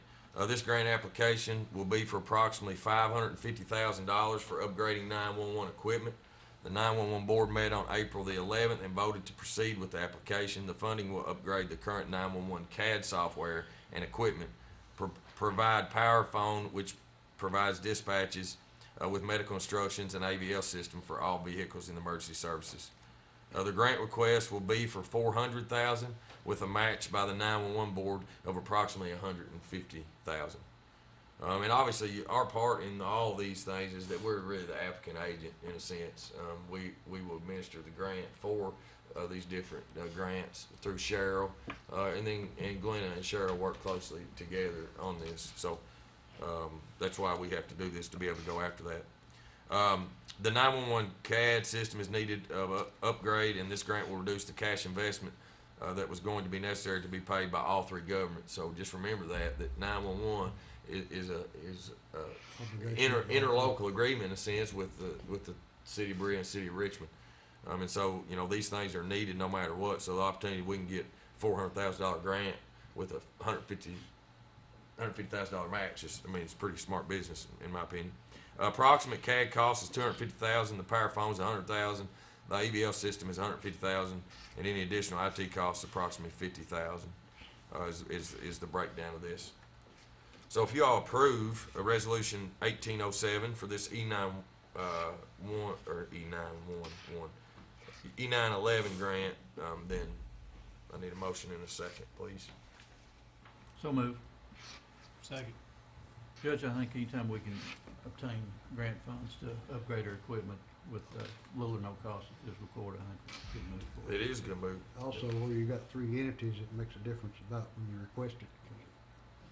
This grant application will be for approximately $550,000 for upgrading 911 equipment. The 911 board met on April the 11th and voted to proceed with the application. The funding will upgrade the current 911 CAD software and equipment, provide power phone, which provides dispatches with medical instructions and AVL system for all vehicles in emergency services. The grant request will be for $400,000 with a match by the 911 board of approximately $150,000. And obviously, our part in all these things is that we're really the applicant agent in a sense. We will administer the grant for these different grants through Cheryl, and Glenna and Cheryl work closely together on this. So that's why we have to do this to be able to go after that. The 911 CAD system is needed upgrade, and this grant will reduce the cash investment that was going to be necessary to be paid by all 3 governments. So just remember that 911 is a interlocal agreement in a sense with the city of Berea and city of Richmond. And so, these things are needed no matter what. So the opportunity we can get $400,000 grant with a $150,000 match, it's pretty smart business in my opinion. Approximate CAD cost is $250,000. The power phone is $100,000. The AVL system is $150,000, and any additional IT costs approximately $50,000. Is the breakdown of this. So if you all approve a resolution 1807 for this E911 grant, then I need a motion in a second, please. So move. Second. Judge, I think anytime we can obtain grant funds to upgrade our equipment with little or no cost at fiscal court, I think it's a good move for It is a good move. Also, where you got 3 entities, it makes a difference about when you request it. 'Cause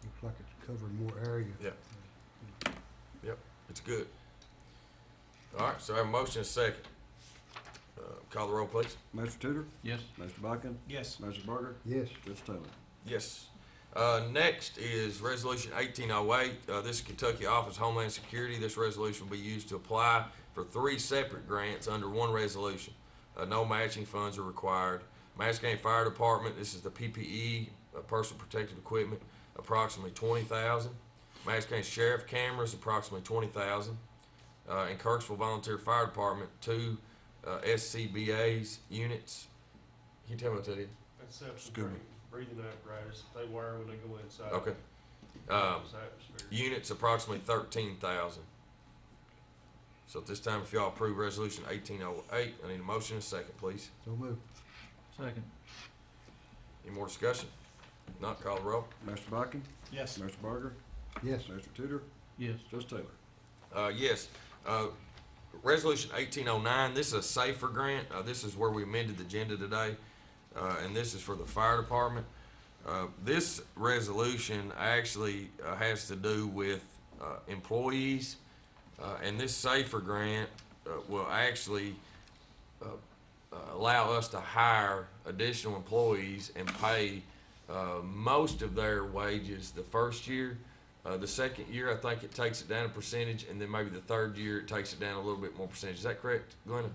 it looks like it's covering more area. Yep, it's good. All right, so I have a motion and a second. Call the roll, please. Master Tudor? Yes. Master Bucking? Yes. Master Burger? Yes. Just Taylor? Yes. Next is Resolution 1808. This is Kentucky Office of Homeland Security. This resolution will be used to apply for 3 separate grants under one resolution. No matching funds are required. Madison County Fire Department, this is the PPE, personal protective equipment. approximately $20,000. Madison County Sheriff cameras, approximately $20,000. And Kirksville Volunteer Fire Department, 2 SCBA's units. Can you tell me what that is? That's Scuba. breathing apparatus that they wear when they go inside. Okay. Units, approximately 13,000. So at this time, if y'all approve resolution 1808, I need a motion and a second, please. So moved. Second. Any more discussion? If not, call the roll. Mr. Bucking? Yes. Mr. Barger? Yes. Mr. Tudor? Yes. Judge Taylor? Yes. Resolution 1809, this is a SAFER grant. This is where we amended the agenda today, and this is for the fire department. This resolution actually has to do with employees, and this SAFER grant will actually allow us to hire additional employees and pay most of their wages the first year. The second year, I think it takes it down a percentage, and then maybe the third year, it takes it down a little bit more percentage. Is that correct, Glenna?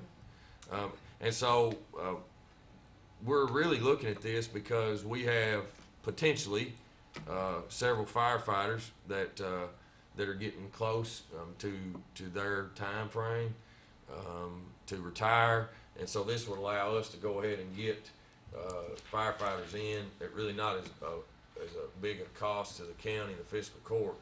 And so we're really looking at this because we have potentially several firefighters that are getting close to their time frame to retire, and so this would allow us to go ahead and get firefighters in at really not as a big a cost to the county and the fiscal court,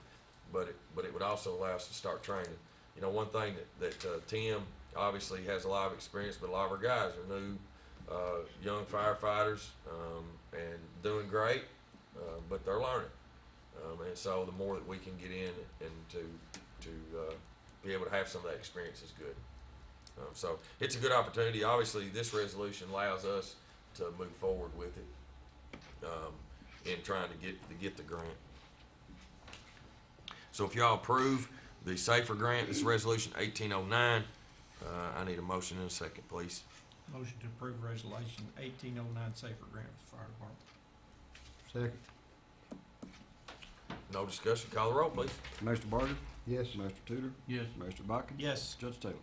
but it would also allow us to start training. You know, one thing that Tim obviously has a lot of experience, but a lot of our guys are new, young firefighters, and doing great, but they're learning. And so the more that we can get in and to be able to have some of that experience is good. So it's a good opportunity. Obviously, this resolution allows us to move forward with it in trying to get the grant. So if y'all approve the SAFER grant, this is resolution 1809. I need a motion and a second, please. Motion to approve resolution 1809 SAFER grant for the fire department. Second. No discussion. Call the roll, please. Mr. Barger? Yes. Mr. Tudor? Yes. Mr. Bucking? Yes. Judge Taylor?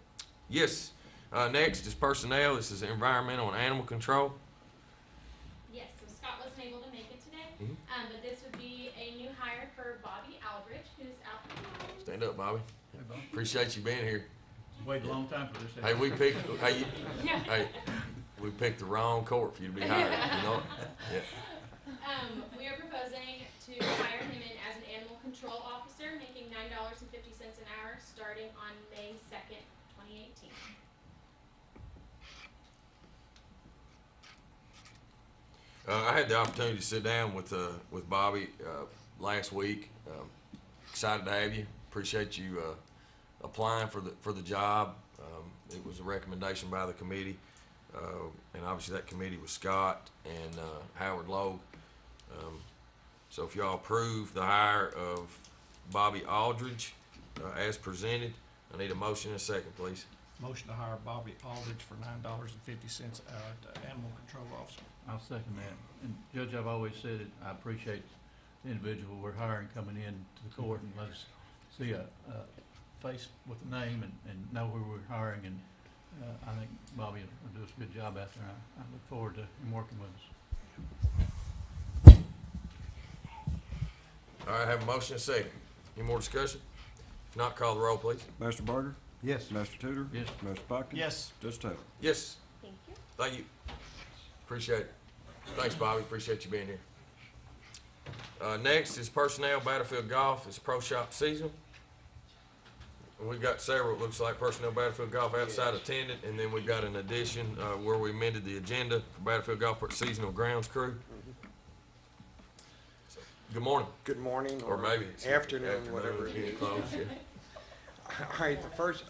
Yes. Next is personnel. This is environmental and animal control. Yes, so Scott wasn't able to make it today, Mhm. But this would be a new hire for Bobby Aldridge, who's out there. Stand up, Bobby. Hey, Bob. Appreciate you being here. Waited a long time for this. Hey, we picked. Hey, we picked the wrong court for you to be hired. You know. Yeah. We are proposing to hire him in as an animal control officer, making $9.50 an hour, starting on May 2nd, 2018. I had the opportunity to sit down with Bobby last week. Excited to have you. Appreciate you applying for the job. It was a recommendation by the committee, and obviously that committee was Scott and Howard Logue. So if y'all approve the hire of Bobby Aldridge as presented, I need a motion and a second, please. Motion to hire Bobby Aldridge for $9.50 an hour to animal control officer. I'll second that. And Judge, I've always said it, I appreciate the individual we're hiring coming in to the court and let us see a face with a name and know who we're hiring. And I think Bobby will do us a good job out there. I look forward to him working with us. All right, I have a motion and a second. Any more discussion? If not, call the roll, please. Mr. Barger? Yes. Mr. Tudor? Yes. Mr. Bucking? Yes. Judge Taylor? Yes. Thank you. Thank you. Appreciate it. Thanks, Bobby. Appreciate you being here. Next is personnel, Battlefield Golf. It's pro shop season. And we've got several, it looks like, personnel Battlefield Golf outside attendant, and then we've got an addition where we amended the agenda for Battlefield Golf for seasonal grounds crew. So, good morning. Good morning, Or maybe it's afternoon, whatever it getting is. close, yeah. All right,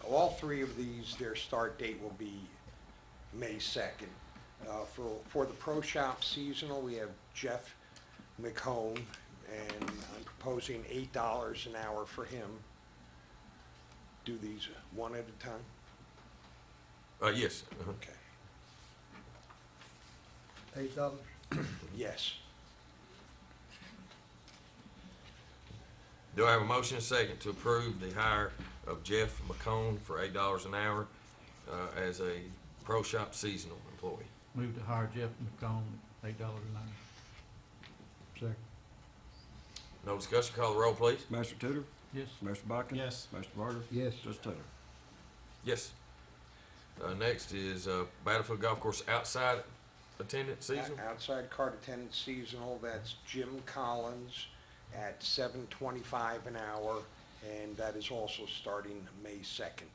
all three of these, their start date will be May 2nd. For the pro shop seasonal, we have Jeff McCone, and I'm proposing $8 an hour for him. Do these one at a time? Yes. Okay. $8? Yes. Do I have a motion and a second to approve the hire of Jeff McCone for $8 an hour as a pro shop seasonal employee? Move to hire Jeff McComb, $8 an hour. Second. No discussion, call the roll, please. Master Tudor? Yes. Master Botkin? Yes. Master Barger? Yes. Judge Taylor? Yes. Next is Battlefield Golf Course outside attendance season. Outside card attendance seasonal, that's Jim Collins at $7.25 an hour, and that is also starting May 2nd.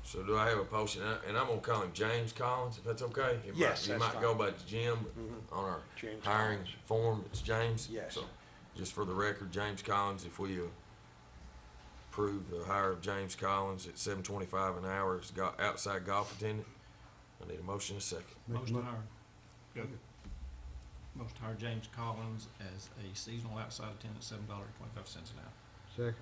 So do I have a potion? And I'm gonna call him James Collins, if that's okay? Yes, He that's might fine. go by Jim, but Mhm. on our James hiring Collins. form, it's James. Yes. So, just for the record, James Collins, if we approve the hire of James Collins at $7.25 an hour as outside golf attendant, I need a motion and a second. Motion to hire. Motion to hire James Collins as a seasonal outside attendant, $7.25 an hour. Second.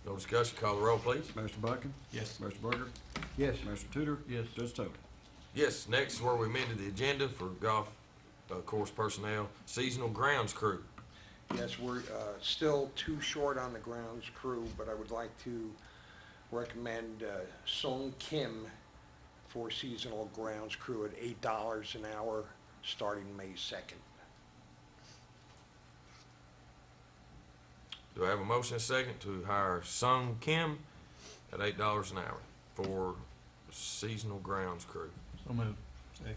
No discussion, call the roll, please. Master Botkin? Yes. Master Barger? Yes. Master Tudor? Yes. Judge Taylor? Yes, next is where we amended the agenda for golf course personnel, seasonal grounds crew. Yes, we're still too short on the grounds crew, but I would like to recommend Song Kim for seasonal grounds crew at $8 an hour, starting May 2nd. Do I have a motion and a second to hire Sung Kim at $8 an hour for seasonal grounds crew? So moved. Second.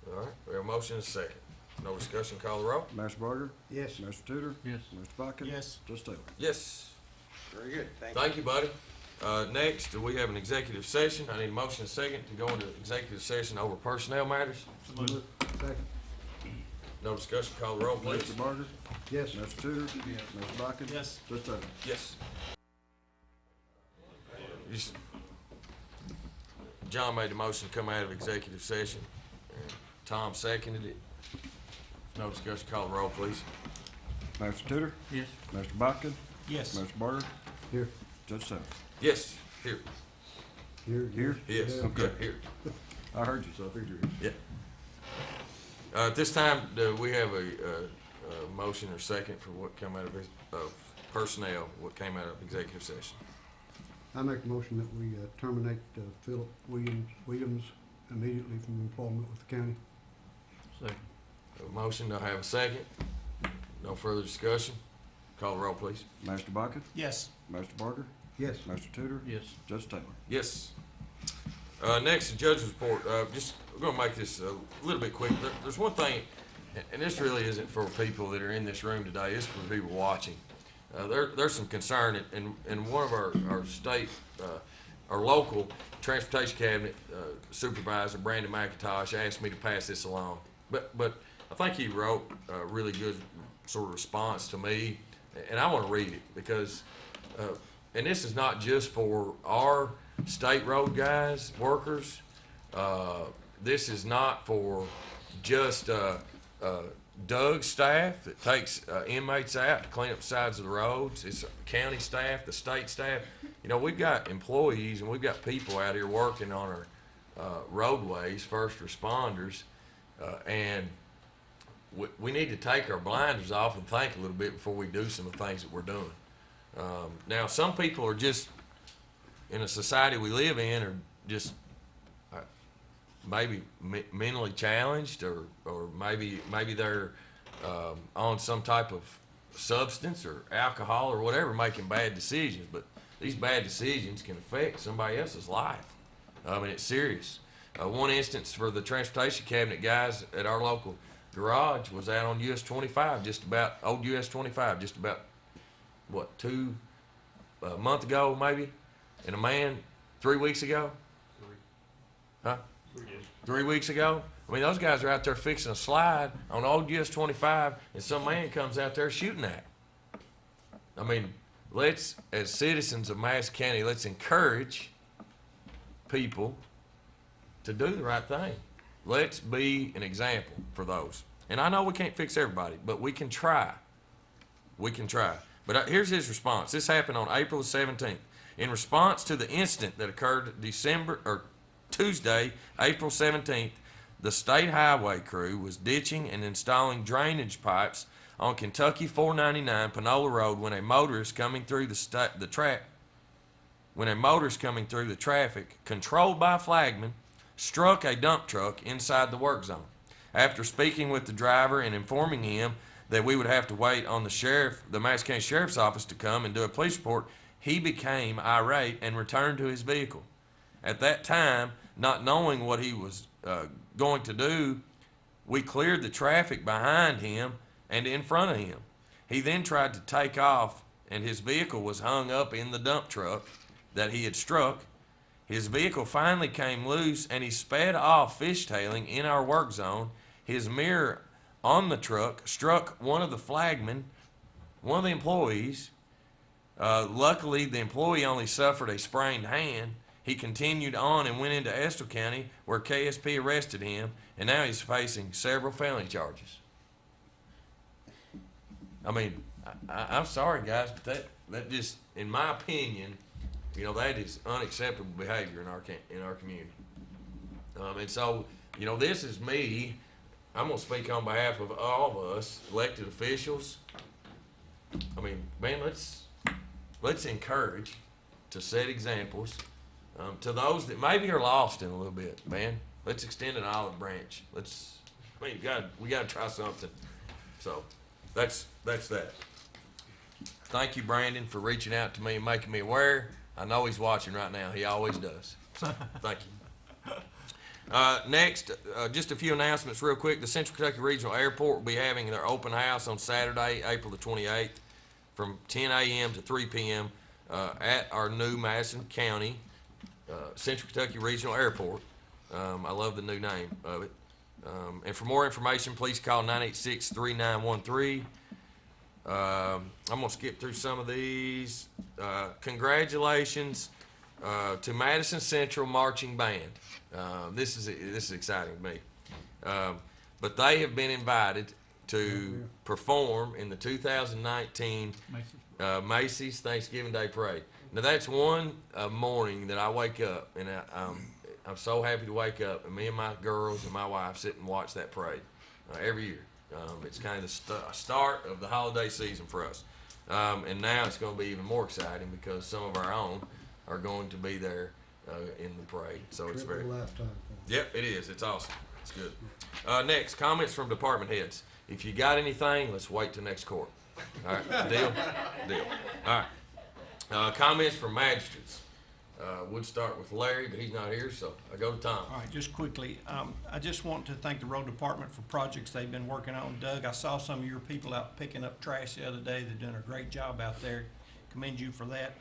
All right, we have a motion and a second. No discussion, call the roll. Master Barger? Yes. Master Tudor? Yes. Master Botkin? Yes. Judge Taylor? Yes. Very good, thank you. Thank you, buddy. Next, we have an executive session. I need a motion and a second to go into executive session over personnel matters. Second. No discussion, call the roll, please. Master Barger? Yes. Master Tudor? Yes. Master Botkin? Yes. Judge Taylor? Yes. Just- John made the motion to come out of executive session. And Tom seconded it. No discussion, call the roll, please. Master Tudor? Yes. Master Botkin? Yes. Master Barger? Here. Judge Taylor? Yes, here. Here. Yes, Yeah. Okay. yeah, here. I heard you, so I figured. Yeah. At this time, we have a motion or second for what came out of personnel, what came out of executive session. I make a motion that we terminate Philip Williams immediately from employment with the county. Second. A motion, do I have a second? No further discussion? Call the roll, please. Master Botkin? Yes. Master Barger? Yes. Master Tudor? Yes. Judge Taylor? Yes. Next, the judge's report. We're gonna make this a little bit quick. There's one thing, and this really isn't for people that are in this room today, it's for people watching. There's some concern, and one of our state, our local transportation cabinet supervisor, Brandon McIntosh, asked me to pass this along. But I think he wrote a really good sort of response to me, and I want to read it because, and this is not just for our state road guys, workers. This is not for just Doug's staff that takes inmates out to clean up the sides of the roads. It's county staff, the state staff. You know, we've got employees and we've got people out here working on our roadways, first responders, and we need to take our blinders off and think a little bit before we do some of the things that we're doing. Now, some people are just, in a society we live in, are just maybe mentally challenged, or maybe they're on some type of substance or alcohol or whatever, making bad decisions. But these bad decisions can affect somebody else's life. I mean, it's serious. One instance for the transportation cabinet guys at our local garage was out on US 25, old US 25, just about, what, a month ago maybe? And a man 3 weeks ago? Huh? 3 weeks ago? I mean, those guys are out there fixing a slide on old US 25, and some man comes out there shooting at it. I mean, let's, as citizens of Madison County, let's encourage people to do the right thing. Let's be an example for those. And I know we can't fix everybody, but we can try. We can try. But here's his response. This happened on April the 17th. In response to the incident that occurred Tuesday, April 17th, the state highway crew was ditching and installing drainage pipes on Kentucky 499 Panola Road when a motorist coming through the traffic, controlled by a flagman, struck a dump truck inside the work zone. After speaking with the driver and informing him that we would have to wait on the Madison County Sheriff's Office to come and do a police report, he became irate and returned to his vehicle. At that time, not knowing what he was going to do, we cleared the traffic behind him and in front of him. He then tried to take off, and his vehicle was hung up in the dump truck that he had struck. His vehicle finally came loose, and he sped off fishtailing in our work zone. His mirror on the truck struck one of the flagmen, one of the employees. Luckily, the employee only suffered a sprained hand. He continued on and went into Estill County, where KSP arrested him, and now he's facing several felony charges. I mean, I'm sorry, guys, but that just, in my opinion, you know, that is unacceptable behavior in our community. And so, you know, this is me. I'm going to speak on behalf of all of us, elected officials. I mean, man, let's encourage to set examples to those that maybe are lost in a little bit, man. Let's extend an olive branch. We got to try something. So that's that. Thank you, Brandon, for reaching out to me and making me aware. I know he's watching right now. He always does. So, thank you. Next, just a few announcements real quick. The Central Kentucky Regional Airport will be having their open house on Saturday, April the 28th from 10 a.m. to 3 p.m. At our new Madison County Central Kentucky Regional Airport. I love the new name of it. And for more information, please call 986-3913. I'm going to skip through some of these. Congratulations to Madison Central Marching Band. This is exciting to me. But they have been invited to perform in the 2019 Macy's Thanksgiving Day Parade. Now that's one morning that I wake up, and I'm so happy to wake up, and me and my girls and my wife sit and watch that parade every year. It's kind of the start of the holiday season for us. And now it's going to be even more exciting because some of our own are going to be there in the parade. So it's very... lifetime. Yep, it is. It's awesome. It's good. Next, comments from department heads. If you got anything, let's wait till next court. All right, deal? Deal. All right. Comments from magistrates. Would start with Larry, but he's not here, so I go to Tom. All right, just quickly, I just want to thank the road department for projects they've been working on. Doug, I saw some of your people out picking up trash the other day. They're doing a great job out there. Commend you for that.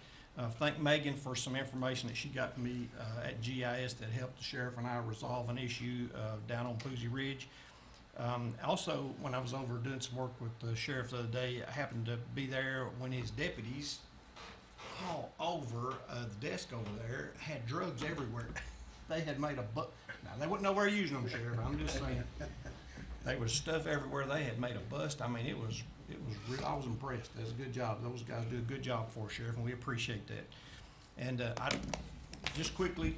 Thank Megan for some information that she got from me at GIS that helped the sheriff and I resolve an issue down on Poozy Ridge. Also, when I was over doing some work with the sheriff the other day, I happened to be there when his deputies all over the desk over there had drugs everywhere. They had made a now they wouldn't know where using them, Sheriff. I'm just saying. There was stuff everywhere. They had made a bust. I mean, it was real. I was impressed. It was a good job. Those guys do a good job for us, Sheriff, and we appreciate that. And just quickly,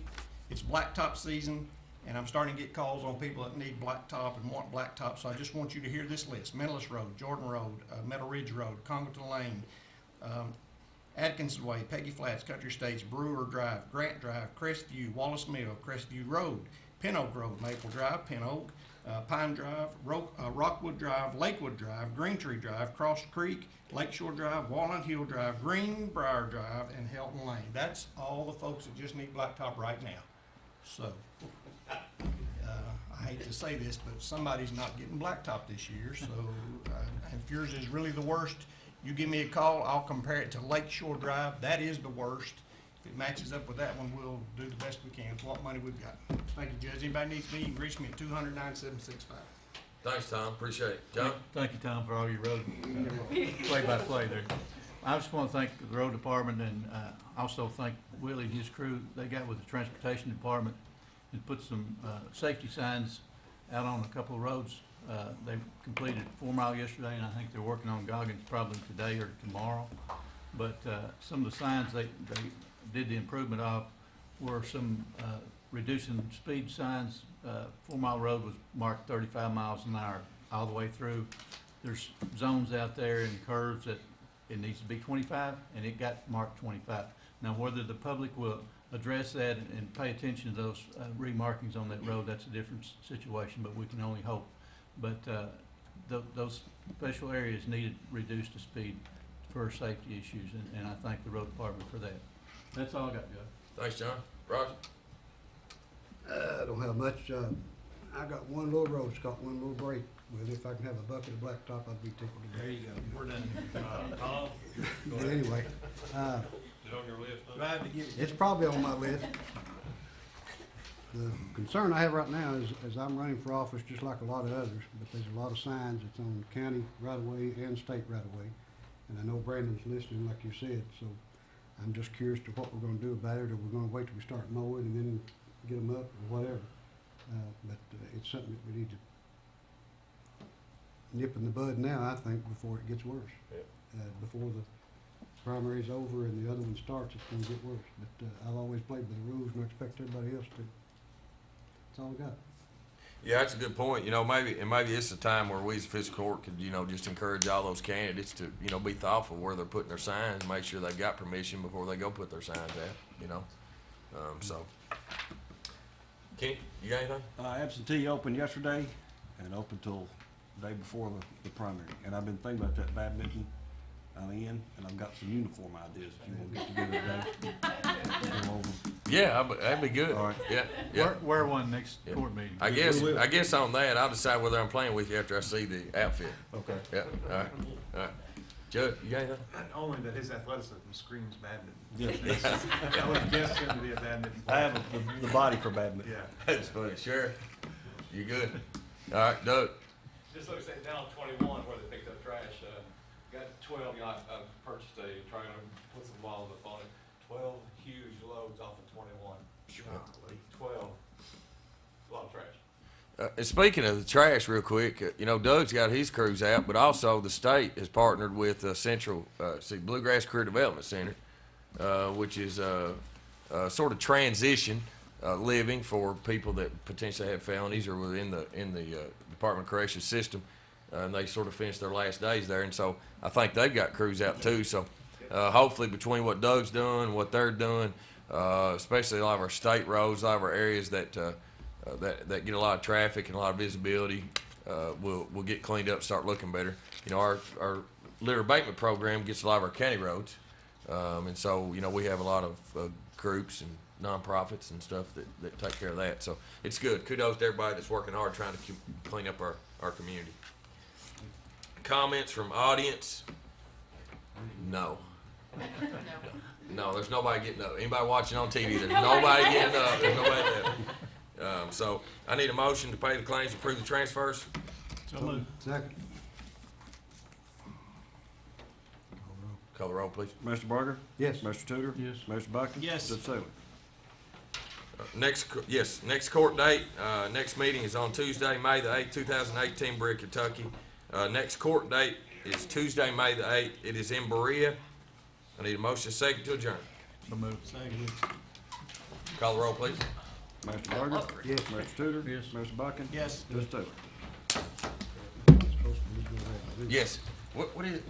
it's blacktop season, and I'm starting to get calls on people that need blacktop and want blacktop. So I just want you to hear this list: Mentalist Road, Jordan Road, Meadow Ridge Road, Congleton Lane, Adkins Way, Peggy Flats, Country States, Brewer Drive, Grant Drive, Crestview, Wallace Mill, Crestview Road, Pin Oak Road, Maple Drive, Pin Oak, Pine Drive, Rockwood Drive, Lakewood Drive, Green Tree Drive, Cross Creek, Lakeshore Drive, Walnut Hill Drive, Greenbrier Drive, and Helton Lane. That's all the folks that just need blacktop right now. So, I hate to say this, but somebody's not getting blacktop this year. So, if yours is really the worst, you give me a call, I'll compare it to Lakeshore Drive. That is the worst. If it matches up with that one, we'll do the best we can with what money we've got. Thank you, Judge. Anybody needs me, you can reach me at 200-9765. Thanks, Tom. Appreciate it. John? Thank you, Tom, for all your road play-by-play there. I just want to thank the road department and also thank Willie and his crew. They got with the transportation department and put some safety signs out on a couple of roads. They completed 4 Mile yesterday, and I think they're working on Goggins probably today or tomorrow. But some of the signs they did the improvement of were some reducing speed signs. 4 Mile Road was marked 35 miles an hour all the way through. There's zones out there and curves that it needs to be 25, and it got marked 25. Now, whether the public will address that and pay attention to those remarkings on that road, that's a different situation, but we can only hope. But those special areas needed reduced to speed for safety issues, and I thank the road department for that. That's all I got, Joe. Thanks, John. Roger? I don't have much. I got one little road, it's got one little break. Well, if I can have a bucket of blacktop, I'd be tickled to death. There you go, we're done. But anyway, Is it on your list? Huh? Drive to get it. it's probably on my list. The concern I have right now is I'm running for office just like a lot of others, but there's a lot of signs that's on county right-of-way and state right-of-way. And I know Brandon's listening, like you said, so I'm just curious to what we're gonna do about it, or we're gonna wait till we start mowing and then get them up, or whatever. But it's something that we need to nip in the bud now, I think, before it gets worse. Yep. Before the primary's over and the other one starts, it's gonna get worse. But I've always played by the rules and I expect everybody else to. That's all I got. Yeah, that's a good point. You know, maybe it's a time where we as a fiscal court could, you know, just encourage all those candidates to, you know, be thoughtful where they're putting their signs, make sure they've got permission before they go put their signs out, you know. So, Kenny, you got anything? Absentee opened yesterday and open till the day before the primary. And I've been thinking about that badminton. I'm in, and I've got some uniform ideas if you want to get together today. Go over. Yeah, that'd be good. All right. Yeah, yeah. Wear one next court meeting. I guess on that, I'll decide whether I'm playing with you after I see the outfit. Okay. Yeah, all right, all right. Judd, you got anything? Only that his athleticism screams badminton. Yes. I would have guessed him to be a badminton player. I have the body for badminton. Yeah. That's funny. Sure. You good? All right, Doug. Just like I said, down 21 where they picked up trash, got 12, you know, I purchased a trailer, put some walls up on it, 12 huge loads off of 21. 12, a lot of trash. And speaking of the trash, real quick, you know, Doug's got his crews out, but also the state has partnered with Bluegrass Career Development Center, which is sort of transition living for people that potentially have felonies or within the Department of Corrections system. And they sort of finished their last days there, and so I think they've got crews out too. So hopefully between what Doug's doing, what they're doing, especially a lot of our state roads, a lot of our areas that get a lot of traffic and a lot of visibility, will get cleaned up, start looking better. You know, our litter abatement program gets a lot of our county roads, and so you know we have a lot of groups and nonprofits and stuff that take care of that. So it's good. Kudos to everybody that's working hard trying to clean up our community. Comments from audience? No. No, there's nobody getting up. Anybody watching on TV? There's nobody getting up. There's nobody there. So I need a motion to pay the claims, approve the transfers. So moved. Second. Call the roll, please. Mr. Barker? Yes. Mr. Tudor? Yes. Mr. Bucking? Yes. Mr. Taylor? Next court date, next meeting is on Tuesday, May the 8th, 2018, Berea, Kentucky. Next court date is Tuesday, May the 8th. It is in Berea. I need a motion second to adjourn. So moved. Second. Call the roll, please. Mr. Barker? Yes. Mr. Tudor? Yes. Mr. Bucking? Yes. Mr. Taylor? Supposed to be good at it. Yes. What is?